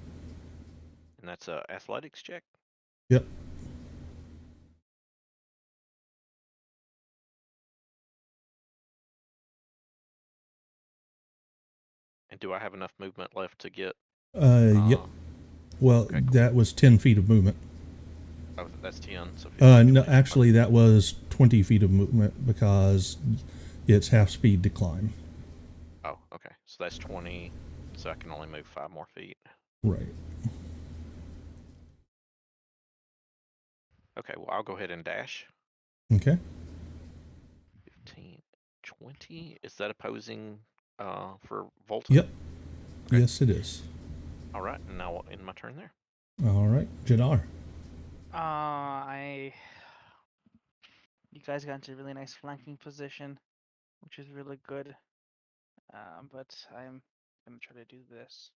that's a athletics check. Yep. And do I have enough movement left to get? Yep. Well, Okay, cool. that was 10 feet of movement. Oh, that's 10. So 15, No, 20. actually, that was 20 feet of movement because it's half speed to climb. Oh, okay. So that's 20. So I can only move 5 more feet. Right. Okay, well, I'll go ahead and dash. Okay. 15, 20. Is that opposing for Volta? Yep. Okay. Yes, it is. All right, and now I'll end my turn there. All right. Jadar. You guys got into a really nice flanking position, which is really good. But I'm gonna try to do this.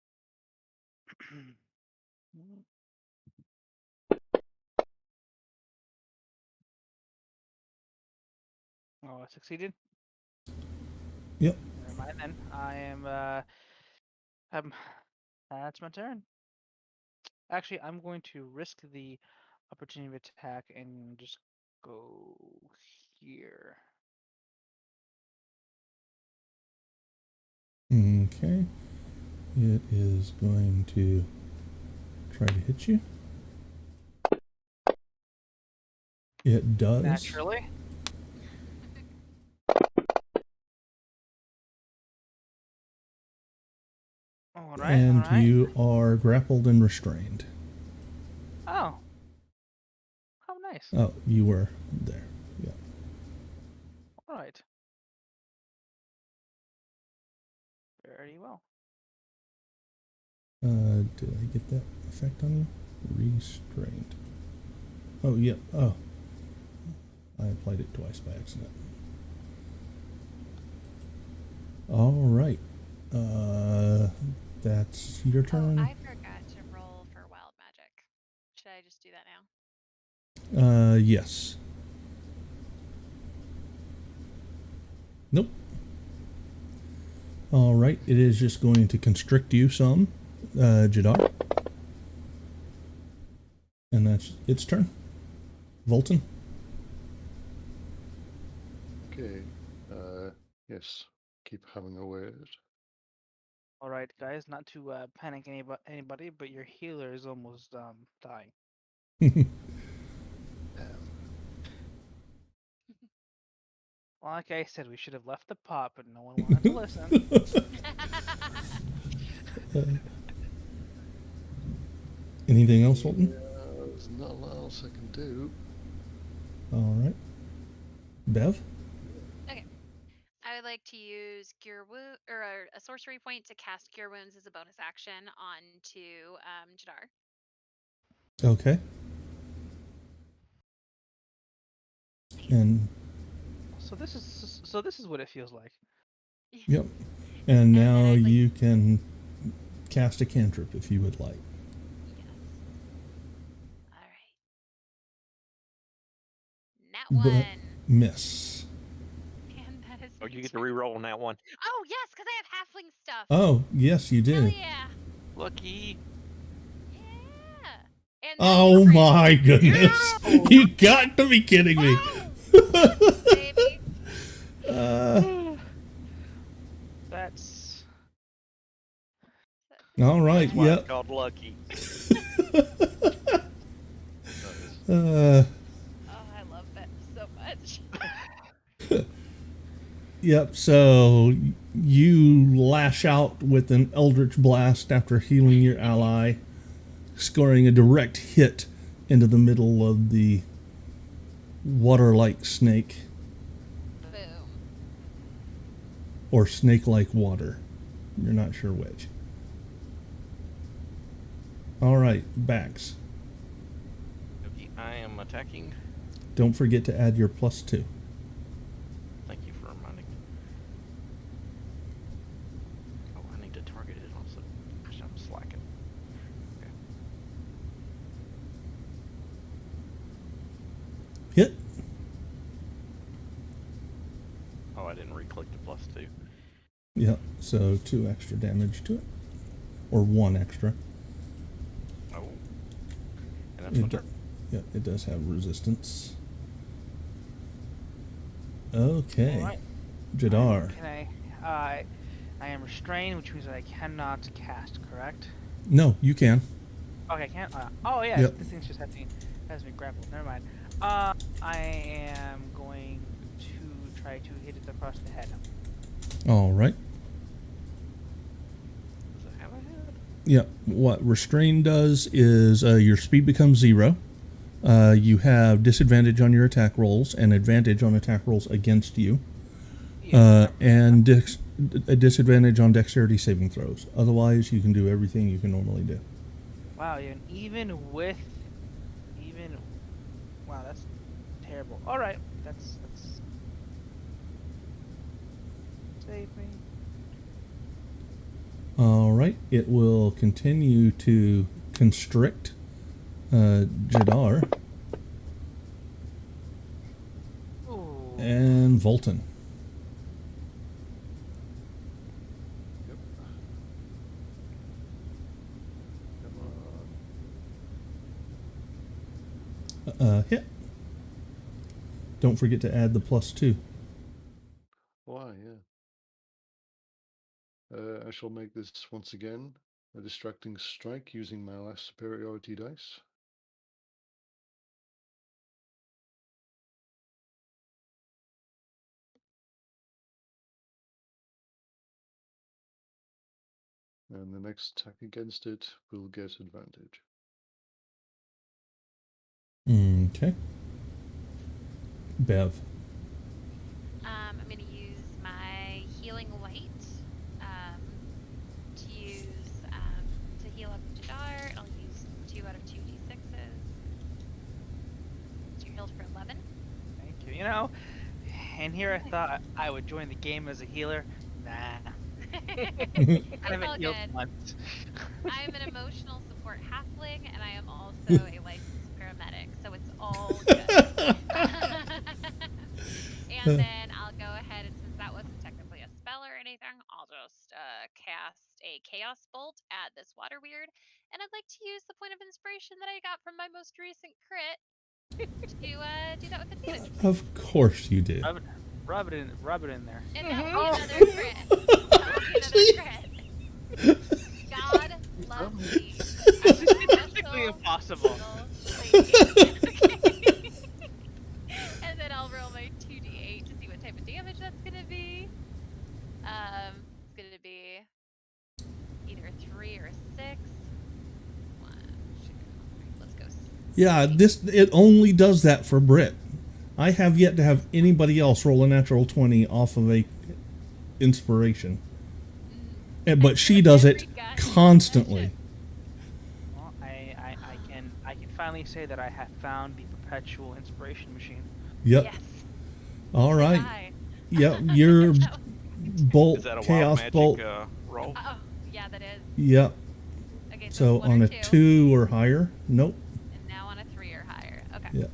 Oh, I succeeded. Yep. Never mind then. That's my turn. Actually, I'm going to risk the opportunity of attack and just go here. Okay. It is going to try to hit you. It does. Naturally. All right. And all right. you are grappled and restrained. Oh. How nice. Oh, you were there. Yeah. All right. Very well. Did I get that effect on you? Restrained. Oh, yeah. Oh. I applied it twice by accident. All right. That's your turn. Oh, I forgot to roll for wild magic. Should I just do that now? Yes. Nope. All right. It is just going to constrict you some, Jadar. And that's its turn. Volton. Okay. Yes. Keep having a word. All right, guys. Not to panic anybody, but your healer is almost dying. Like I said, we should have left the pot, but no one wanted to listen. Anything else, Volton? There's not a lot else I can do. All right. Bev? I would like to use Cure Wound or a sorcery point to cast Cure Wounds as a bonus action onto Jadar. Okay. And So this is what it feels like. yep. And then now I'd like- you can cast a cantrip if you would like. Yes. All right. Nat But 1. miss. And that is. Oh, my you get to turn. re-roll on that one. Oh yes, because I have halfling stuff. Oh, yes, you Hell do. yeah. Lucky. Yeah. And that's Oh crit. my goodness. You got to be kidding me. Yes, baby. That's All right, That's why yep. it's called lucky. Uh, Oh, I love that so much. yep, so you lash out with an Eldritch Blast after healing your ally, scoring a direct hit into the middle of the water-like snake, Boom. or snake-like water. You're not sure which. All right, Bax. Okay, I am attacking. Don't forget to add your +2. Thank you for reminding me. Oh, I need to target it also. Gosh, I'm slacking. Okay. Hit. Oh, I didn't re-click the +2. Yep, so 2 extra damage to it. Or 1 extra. Oh. And that's my It, turn. yep, it does have resistance. Okay. all right. Jadar. Can I am restrained, which means that I cannot cast. Correct? No, you can. Okay, I can't. Oh yeah, Yep. this thing's just has me grappled. Never mind. I am going to try to hit it across the head. All right. Does it have a head? Yep. What restrain does is your speed becomes 0. You have disadvantage on your attack rolls and advantage on attack rolls against you, and a disadvantage on dexterity saving throws. Otherwise, you can do everything you can normally do. Wow, wow, that's terrible. All right, that's save me. All right. It will continue to constrict Jadar Ooh. and Volton. Yep. Come on. Hit. Don't forget to add the +2. Why, yeah. I shall make this once again a distracting strike using my last superiority dice. And the next attack against it will get advantage. Okay. Bev. I'm going to use my healing light to heal up Jadar. I'll use 2 out of 2 d6s. So you're healed for 11. Thank you. You know, and here I thought I would join the game as a healer. Nah. I That's haven't all healed good. once. I am an emotional support halfling, and I am also a licensed paramedic, so it's all good. And then I'll go ahead, and since that wasn't technically a spell or anything, I'll just cast a Chaos Bolt at this water weird. And I'd like to use the point of inspiration that I got from my most recent crit to do that with advantage. Of course you do. Rub it in there. And that will be another crit. That will be another crit. God loves me. This is I'm a statistically special impossible. little lady. Okay. And then I'll roll my 2d8 to see what type of damage that's gonna be. It's gonna be either 3 or 6. 1, 2. Let's go. Yeah, it only does that for Brit. I have yet to have anybody else roll a natural 20 off of a inspiration. But And she with does every it goddamn constantly. session. Well, I can finally say that I have found the perpetual inspiration machine. Yep. Yes. All So right. have I. Yep. Your That was- bolt, Is that a wild chaos magic bolt. roll? oh, yeah, that is. Yep. Okay, so, So it's one on or a two, 2 or higher. Nope. and now on a 3 or higher. Okay. Yeah.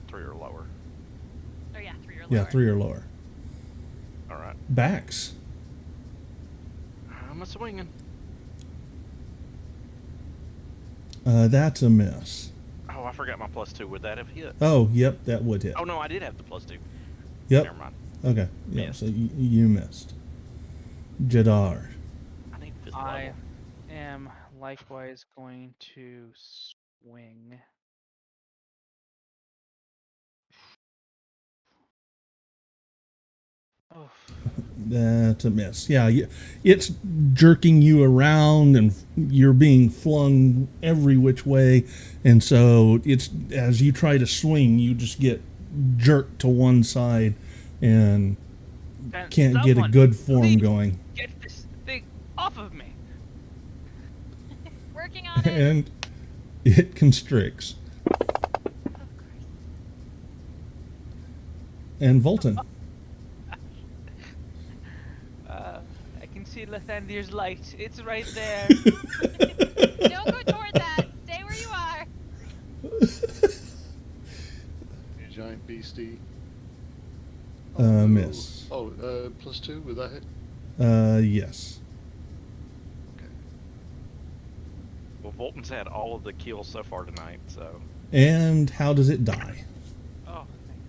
3 or lower. Or yeah, 3 or lower. Yeah, 3 or lower. All right. Backs. I'm a swinging. That's a miss. Oh, I forgot my +2. Would that have hit? Oh, yep, that would hit. Oh no, I did have the +2. Yep. Never mind. Okay. Yep. Missed. So you missed. Jadar. I need 5th I level. am likewise going to swing. Oh, That's a miss. Yeah, it's jerking you around and you're being flung every which way. And so it's as you try to swing, you just get jerked to one side and can can't get a someone good form please going. Get this thing off of me! Working on it. And it constricts. Of course. And Volton. I can see Lathandir's light. It's right there. Don't go toward that. Stay where you are. You giant beastie. Miss. Oh, +2, would that hit? Yes. Okay. Well, Volton's had all of the kills so far tonight, so And how does it die? Oh, thank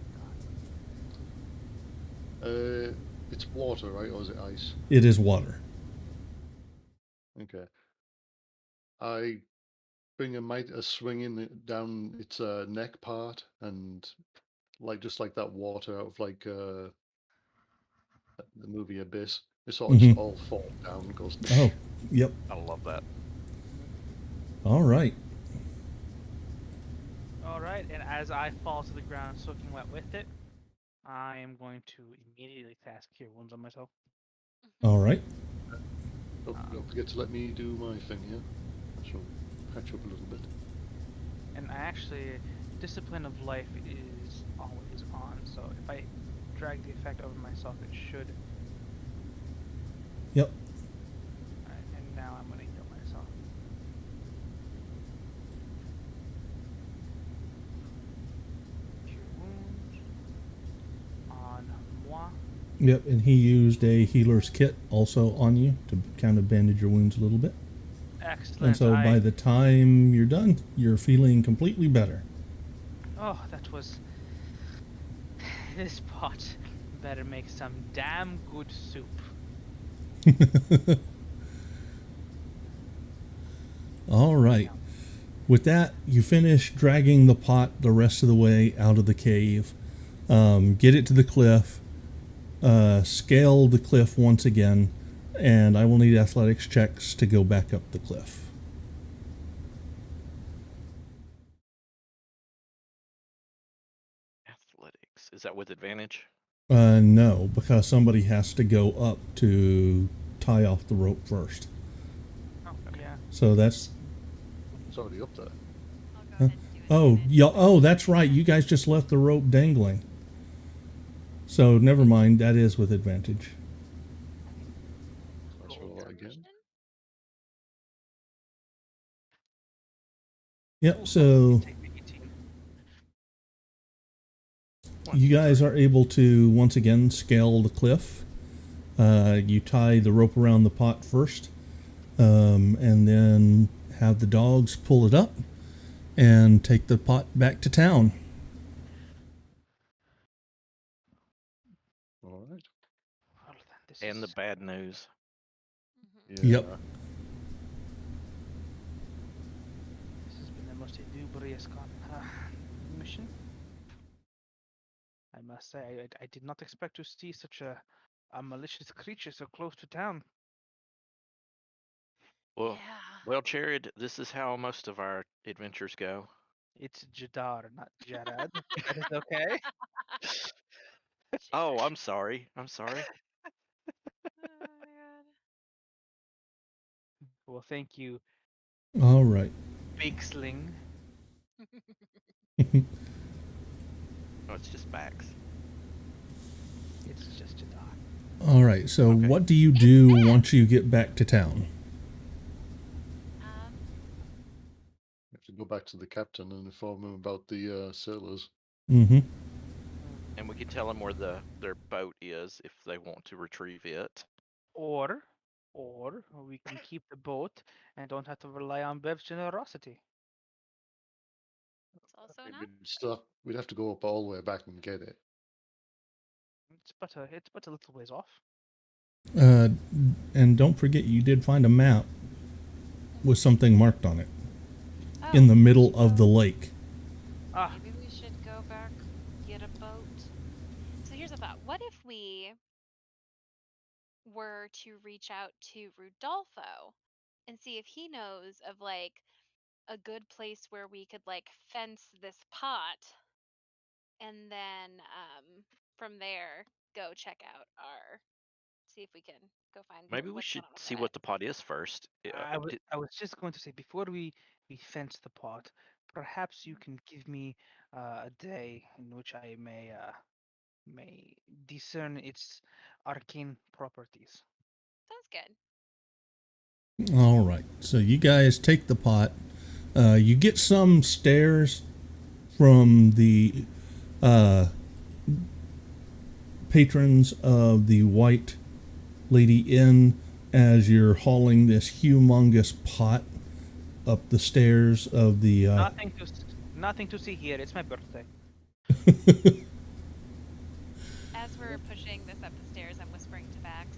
God. It's water, right, or is it ice? It is water. Okay. I bring a swing in down its neck part, and just like that water out of the movie Abyss, it sort of just all falls down and goes. Oh, yep. I love that. All right. Alright, and as I fall to the ground soaking wet with it, I am going to immediately cast Cure Wounds on myself. All right. Don't forget to let me do my thing here. I shall patch up a little bit. And I actually, Discipline of Life is always on, so if I drag the effect over myself, it should. Yep. Alright, and now I'm going to heal myself. Cure Wounds on moi. Yep. And he used a healer's kit also on you to kind of bandage your wounds a little bit. Excellent. And so by the time you're done, you're feeling completely better. Oh, that was. This pot better make some damn good soup. All right. With that, you finish dragging the pot the rest of the way out of the cave. Get it to the cliff. Scale the cliff once again. And I will need athletics checks to go back up the cliff. Athletics. Is that with advantage? No, because somebody has to go up to tie off the rope first. Oh, yeah. So that's. It's already up there. I'll go Huh? ahead and do it. Oh, yeah. Oh, that's right. You guys just left the rope dangling. So never mind. That is with advantage. Let's roll that again. Yep. So Take the 18. you guys are able to once again scale the cliff. You tie the rope around the pot first, and then have the dogs pull it up and take the pot back to town. All right. Well, then, this And the is- bad news. Mhm. Yeah. Yep. This has been the most lugubrious mission. I must say, I did not expect to see such a malicious creature so close to town. Well, Yeah. well, Jared, this is how most of our adventures go. It's Jadar, not Jarad. That is okay. Oh, I'm sorry. I'm sorry. Well, thank you, All right. Big Sling. Oh, it's just Bax. It's just a dog. All right. So, Okay. what do you It's do Sam. once you get back to town? You have to go back to the captain and inform him about the sailors. Mm-hmm. And we could tell them where their boat is if they want to retrieve it. Or we can keep the boat and don't have to rely on Bev's generosity. It's also an We'd have to go up all the way back and get it. It's but a little ways off. And don't forget, you did find a map with something marked on it Oh, in the middle of the lake. Ah, maybe we should go back, get a boat. So here's a thought. What if we were to reach out to Rudolfo and see if he knows of like a good place where we could like fence this pot and then from there go check out our see if we can go find Maybe we what's should going on with see that. what the pot is first. I was just going to say before we fence the pot, perhaps you can give me a day in which I may discern its arcane properties. Sounds good. All right. So, you guys take the pot. You get some stares from the patrons of the White Lady Inn as you're hauling this humongous pot up the stairs of the. Nothing to see here. It's my birthday. As we're pushing this up the stairs, I'm whispering to Bax,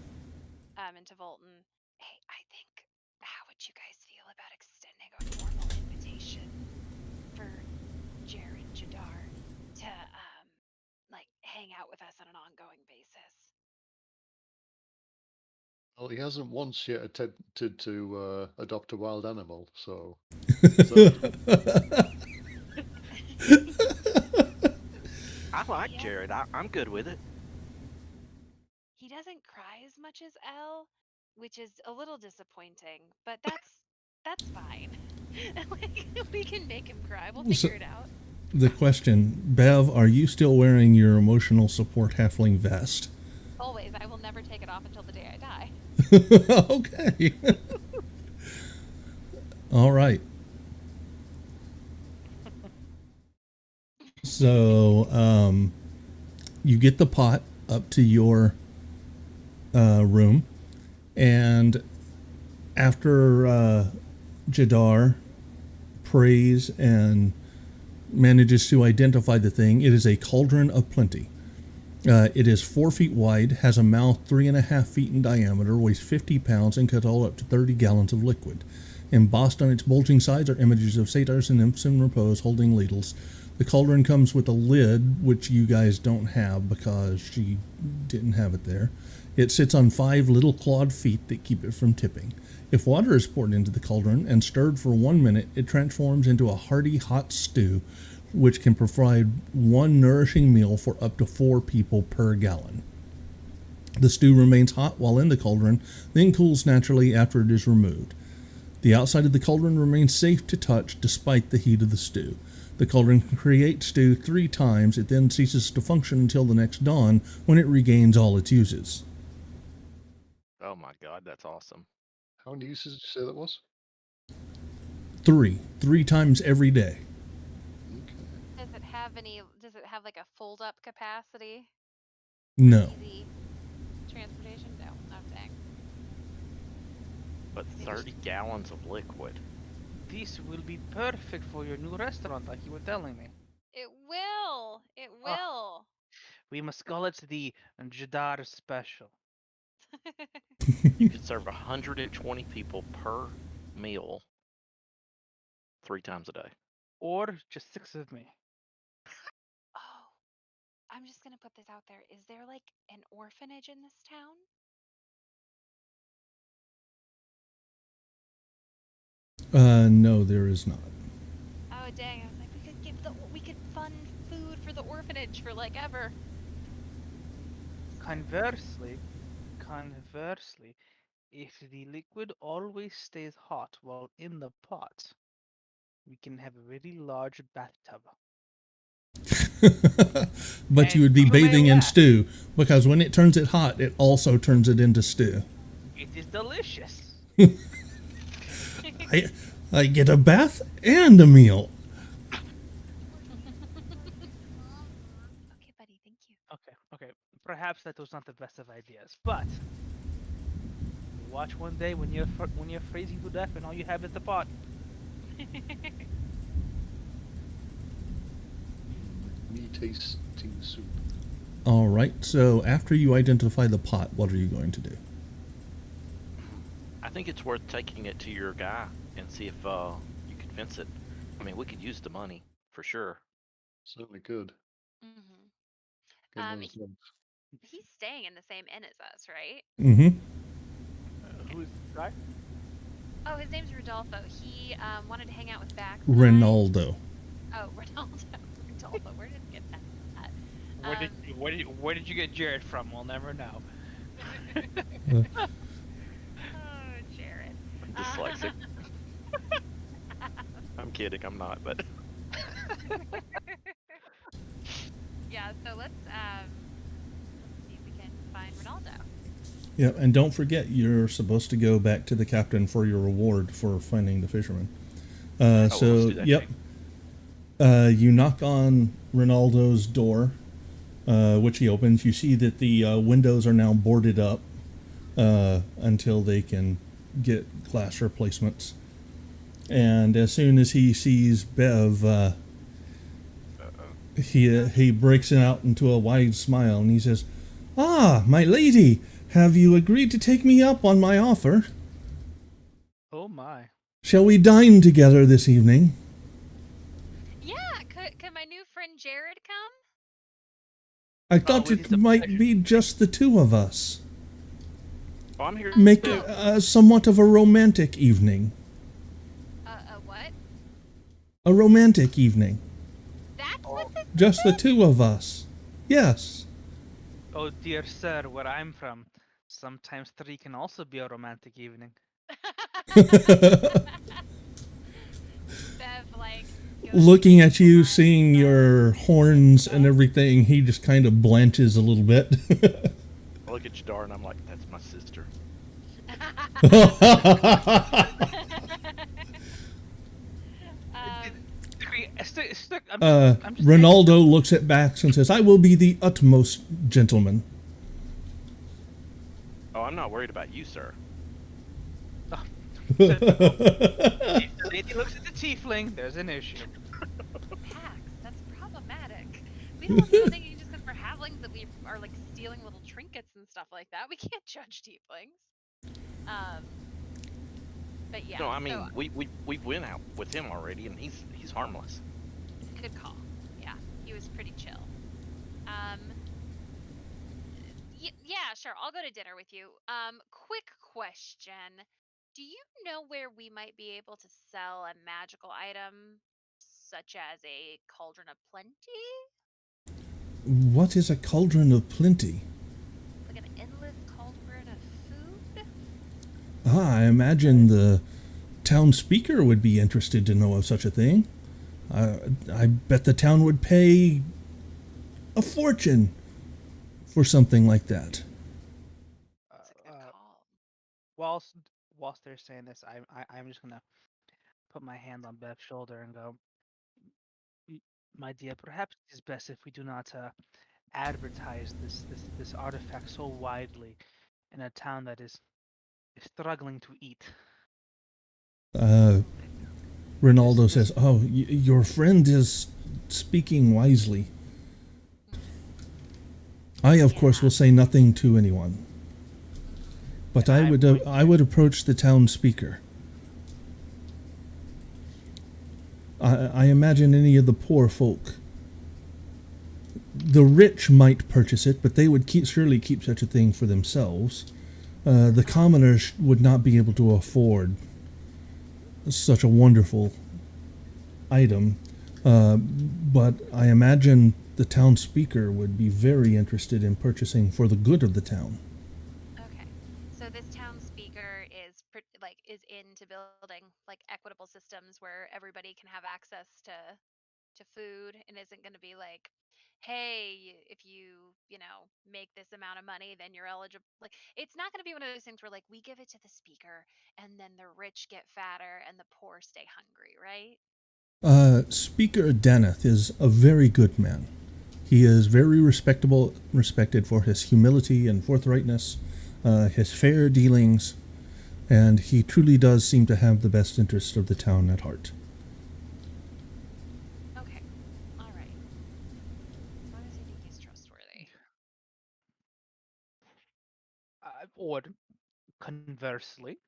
and to Volton, hey, I think, how would you guys feel about extending a formal invitation for Jared Jadar to, like, hang out with us on an ongoing basis? Well, he hasn't once yet attempted to adopt a wild animal, so. So I like He Jared. hasn't- I'm good with it. He doesn't cry as much as Elle, which is a little disappointing, but that's fine. Like, we can make him cry. We'll So- figure it out. The question, Bev, are you still wearing your emotional support halfling vest? Always, I will never take it off until the day I die. Okay. All right. So, you get the pot up to your room, and after Jadar prays and manages to identify the thing, it is a cauldron of plenty. It is 4 feet wide, has a mouth 3.5 feet in diameter, weighs 50 pounds, and could hold up to 30 gallons of liquid. Embossed on its bulging sides are images of satyrs and nymphs in repose holding ladles. The cauldron comes with a lid, which you guys don't have because she didn't have it there. It sits on 5 little clawed feet that keep it from tipping. If water is poured into the cauldron and stirred for 1 minute, it transforms into a hearty hot stew, which can provide one nourishing meal for up to 4 people per gallon. The stew remains hot while in the cauldron, then cools naturally after it is removed. The outside of the cauldron remains safe to touch despite the heat of the stew. The cauldron can create stew 3 times. It then ceases to function until the next dawn when it regains all its uses. Oh my god, that's awesome. how many uses did you say that was? 3 times every day. Okay. Does it have like a fold up capacity? No. Easy transportation? No, not dang. But 30 gallons of liquid. This will be perfect for your new restaurant, like you were telling me. It will. It Ah. will. We must call it the Jadar Special. You could serve 120 people per meal 3 times a day. Or just 6 of me. Oh, I'm just gonna put this out there. Is there like an orphanage in this town? No, there is not. Oh dang! I was like, we could fund food for the orphanage for like ever. Conversely, If the liquid always stays hot while in the pot, we can have a very large bathtub. But you And would be you may bathing in laugh. stew, because when it turns it hot, it also turns it into stew. It is delicious. I get a bath and a meal. Okay, buddy, thank you. Okay. Perhaps that was not the best of ideas, but watch one day when you're freezing to death and all you have is the pot. Me tasting soup. All right, so after you identify the pot, what are you going to do? I think it's worth taking it to your guy and see if you can fence it. I mean, we could use the money for sure. Certainly good. Mm-hmm. Get Um, those he- done. He's staying in the same inn as us, right? Mm-hmm. Who is this guy? Oh, his name's Rodolfo. He wanted to hang out with Bax. Ronaldo. Oh, Ronaldo. Rodolfo. Where did he get that? Where did you get Jared from? We'll never know. Oh, Jared. I'm dyslexic. I'm kidding, I'm not, but Yeah, so let's see if we can find Ronaldo. Yeah, and don't forget, you're supposed to go back to the captain for your reward for finding the fisherman. let's So, do that yep. thing. You knock on Ronaldo's door, which he opens. You see that the windows are now boarded up until they can get glass replacements. And as soon as he sees Bev, he breaks out into a wide smile and he says, "Ah, my lady, have you agreed to take me up on my offer? Oh my. Shall we dine together this evening?" Yeah, could my new friend Jared come? I thought it's it a might pleasure. be just the two of us. Oh, I'm here. Make too. somewhat of a romantic evening. What? A romantic evening. That's what this Just the two of us. Yes. Oh dear sir, where I'm from, sometimes 3 can also be a romantic evening. Bev, like, goes Looking to at you, my seeing phone. your horns and everything, he just kind of blanches a little bit. I look at Jadar and I'm like, that's my sister. Um, I'm just Ronaldo looks at Bax and says, "I will be the utmost gentleman." Oh, I'm not worried about you, sir. If the lady looks at the tiefling, there's an issue. Pax, that's problematic. We don't do anything just because we're halflings that we are like stealing little trinkets and stuff like that. We can't judge tieflings. But yeah. No, I mean, so, we went out with him already, and he's harmless. good call. Yeah, he was pretty chill. Yeah, sure. I'll go to dinner with you. Quick question. Do you know where we might be able to sell a magical item such as a cauldron of plenty? What is a cauldron of plenty? Like an endless cauldron of food? I imagine the town speaker would be interested to know of such a thing. I bet the town would pay a fortune for something like that. That's a good call. Whilst they're saying this, I'm just gonna put my hand on Bev's shoulder and go, My dear, perhaps it is best if we do not advertise this artifact so widely in a town that is struggling to eat." Ronaldo This- says, "Oh, your friend is speaking wisely. I, of course, will say nothing to anyone. But I would approach the town speaker. I imagine any of the poor folk. The rich might purchase it, but they would surely keep such a thing for themselves. The commoners would not be able to afford such a wonderful item. But I imagine the town speaker would be very interested in purchasing for the good of the town." Okay. So this town speaker is into building like equitable systems where everybody can have access to food and isn't going to be like, hey, if you know, make this amount of money, then you're eligible. Like, it's not going to be one of those things where like we give it to the speaker and then the rich get fatter and the poor stay hungry, right? Speaker Daneth is a very good man. He is very respected for his humility and forthrightness, his fair dealings, and he truly does seem to have the best interest of the town at heart. Okay. All right. As long as you think he's trustworthy. Or conversely,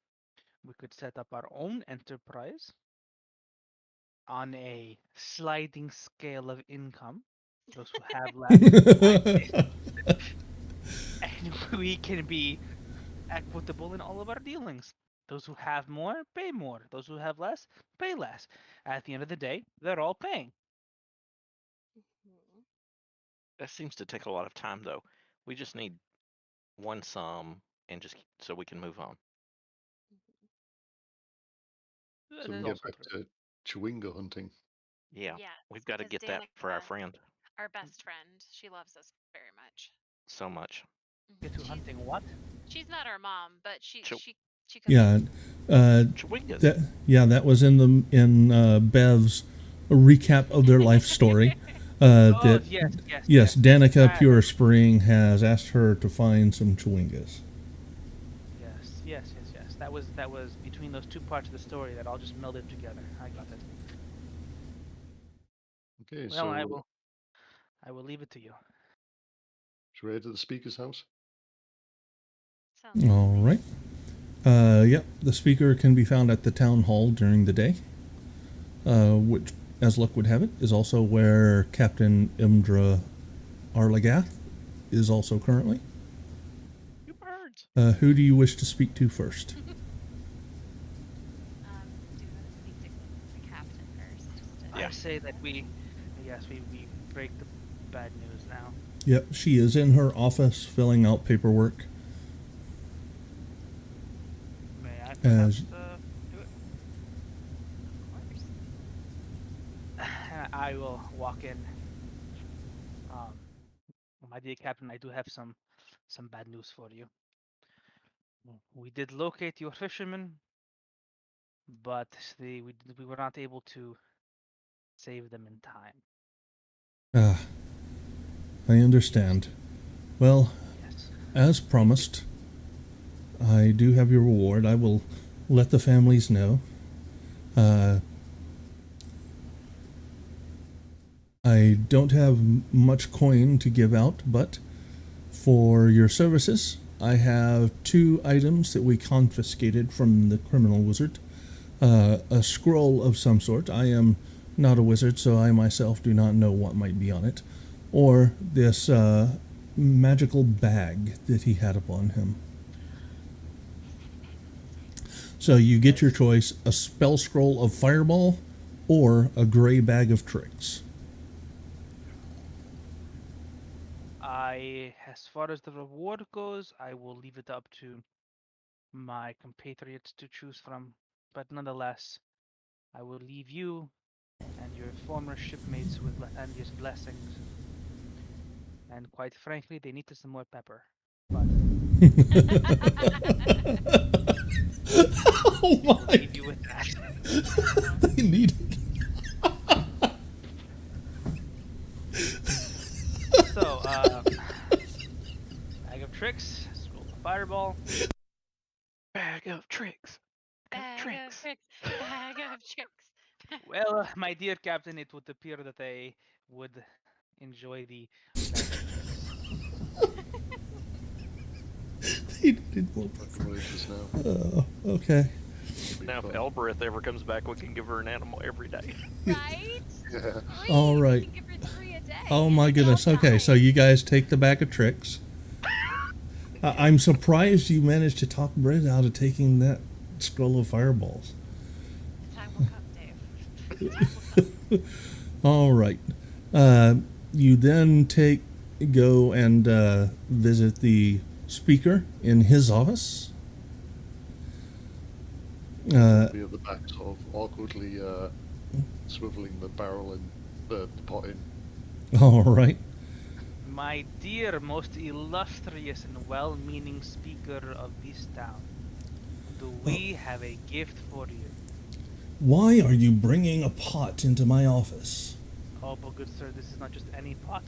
we could set up our own enterprise on a sliding scale of income. Those who have less, and we can be equitable in all of our dealings. Those who have more pay more. Those who have less pay less. At the end of the day, they're all paying. Mhm. That seems to take a lot of time, though. We just need one sum and just so we can move on. So That we is can get also back true. to Chewinga hunting. Yeah, Yes, we've got to because get that for our Danica, friend our best friend, she loves us very much. so much. Get to She's hunting what? not our mom, but Ch- she cooks. Yeah, Chewingas. that was in Bev's recap of their life story. Oh, That yes, yes, Danica Ah, Pure Spring has asked her to find some Chewingas. yes. That was between those two parts of the story that all just melded together. I got it. Okay, Well, I so will. I will leave it to you. should we head to the speaker's house? Sounds good to All me. right. Yep, the speaker can be found at the town hall during the day, which, as luck would have it, is also where Captain Imdra Arlagath is also currently. You birds. Who do you wish to speak to first? Do you want to speak to the captain first? Just to... Yeah. I say that we break the bad news now. Yep, she is in her office filling out paperwork. May I As- perhaps do it? Of course. I will walk in. My dear captain, I do have some bad news for you. We did locate your fishermen, but we were not able to save them in time. Ah, I understand. Well, Yes. as promised, I do have your reward. I will let the families know. I don't have much coin to give out, but for your services, I have 2 items that we confiscated from the criminal wizard. A scroll of some sort. I am not a wizard, so I myself do not know what might be on it. Or this magical bag that he had upon him. So you get your choice, a spell scroll of fireball or a gray bag of tricks. As far as the reward goes, I will leave it up to my compatriots to choose from. But nonetheless, I will leave you and your former shipmates with Lathandia's blessings. And quite frankly, they needed some more pepper. But Oh I'll my! leave you with that. They need it. So, bag of tricks, scroll of fireball. Bag of tricks. Bag of Tricks. tricks. Bag of tricks. Well, my dear captain, it would appear that they would enjoy the bag of tricks. They needed more. Fucking malicious now. Okay. Now, if Elbereth ever comes back, we can give her an animal every day. Right? Yeah. Please, All right. we can give her 3 a day. Oh and my they all goodness. Okay, so die. you guys take the bag of tricks. I'm surprised you managed to talk Brett out of taking that scroll of fireballs. The time will come, Dave. The time will come. All right. You then go and visit the speaker in his office. Be at the back, sort of awkwardly swiveling the barrel and the pot in. All right. My dear, most illustrious and well-meaning speaker of this town, do we have a gift for you? Why are you bringing a pot into my office? Oh, but good sir, this is not just any pot.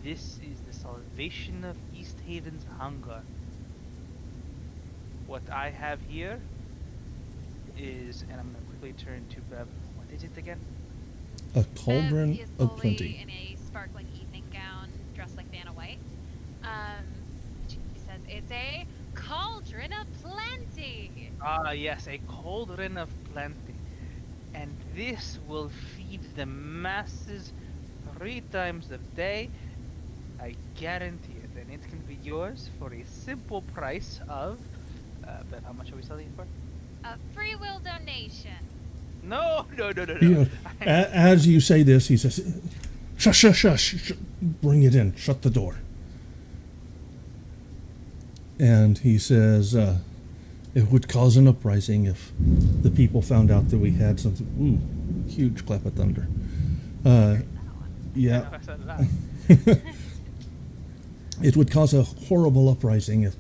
This is the salvation of East Haven's hunger. What I have here is, and I'm gonna quickly turn to Bev. What is it again? A cauldron Bev is of fully plenty. in a sparkling evening gown, dressed like Vanna White. She says it's a cauldron of plenty. Ah, yes, a cauldron of plenty. And this will feed the masses 3 times a day. I guarantee it. And it can be yours for a simple price of... Bev, how much are we selling it for? A free will donation. No. As you say this, he says, shush, bring it in, shut the door. And he says, it would cause an uprising if the people found out that we had something. Ooh, huge clap of thunder. Yeah. I said that. It would cause a horrible uprising if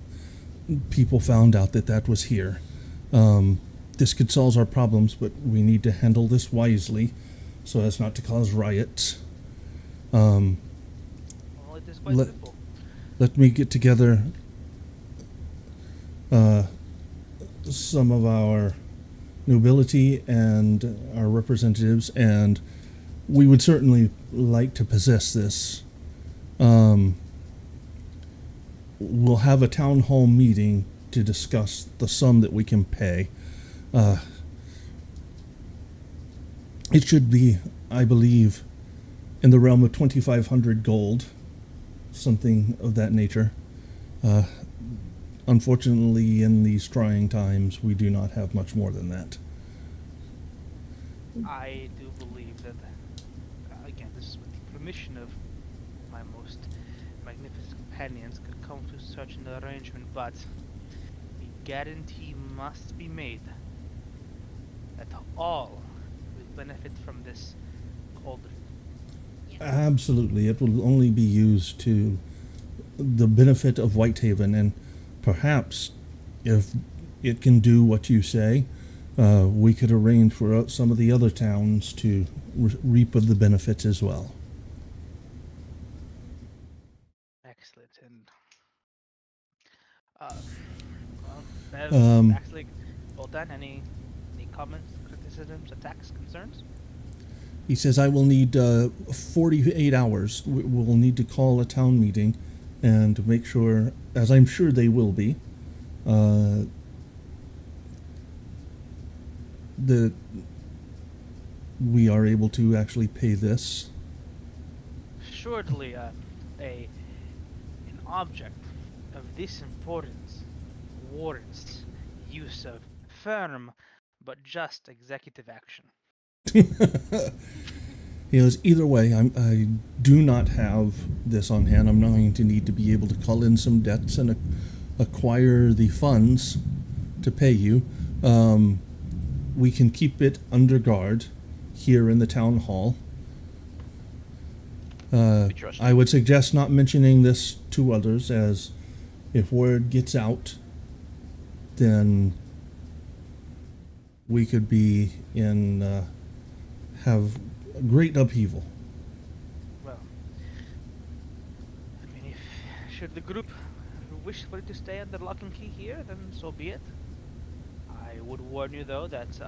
people found out that that was here. This could solve our problems, but we need to handle this wisely so as not to cause riots. Well, it is quite Let- simple. Let me get together some of our nobility and our representatives, and we would certainly like to possess this. We'll have a town hall meeting to discuss the sum that we can pay. It should be, I believe, in the realm of 2,500 gold, something of that nature. Unfortunately, in these trying times, we do not have much more than that. I do believe that, again, this is with the permission of my most magnificent companions, could come to such an arrangement, but the guarantee must be made that all will benefit from this cauldron. Absolutely. It will only be used to the benefit of Whitehaven, and perhaps if it can do what you say, we could arrange for some of the other towns to reap of the benefits as well. Excellent. And well, Bev, actually, well done. Any comments, criticisms, attacks, concerns? He says, I will need 48 hours. We'll need to call a town meeting and make sure, as I'm sure they will be, that we are able to actually pay this. Surely, an object of this importance warrants use of firm but just executive action. He goes, either way, I do not have this on hand. I'm going to need to be able to call in some debts and acquire the funds to pay you. We can keep it under guard here in the town hall. We trust I would suggest not mentioning this to others, as if word gets out, then we could be in have a great upheaval. Well, I mean, if should the group wish for it to stay under lock and key here, then so be it. I would warn you, though, that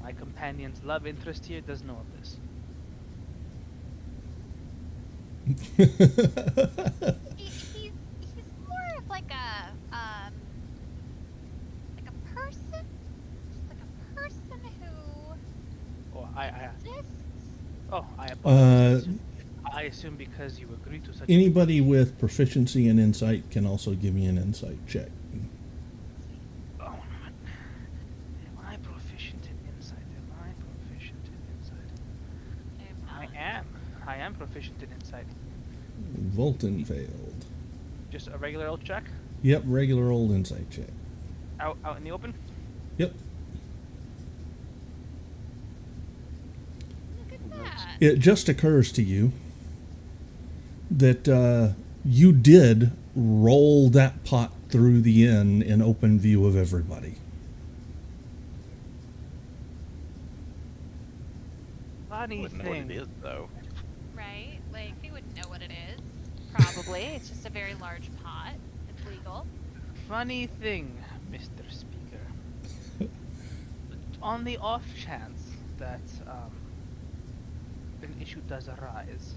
my companion's love interest here does know of this. He's more of like a person, just like a person who Oh, I exists. oh, I apologize. I assume because you agreed to such. Anybody with proficiency in insight can also give me an insight check. Oh, am I proficient in insight? Am I proficient in insight? I am proficient in insight. Volton failed. Just a regular old check. Yep, regular old insight check. Out in the open. it just occurs to you that you did roll that pot through the inn in open view of everybody. Funny Wouldn't know what thing. it is though. Right? Like, they wouldn't know what it is. Probably. It's just a very large pot. It's legal. Funny thing, Mr. Speaker. On the off chance that an issue does arise,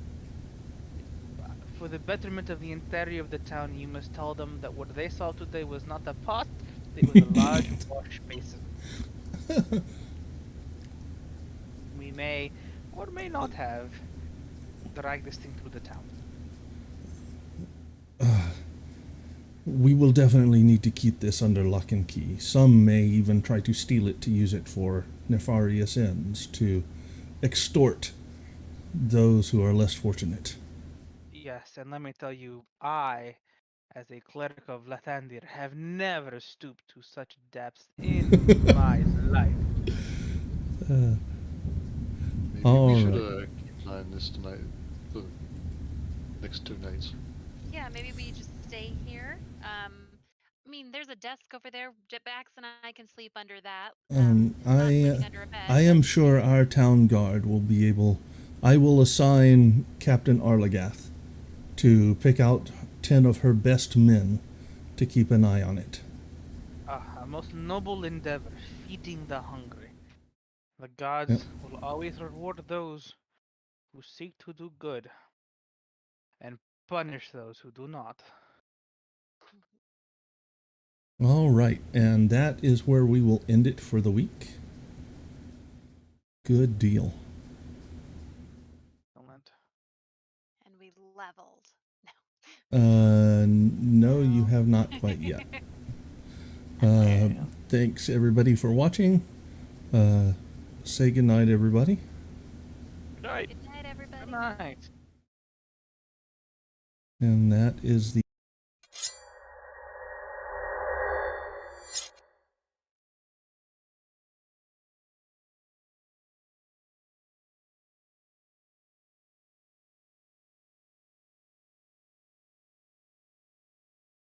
for the betterment of the interior of the town, you must tell them that what they saw today was not a pot, it was a large wash basin. We may or may not have dragged this thing through the town. We will definitely need to keep this under lock and key. Some may even try to steal it to use it for nefarious ends, to extort those who are less fortunate. Yes, and let me tell you, I, as a cleric of Lathandir, have never stooped to such depths in my life. Maybe All we should right. keep an eye on this tonight, the next 2 nights. Yeah, maybe we just stay here. I mean, there's a desk over there. Bax and I can sleep under that. It's not sleeping under a bed. I am but sure our town guard will be able. I will assign Captain Arlagath to pick out 10 of her best men to keep an eye on it. A most noble endeavor, feeding the hungry. The gods Yep. will always reward those who seek to do good, and punish those who do not. All right, and that is where we will end it for the week. Good deal. Excellent. and we leveled. No, you No. have not quite yet. Yeah. Thanks everybody for watching. Say goodnight, everybody. Good night. Good night, everybody. Good night. And that is the